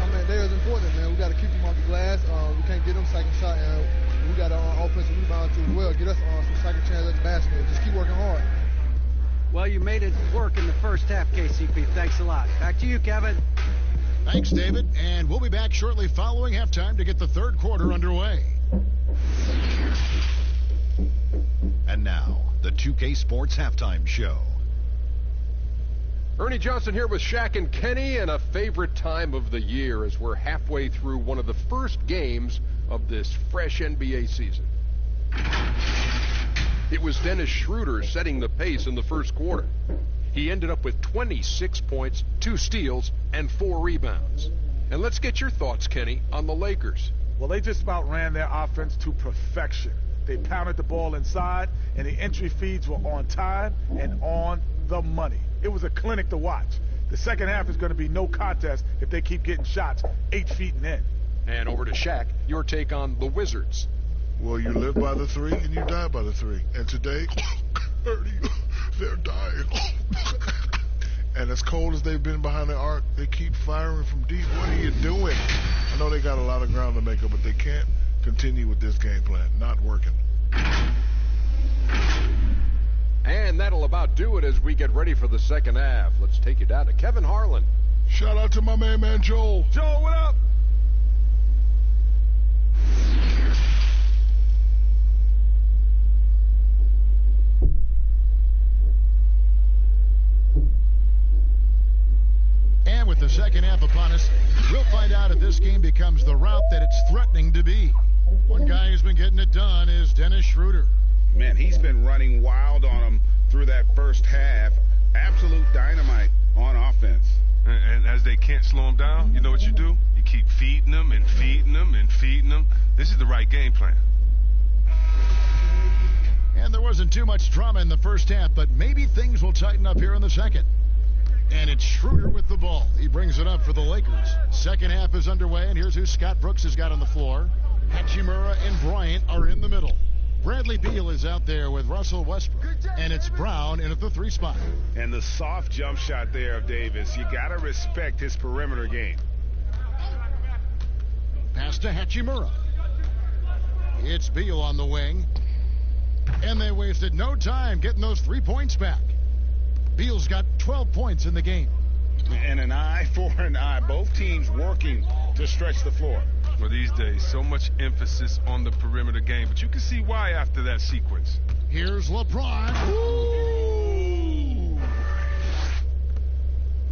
I mean, they was important, man. We got to keep them off the glass. We can't get them second shot, and we got to offensive rebound too as well. Get us some second chance at the basket. Just keep working hard. Well, you made it work in the first half, KCP. Thanks a lot. Back to you, Kevin. Thanks, David. And we'll be back shortly following halftime to get the third quarter underway. At And now, the 2K Sports Halftime Show. Ernie Johnson here with Shaq and Kenny, and a favorite time of the year as we're halfway through one of the first games of this fresh NBA season. It was Dennis Schroeder setting the pace in the first quarter. He ended up with 26 points, 2 steals, and 4 rebounds. And let's get your thoughts, Kenny, on the Lakers. Well, they just about ran their offense to perfection. They pounded the ball inside, and the entry feeds were on time and on the money. It was a clinic to watch. The second half is going to be no contest if they keep getting shots 8 feet and in. And over to Shaq, your take on the Wizards. Well, you live by the 3 and you die by the 3. And today, they're dying. And as cold as they've been behind the arc, they keep firing from deep. What are you doing? I know they got a lot of ground to make up, but they can't continue with this game plan. Not working. And that'll about do it as we get ready for the second half. Let's take you down to Kevin Harlan. Shout out to my man Joel. Joel, what up? And with the second half upon us, we'll find out if this game becomes the route that it's threatening to be. One guy who's been getting it done is Dennis Schroeder. Man, he's been running wild on him through that first half. Absolute dynamite on offense. And as they can't slow him down, you know what you do? You keep feeding them and feeding them and feeding them. This is the right game plan. And there wasn't too much drama in the first half, but maybe things will tighten up here in the second. And it's Schroeder with the ball. He brings it up for the Lakers. Second half is underway, and here's who Scott Brooks has got on the floor. Hachimura and Bryant are in the middle. Bradley Beal is out there with Russell Westbrook, and it's Brown in at the 3 spot. And the soft jump shot there of Davis. You got to respect his perimeter game. Pass to Hachimura. It's Beal on the wing. And they wasted no time getting those 3 points back. Beal's got 12 points in the game. And an eye for an eye. Both teams working to stretch the floor. Well, these days, so much emphasis on the perimeter game, but you can see why after that sequence. Here's LeBron. Ooh.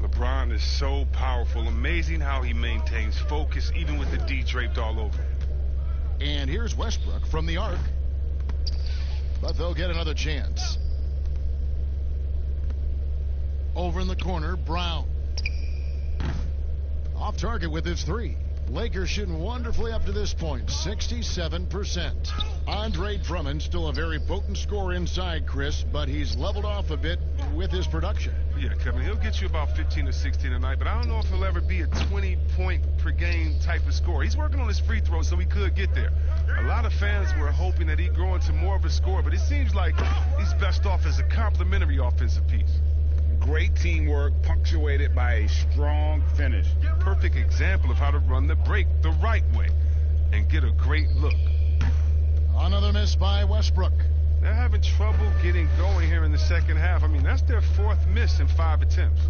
LeBron is so powerful. Amazing how he maintains focus, even with the D draped all over him. And here's Westbrook from the arc. But they'll get another chance. Over in the corner, Brown. Off target with his 3. Lakers shooting wonderfully up to this point, 67%. Andre Drummond, still a very potent scorer inside, Chris, but he's leveled off a bit with his production. Yeah, Kevin, he'll get you about 15 or 16 a night, but I don't know if he'll ever be a 20-point-per-game type of scorer. He's working on his free throw, so he could get there. A lot of fans were hoping that he'd grow into more of a scorer, but it seems like he's best off as a complementary offensive piece. Great teamwork punctuated by a strong finish. Perfect example of how to run the break the right way and get a great look. Another miss by Westbrook. They're having trouble getting going here in the second half. I mean, that's their 4th miss in 5 attempts.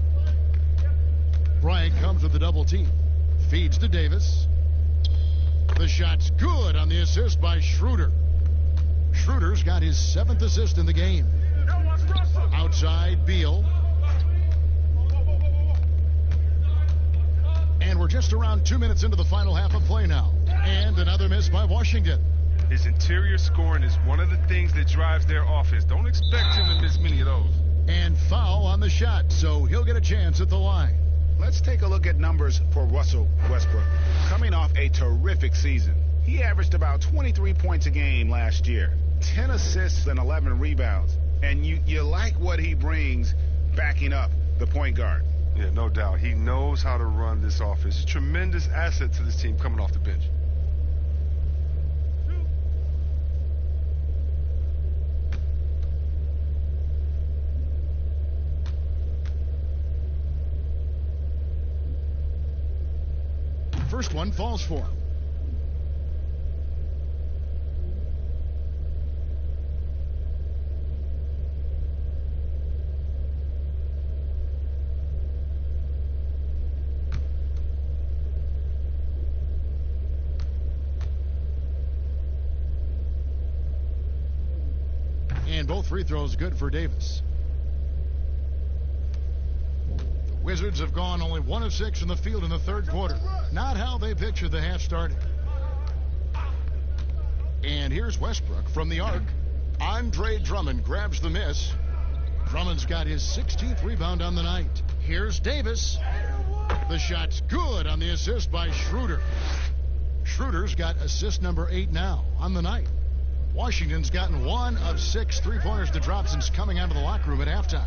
Bryant comes with the double team. Feeds to Davis. The shot's good on the assist by Schroeder. Schroeder's got his 7th assist in the game. Outside, Beal. And we're just around 2 minutes into the final half of play now. And another miss by Washington. His interior scoring is one of the things that drives their offense. Don't expect him to miss many of those. And foul on the shot, so he'll get a chance at the line. Let's take a look at numbers for Russell Westbrook. Coming off a terrific season, he averaged about 23 points a game last year, 10 assists and 11 rebounds. And you like what he brings backing up the point guard. Yeah, no doubt. He knows how to run this offense. A tremendous asset to this team coming off the bench. First one falls for him. And both free throws good for Davis. The Wizards have gone only 1 of 6 from the field in the third quarter. Not how they pictured the half starting. And here's Westbrook from the arc. Andre Drummond grabs the miss. Drummond's got his 16th rebound on the night. Here's Davis. The shot's good on the assist by Schroeder. Schroeder's got assist number 8 now on the night. Washington's gotten 1 of 6 3-pointers to drop since coming out of the locker room at halftime.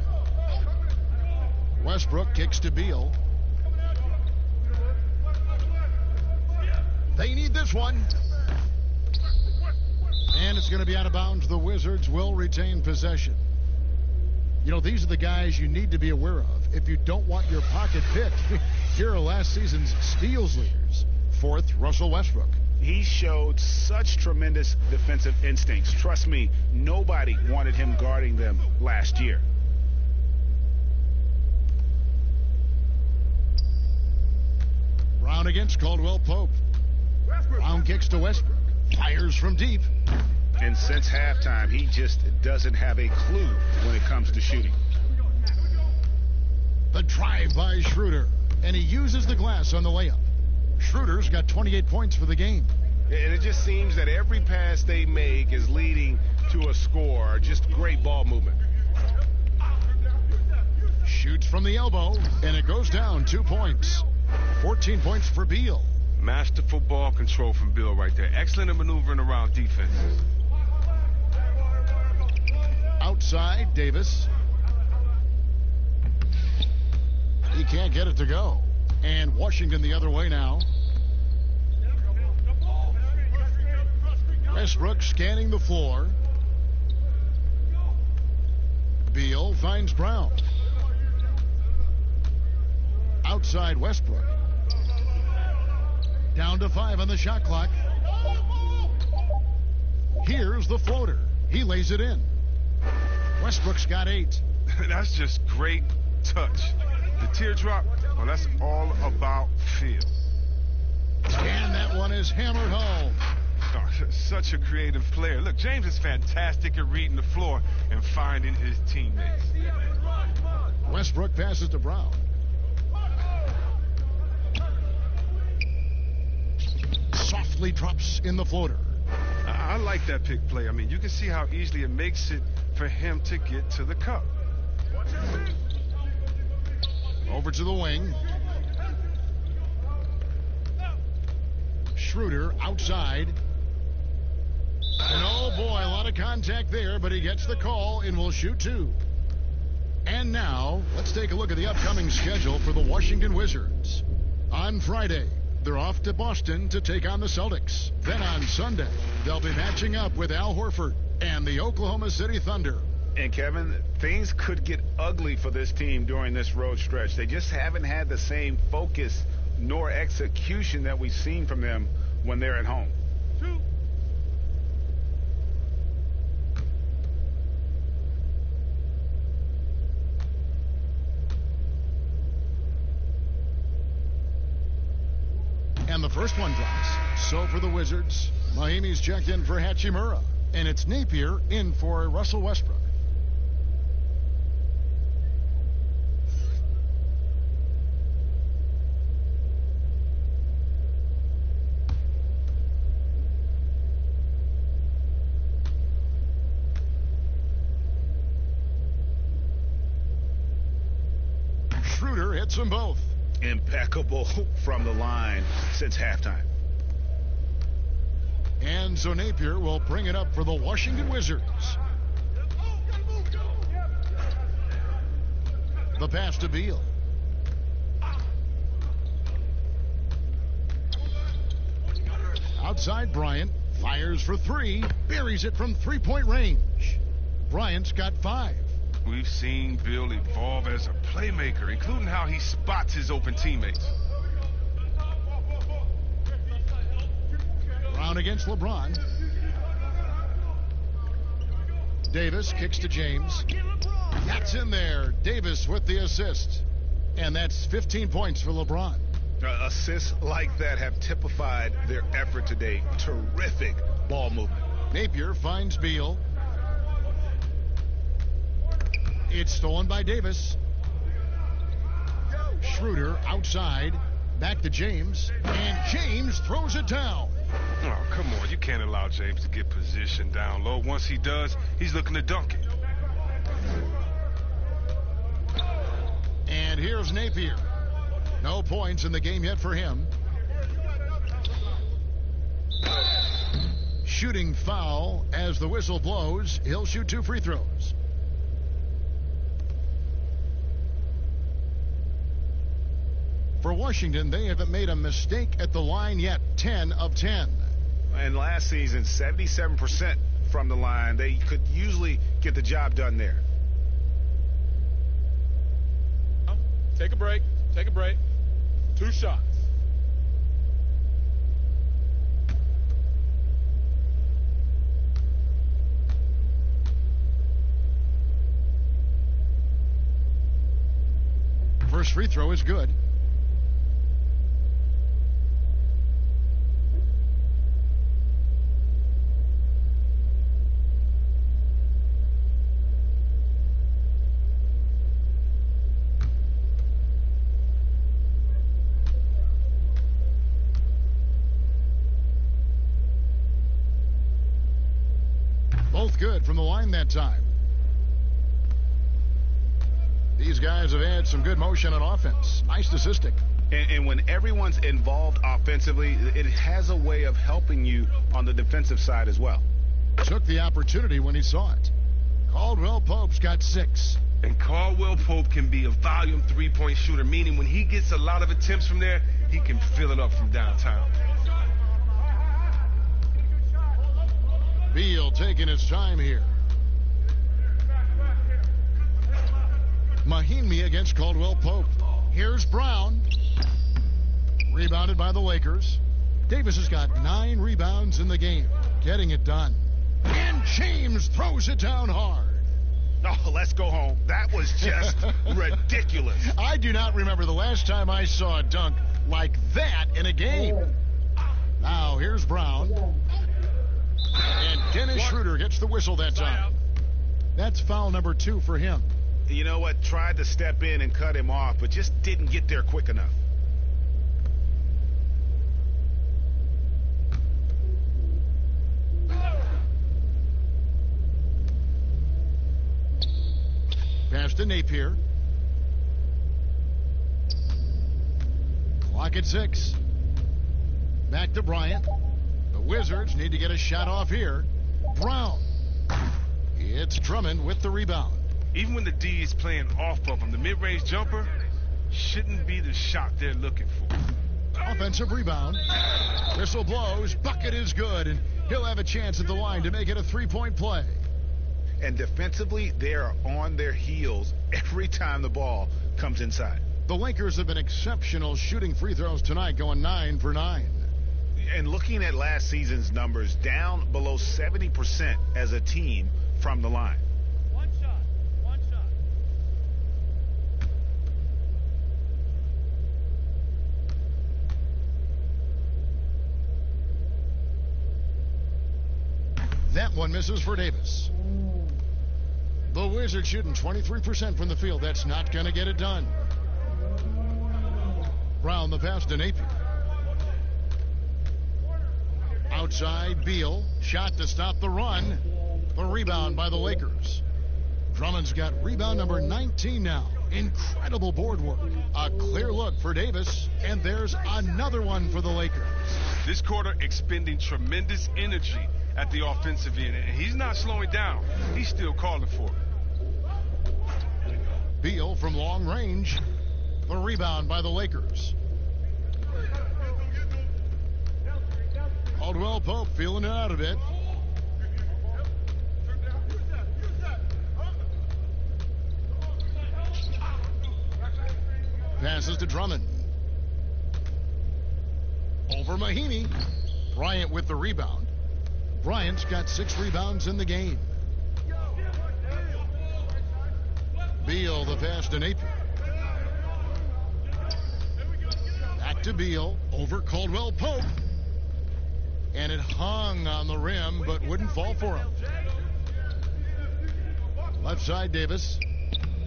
Westbrook kicks to Beal. They need this one. And it's going to be out of bounds. The Wizards will retain possession. You know, these are the guys you need to be aware of. If you don't want your pocket picked, here are last season's steals leaders. 4th, Russell Westbrook. He showed such tremendous defensive instincts. Trust me, nobody wanted him guarding them last year. Brown against Caldwell Pope. Brown kicks to Westbrook. Fires from deep. And since halftime, he just doesn't have a clue when it comes to shooting. The drive by Schroeder. And he uses the glass on the layup. Schroeder's got 28 points for the game. And it just seems that every pass they make is leading to a score. Just great ball movement. Shoots from the elbow, and it goes down 2 points. 14 points for Beal. Masterful ball control from Beal right there. Excellent at maneuvering around defenses. Outside, Davis. He can't get it to go. And Washington the other way now. Westbrook scanning the floor. Beal finds Brown. Outside Westbrook. Down to 5 on the shot clock. Here's the floater. He lays it in. Westbrook's got 8. That's just great touch. The teardrop, well, that's all about feel. And that one is hammered home. Oh, such a creative player. Look, James is fantastic at reading the floor and finding his teammates. Westbrook passes to Brown. Softly drops in the floater. I like that pick play. I mean, you can see how easily it makes it for him to get to the cup. Over to the wing. Schroeder outside. And oh boy, a lot of contact there, but he gets the call and will shoot 2. And now, let's take a look at the upcoming schedule for the Washington Wizards. On Friday, they're off to Boston to take on the Celtics. Then on Sunday, they'll be matching up with Al Horford and the Oklahoma City Thunder. And Kevin, things could get ugly for this team during this road stretch. They just haven't had the same focus nor execution that we've seen from them when they're at home. 2. And the first one drops. So for the Wizards, Miami's checked in for Hachimura. And it's Napier in for Russell Westbrook. Schroeder hits them both. Impeccable from the line since halftime. And so Napier will bring it up for the Washington Wizards. The pass to Beal. Outside Bryant. Fires for 3. Buries it from 3-point range. Bryant's got 5. We've seen Bill evolve as a playmaker, including how he spots his open teammates. Brown against LeBron. Davis kicks to James. That's in there. Davis with the assist. And that's 15 points for LeBron. Assists like that have typified their effort today. Terrific ball movement. Napier finds Beal. It's stolen by Davis. Schroeder outside. Back to James. And James throws it down. Oh, come on. You can't allow James to get positioned down low. Once he does, he's looking to dunk it. And here's Napier. No points in the game yet for him. Shooting foul as the whistle blows. He'll shoot 2 free throws. For Washington, they haven't made a mistake at the line yet. 10 of 10. And last season, 77% from the line. They could usually get the job done there. Take a break. Take a break. 2 shots. First free throw is good. Both good from the line that time. These guys have had some good motion on offense. Nice statistic. And when everyone's involved offensively, it has a way of helping you on the defensive side as well. Took the opportunity when he saw it. Caldwell Pope's got 6. And Caldwell Pope can be a volume 3-point shooter, meaning when he gets a lot of attempts from there, he can fill it up from downtown. Beal taking his time here. Mahinmi against Caldwell Pope. Here's Brown. Rebounded by the Lakers. Davis has got 9 rebounds in the game. Getting it done. And James throws it down hard. Oh, let's go home. That was just ridiculous. I do not remember the last time I saw a dunk like that in a game. Now here's Brown. And Dennis Schroeder gets the whistle that time. That's foul number 2 for him. You know what? Tried to step in and cut him off, but just didn't get there quick enough. Pass to Napier. Clock at 6. Back to Bryant. The Wizards need to get a shot off here. Brown. It's Drummond with the rebound. Even when the D is playing off of him, the mid-range jumper shouldn't be the shot they're looking for. Offensive rebound. Whistle blows. Bucket is good, and he'll have a chance at the line to make it a 3-point play. And defensively, they are on their heels every time the ball comes inside. The Lakers have been exceptional shooting free throws tonight, going 9 for 9. And looking at last season's numbers, down below 70% as a team from the line. One shot. That one misses for Davis. The Wizards shooting 23% from the field. That's not going to get it done. Brown the pass to Napier. Outside, Beal. Shot to stop the run. The rebound by the Lakers. Drummond's got rebound number 19 now. Incredible board work. A clear look for Davis. And there's another one for the Lakers. This quarter expending tremendous energy at the offensive end. And he's not slowing down. He's still calling for it. Beal from long range. The rebound by the Lakers. Caldwell Pope feeling it out a bit. Passes to Drummond. Over Mahinmi. Bryant with the rebound. Bryant's got 6 rebounds in the game. Beal the pass to Napier. Back to Beal. Over Caldwell Pope. And it hung on the rim, but wouldn't fall for him. Left side, Davis.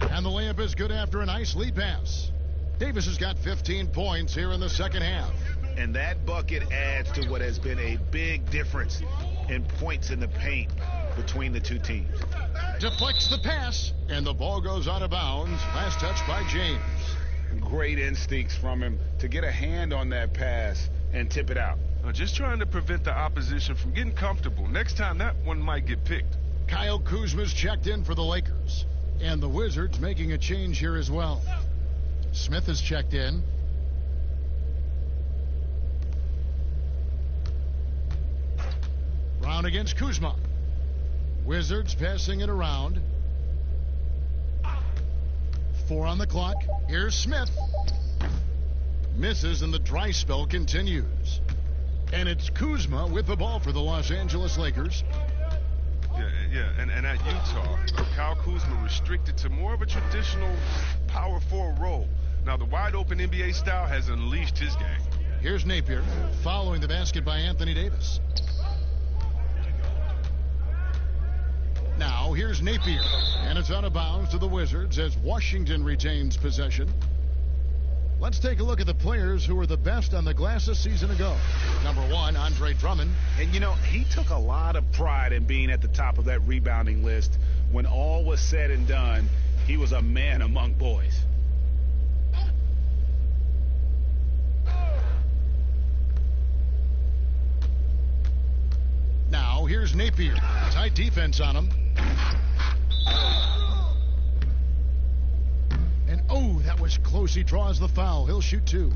And the layup is good after a nice lead pass. Davis has got 15 points here in the second half. And that bucket adds to what has been a big difference in points in the paint between the two teams. Deflects the pass, and the ball goes out of bounds. Last touch by James. Great instincts from him to get a hand on that pass and tip it out. Just trying to prevent the opposition from getting comfortable. Next time, that one might get picked. Kyle Kuzma's checked in for the Lakers. And the Wizards making a change here as well. Smith is checked in. Brown against Kuzma. Wizards passing it around. 4 on the clock. Here's Smith. Misses and the dry spell continues. And it's Kuzma with the ball for the Los Angeles Lakers. And at Utah, Kyle Kuzma restricted to more of a traditional power forward role. Now, the wide-open NBA style has unleashed his game. Here's Napier, following the basket by Anthony Davis. Now, here's Napier, and it's out of bounds to the Wizards as Washington retains possession. Let's take a look at the players who were the best on the glass a season ago. Number 1, Andre Drummond. And, you know, he took a lot of pride in being at the top of that rebounding list. When all was said and done, he was a man among boys. Now, here's Napier. Tight defense on him. And, oh, that was close. He draws the foul. He'll shoot 2.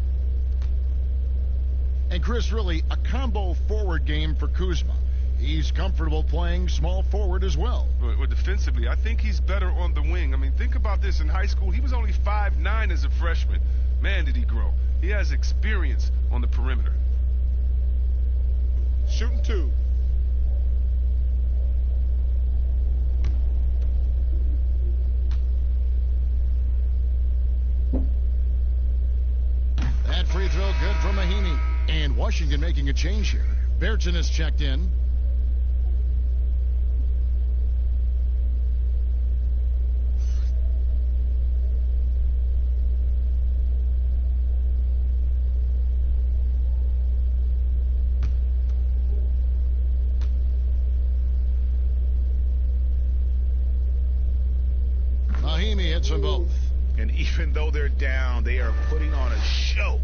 And, Chris, really, a combo forward game for Kuzma. He's comfortable playing small forward as well. Well, defensively, I think he's better on the wing. I mean, think about this. In high school, he was only 5'9" as a freshman. Man, did he grow. He has experience on the perimeter. Shooting 2. That free throw good from Mahinmi. And Washington making a change here. Berton is checked in. Mahinmi hits them both. And even though they're down, they are putting on a show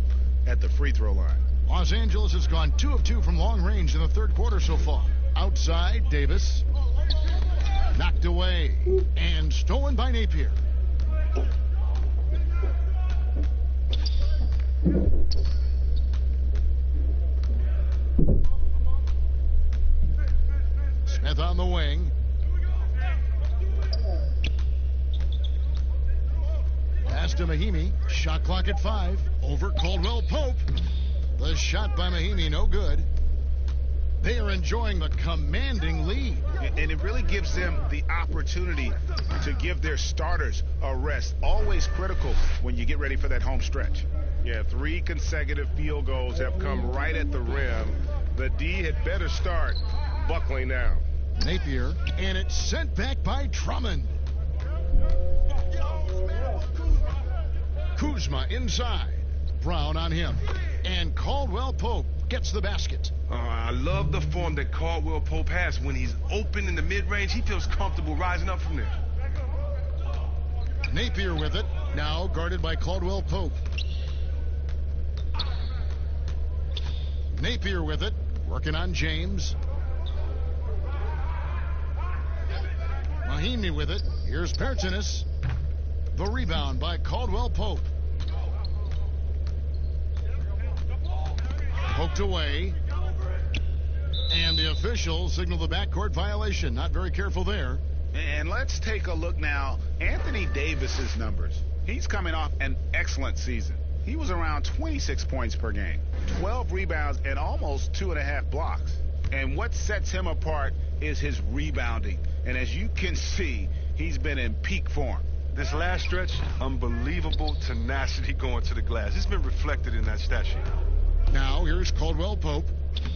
at the free throw line. Los Angeles has gone 2 of 2 from long range in the third quarter so far. Outside, Davis. Knocked away. And stolen by Napier. Smith on the wing. Pass to Mahinmi. Shot clock at 5. Over Caldwell Pope. The shot by Mahinmi, no good. They are enjoying the commanding lead. And it really gives them the opportunity to give their starters a rest. Always critical when you get ready for that home stretch. Yeah, 3 consecutive field goals have come right at the rim. The D had better start buckling down. Napier, and it's sent back by Drummond. Kuzma inside. Brown on him. And Caldwell Pope gets the basket. I love the form that Caldwell Pope has. When he's open in the mid-range, he feels comfortable rising up from there. Napier with it. Now guarded by Caldwell Pope. Napier with it. Working on James. Mahinmi with it. Here's Pertinis. The rebound by Caldwell Pope. Poked away. And the officials signal the backcourt violation. Not very careful there. And let's take a look now. Anthony Davis's numbers. He's coming off an excellent season. He was around 26 points per game, 12 rebounds, and almost 2.5 blocks. And what sets him apart is his rebounding. And as you can see, he's been in peak form. This last stretch, unbelievable tenacity going to the glass. It's been reflected in that stat sheet. Now here's Caldwell Pope.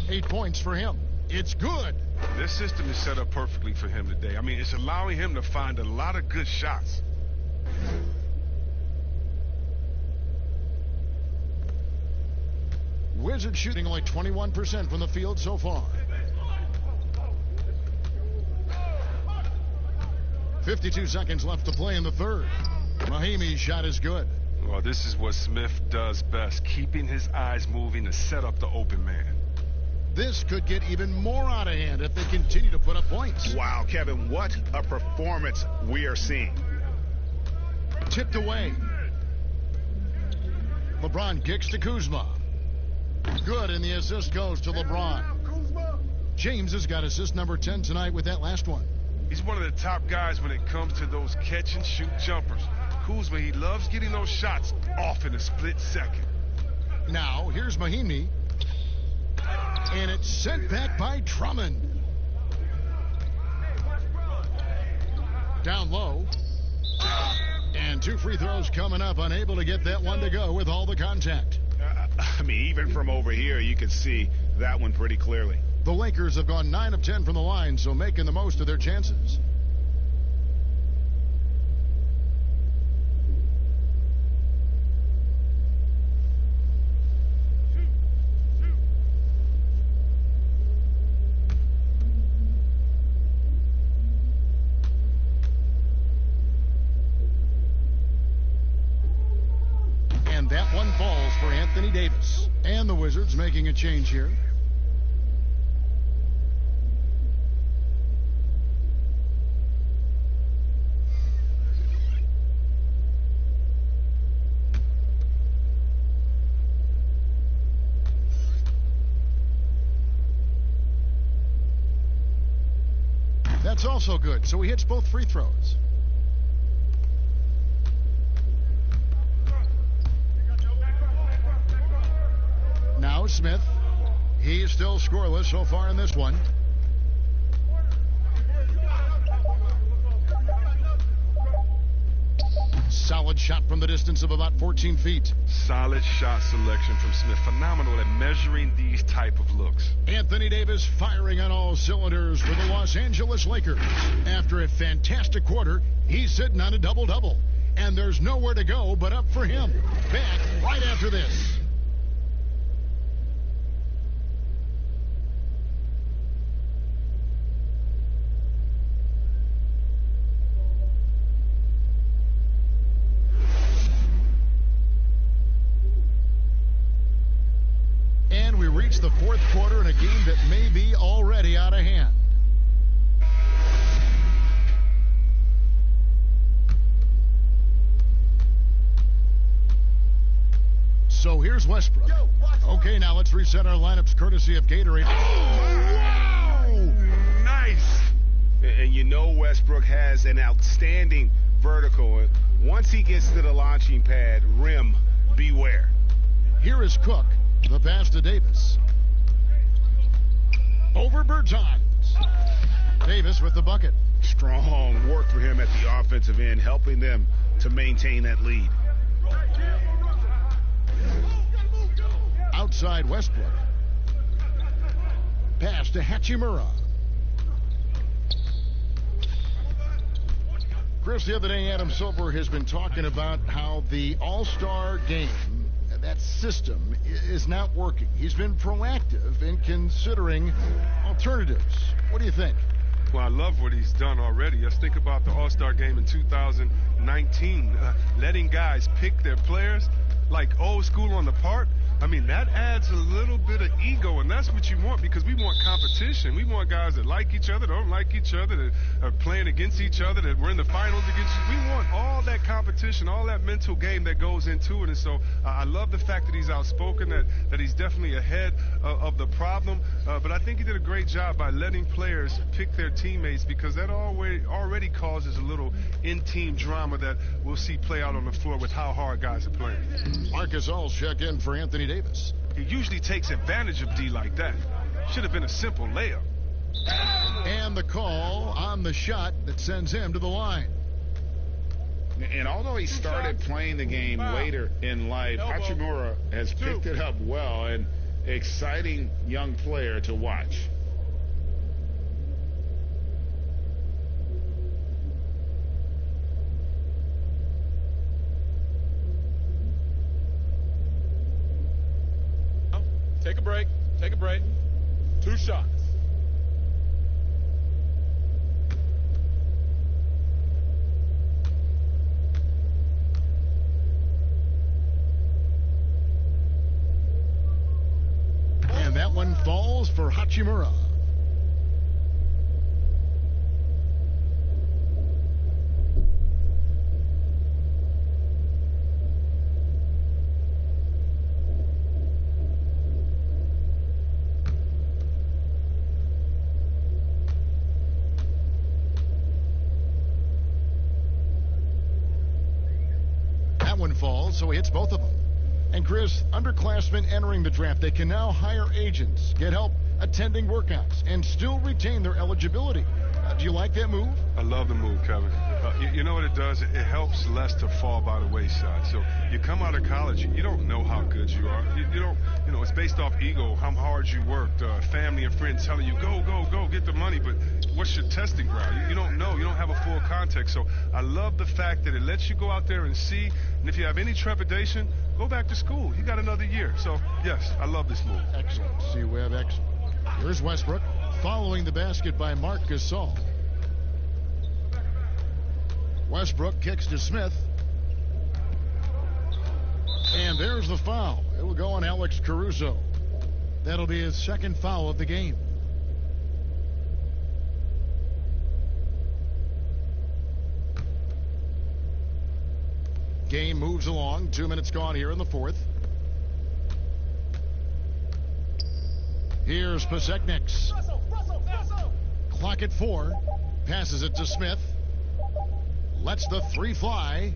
8 points for him. It's good. This system is set up perfectly for him today. I mean, it's allowing him to find a lot of good shots. Wizards shooting only 21% from the field so far. 52 seconds left to play in the third. Mahimi's shot is good. Well, this is what Smith does best, keeping his eyes moving to set up the open man. This could get even more out of hand if they continue to put up points. Wow, Kevin, what a performance we are seeing. Tipped away. LeBron kicks to Kuzma. Good, and the assist goes to LeBron. James has got assist number 10 tonight with that last one. He's one of the top guys when it comes to those catch-and-shoot jumpers. Kuzma, he loves getting those shots off in a split second. Now, here's Mahimi. And it's sent back by Drummond. Down low. And 2 free throws coming up, unable to get that one to go with all the contact. I mean, even from over here, you can see that one pretty clearly. The Lakers have gone 9 of 10 from the line, so making the most of their chances. And that one falls for Anthony Davis. And the Wizards making a change here. That's also good, so he hits both free throws. Now Smith. He is still scoreless so far in this one. Solid shot from the distance of about 14 feet. Solid shot selection from Smith. Phenomenal at measuring these type of looks. Anthony Davis firing on all cylinders for the Los Angeles Lakers. After a fantastic quarter, he's sitting on a double-double. And there's nowhere to go but up for him. Back right after this. The fourth quarter in a game that may be already out of hand. So here's Westbrook. Okay, now let's reset our lineups courtesy of Gatorade. Wow! Nice! And you know Westbrook has an outstanding vertical. Once he gets to the launching pad, rim, beware. Here is Cook. The pass to Davis. Over Bertans. Davis with the bucket. Strong work for him at the offensive end, helping them to maintain that lead. Outside Westbrook. Pass to Hachimura. Chris, the other day Adam Silver has been talking about how the All-Star game, that system, is not working. He's been proactive in considering alternatives. What do you think? Well, I love what he's done already. Let's think about the All-Star game in 2019. Letting guys pick their players like old school on the park. I mean, that adds a little bit of ego, and that's what you want because we want competition. We want guys that like each other, don't like each other, that are playing against each other, that we're in the finals against you. We want all that competition, all that mental game that goes into it. And so I love the fact that he's outspoken, that he's definitely ahead of the problem. But I think he did a great job by letting players pick their teammates because that already causes a little in-team drama that we'll see play out on the floor with how hard guys are playing. Marcus All's check in for Anthony Davis. He usually takes advantage of D like that. Should have been a simple layup. And the call on the shot that sends him to the line. And although he started playing the game later in life, Hachimura has picked it up well, and exciting young player to watch. Take a break. 2 shots. And that one falls for Hachimura. Falls, so he hits both of them. And Chris, underclassmen entering the draft, they can now hire agents, get help attending workouts, and still retain their eligibility. Do you like that move? I love the move, Kevin. You know what it does? It helps less to fall by the wayside. So you come out of college, you don't know how good you are. You don't, it's based off ego, how hard you worked, family and friends telling you, go, get the money, but what's your testing ground? You don't know. You don't have a full context. So I love the fact that it lets you go out there and see, and if you have any trepidation, go back to school. You got another year. So, yes, I love this move. Excellent. See, Webb, excellent. Here's Westbrook following the basket by Marc Gasol. Westbrook kicks to Smith. And there's the foul. It will go on Alex Caruso. That'll be his second foul of the game. Game moves along. 2 minutes gone here in the fourth. Here's Pasechniks. Clock at 4. Passes it to Smith. Lets the 3 fly.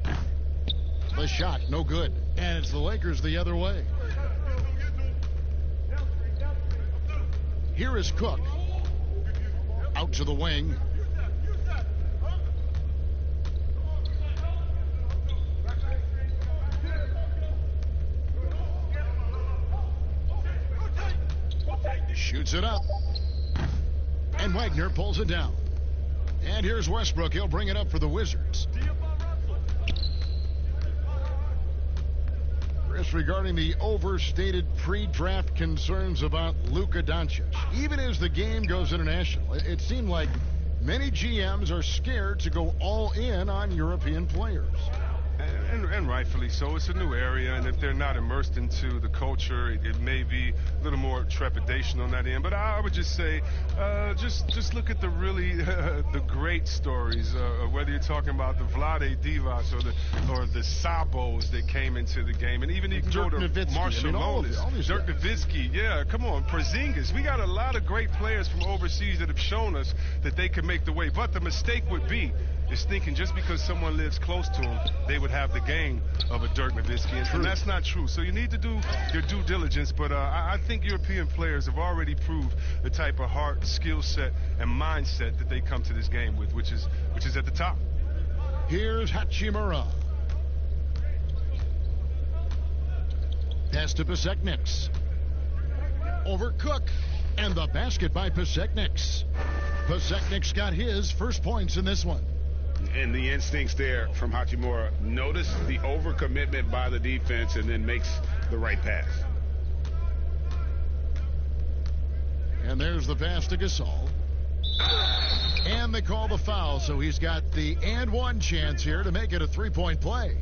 The shot, no good. And it's the Lakers the other way. Here is Cook. Out to the wing. Shoots it up. And Wagner pulls it down. And here's Westbrook. He'll bring it up for the Wizards. Chris, regarding the overstated pre-draft concerns about Luka Doncic, even as the game goes international, it seemed like many GMs are scared to go all in on European players. And rightfully so. It's a new area, and if they're not immersed into the culture, it may be a little more trepidation on that end. But I would just say, just look at the really the great stories. Whether you're talking about the Vlade Divac or the Sabos that came into the game, and even you can Dirk go to Nowitzki. Marshall Molis, Dirk Nowitzki. Yeah, come on, Porzingis. We got a lot of great players from overseas that have shown us that they can make the way. But the mistake would be is thinking just because someone lives close to him, they would have the game of a Dirk Nowitzki, and that's not true. So you need to do your due diligence, but I think European players have already proved the type of heart, skill set, and mindset that they come to this game with, which is at the top. Here's Hachimura. Pass to Pasechniks. Over Cook, and the basket by Pasechniks. Pasechniks got his first points in this one. And the instincts there from Hachimura. Notice the overcommitment by the defense and then makes the right pass. And there's the pass to Gasol. And they call the foul, so he's got the and one chance here to make it a three-point play.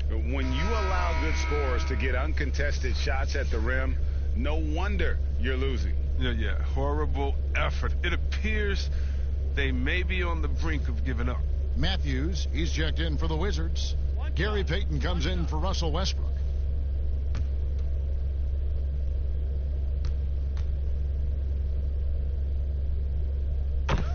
When you allow good scorers to get uncontested shots at the rim, no wonder you're losing. Yeah, horrible effort. It appears they may be on the brink of giving up. Matthews, he's checked in for the Wizards. Gary Payton comes in for Russell Westbrook.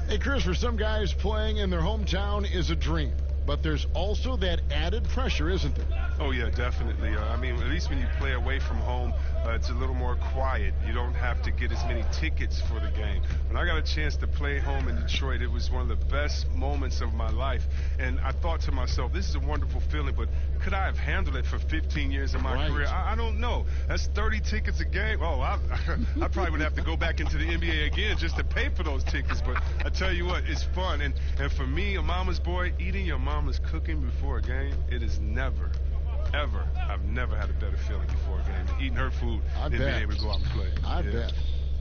Hey, Chris, for some guys, playing in their hometown is a dream. But there's also that added pressure, isn't there? Oh, yeah, definitely. I mean, at least when you play away from home, it's a little more quiet. You don't have to get as many tickets for the game. When I got a chance to play home in Detroit, it was one of the best moments of my life. And I thought to myself, this is a wonderful feeling, but could I have handled it for 15 years of my career? I don't know. That's 30 tickets a game. Oh, I probably would have to go back into the NBA again just to pay for those tickets. But I tell you what, it's fun. And for me, a mama's boy, eating your mama's cooking before a game, it is never, ever, I've never had a better feeling before a game than eating her food than being able to go out and play. I bet.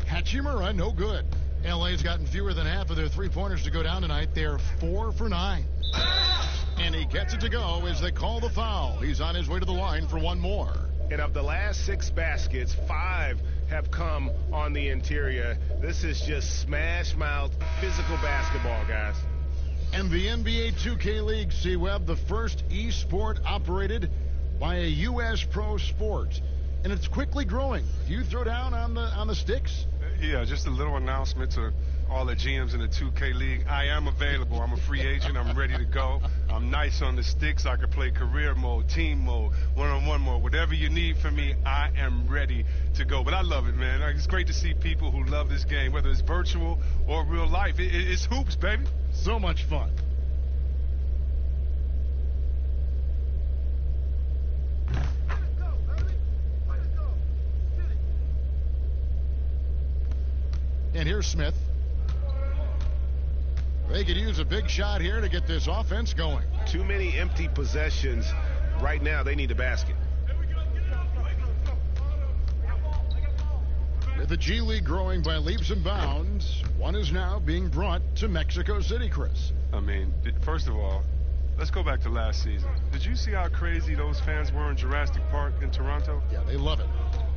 Hachimura, no good. LA's gotten fewer than half of their three-pointers to go down tonight. They're 4 for 9. And he gets it to go as they call the foul. He's on his way to the line for one more. And of the last 6 baskets, 5 have come on the interior. This is just smash-mouth physical basketball, guys. And the NBA 2K League, C-Web, the first e-sport operated by a U.S. pro sport. And it's quickly growing. You throw down on the sticks? Yeah, just a little announcement to all the GMs in the 2K League. I am available. I'm a free agent. I'm ready to go. I'm nice on the sticks. I can play career mode, team mode, one-on-one mode. Whatever you need from me, I am ready to go. But I love it, man. It's great to see people who love this game, whether it's virtual or real life. It's hoops, baby. So much fun. And here's Smith. They could use a big shot here to get this offense going. Too many empty possessions. Right now, they need a basket. With the G League growing by leaps and bounds, one is now being brought to Mexico City, Chris. I mean, first of all, let's go back to last season. Did you see how crazy those fans were in Jurassic Park in Toronto? Yeah, they love it.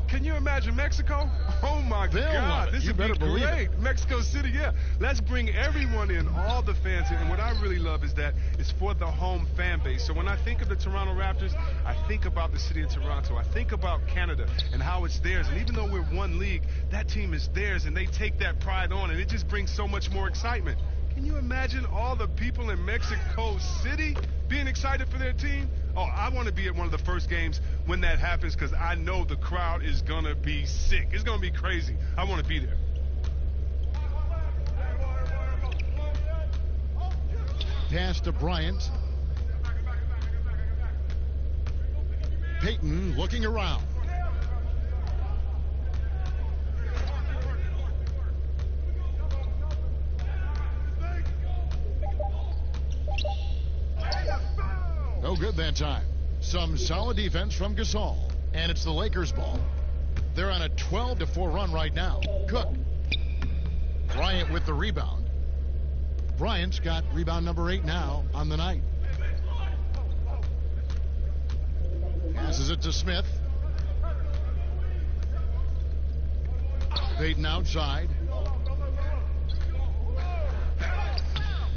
Can you imagine Mexico? Oh, my God. This would be great. Mexico City, yeah. Let's bring everyone in, all the fans in. And what I really love is that it's for the home fan base. So when I think of the Toronto Raptors, I think about the city of Toronto. I think about Canada and how it's theirs. And even though we're one league, that team is theirs, and they take that pride on, and it just brings so much more excitement. Can you imagine all the people in Mexico City being excited for their team? Oh, I want to be at one of the first games when that happens because I know the crowd is going to be sick. It's going to be crazy. I want to be there. Pass to Bryant. Payton looking around. No good that time. Some solid defense from Gasol. And it's the Lakers' ball. They're on a 12-4 run right now. Cook. Bryant with the rebound. Bryant's got rebound number 8 now on the night. Passes it to Smith. Payton outside.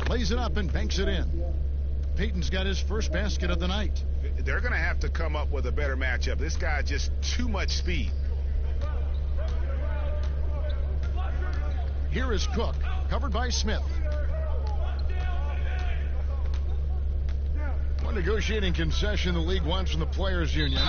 Lays it up and banks it in. Payton's got his first basket of the night. They're going to have to come up with a better matchup. This guy just too much speed. Here is Cook, covered by Smith. One negotiating concession the league wants from the Players Union.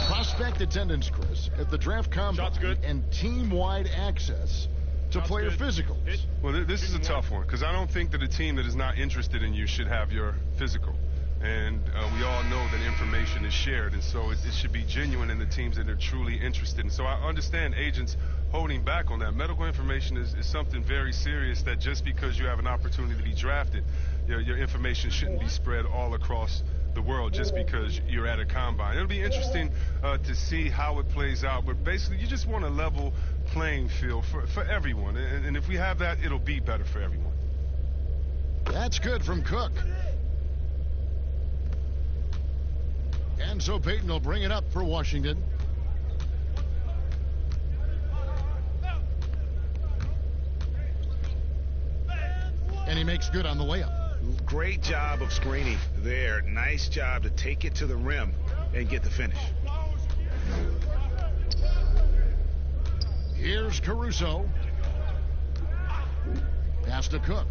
Prospect attendance, Chris, at the draft combine and team-wide access to player physicals. Well, this is a tough one because I don't think that a team that is not interested in you should have your physical. And we all know that information is shared, and so it should be genuine in the teams that are truly interested. And so I understand agents holding back on that. Medical information is something very serious that just because you have an opportunity to be drafted, your information shouldn't be spread all across the world just because you're at a combine. It'll be interesting to see how it plays out, but basically you just want a level playing field for everyone, and if we have that, it'll be better for everyone. That's good from Cook. And so Payton will bring it up for Washington. And he makes good on the layup. Great job of screening there. Nice job to take it to the rim and get the finish. Here's Caruso. Pass to Cook.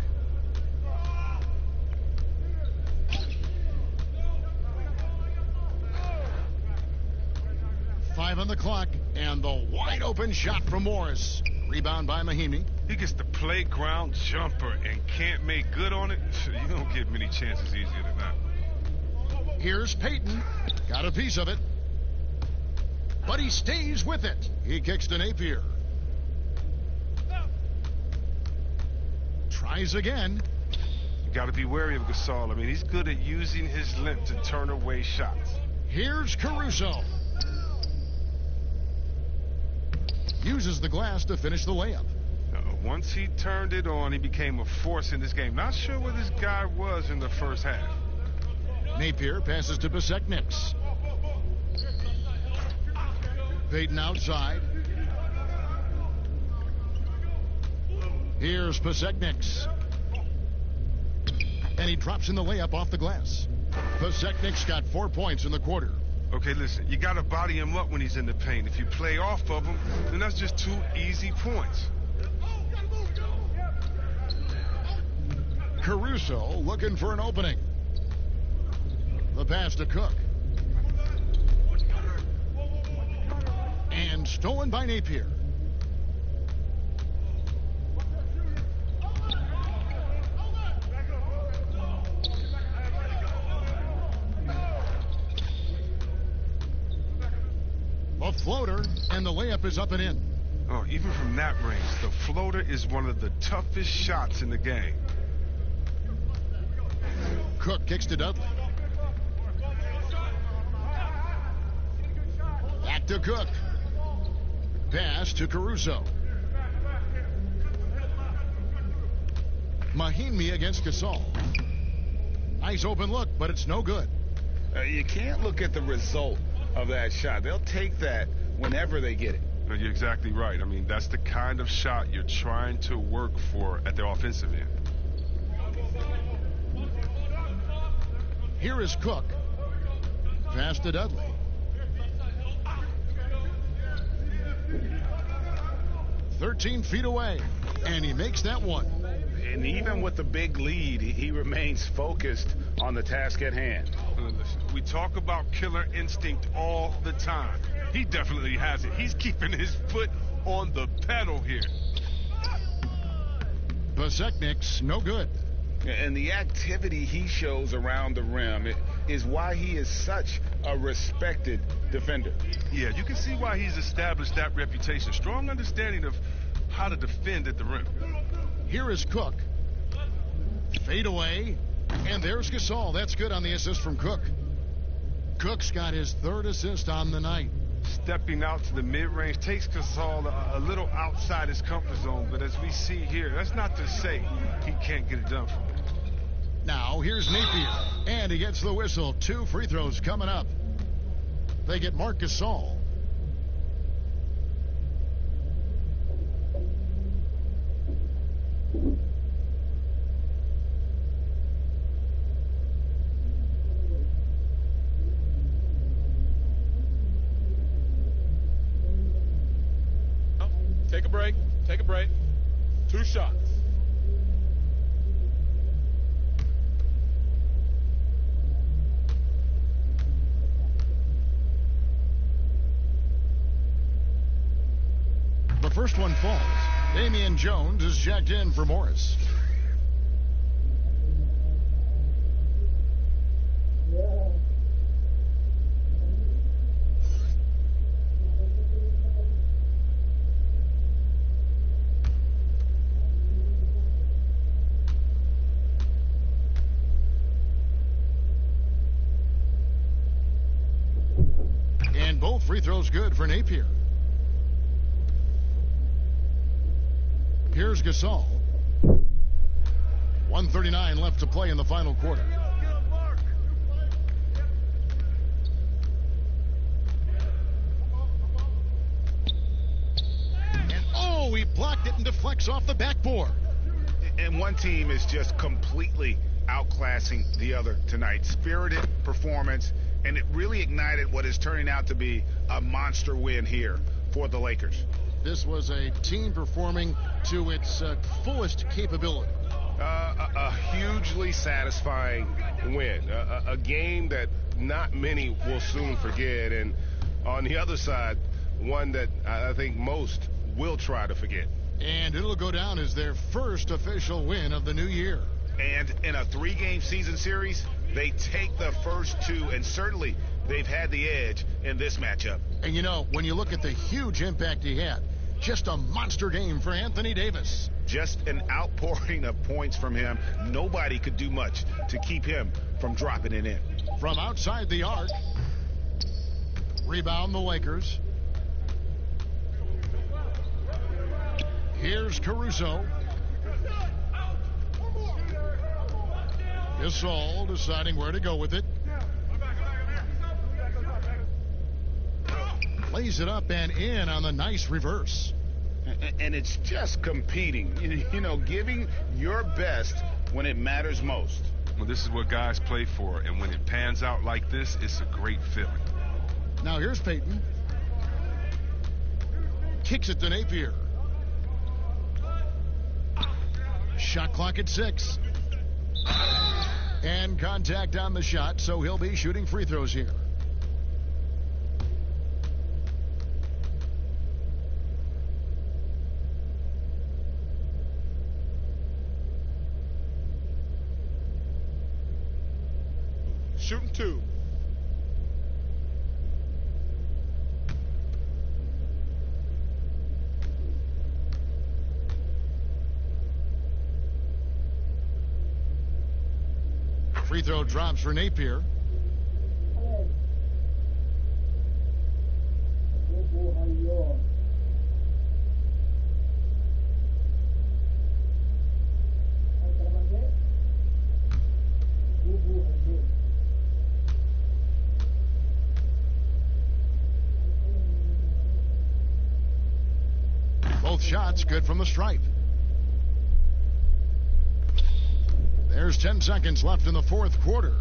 Five on the clock, and the wide open shot from Morris. Rebound by Mahimi. He gets the playground jumper and can't make good on it. You don't get many chances easier than that. Here's Payton. Got a piece of it. But he stays with it. He kicks to Napier. Tries again. You got to be wary of Gasol. I mean, he's good at using his length to turn away shots. Here's Caruso. uses the glass to finish the layup. Once he turned it on, he became a force in this game. Not sure where this guy was in the first half. Napier passes to Besekniks. Payton outside. Here's Besekniks. And he drops in the layup off the glass. Besekniks got 4 points in the quarter. Okay, listen, you got to body him up when he's in the paint. If you play off of him, then that's just 2 easy points. Caruso looking for an opening. The pass to Cook. And stolen by Napier. A floater, and the layup is up and in. Oh, even from that range, the floater is one of the toughest shots in the game. Cook kicks to Dudley. Back to Cook. Pass to Caruso. Mahinmi against Gasol. Nice open look, but it's no good. You can't look at the result of that shot. They'll take that whenever they get it. No, you're exactly right. I mean, that's the kind of shot you're trying to work for at the offensive end. Here is Cook. Pass to Dudley. "13 feet away, and he makes that one. And even with the big lead, he remains focused on the task at hand. Listen, we talk about killer instinct all the time. He definitely has it. He's keeping his foot on the pedal here. Besekniks, no good. And the activity he shows around the rim is why he is such a respected defender. Yeah, you can see why he's established that reputation. Strong understanding of how to defend at the rim. Here is Cook. Fade away. And there's Gasol. That's good on the assist from Cook. Cook's got his 3rd assist on the night. Stepping out to the mid-range takes Gasol a little outside his comfort zone, but as we see here, that's not to say he can't get it done for him. Now, here's Napier, and he gets the whistle. 2 free throws coming up. They get Marc Gasol. Take a break. Take a break. 2 shots. The first one falls. Damian Jones is checked in for Morris. And both free throws good for Napier. Here's Gasol. 1:39 left to play in the final quarter. And oh, he blocked it and deflects off the backboard. And one team is just completely outclassing the other tonight. Spirited performance, and it really ignited what is turning out to be a monster win here for the Lakers. This was a team performing to its fullest capability. A hugely satisfying win. A game that not many will soon forget. And on the other side, one that I think most will try to forget. And it'll go down as their first official win of the new year. And in a 3-game season series, they take the first 2, and certainly they've had the edge in this matchup. And you know, when you look at the huge impact he had, just a monster game for Anthony Davis. Just an outpouring of points from him. Nobody could do much to keep him from dropping it in. From outside the arc, rebound the Lakers. Here's Caruso. Gasol deciding where to go with it. Lays it up and in on the nice reverse. And it's just competing, you know, giving your best when it matters most. Well, this is what guys play for, and when it pans out like this, it's a great feeling. Now here's Peyton. Kicks it to Napier. Shot clock at 6. And contact on the shot, so he'll be shooting free throws here. Shooting 2. Free throw drops for Napier. Both shots good from the stripe. There's 10 seconds left in the fourth quarter.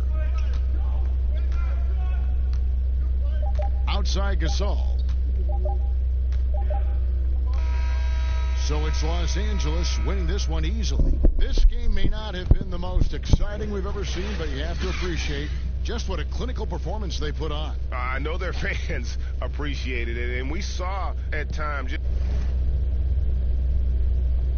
Outside Gasol. So it's Los Angeles winning this one easily. This game may not have been the most exciting we've ever seen, but you have to appreciate just what a clinical performance they put on. I know their fans appreciated it, and we saw at times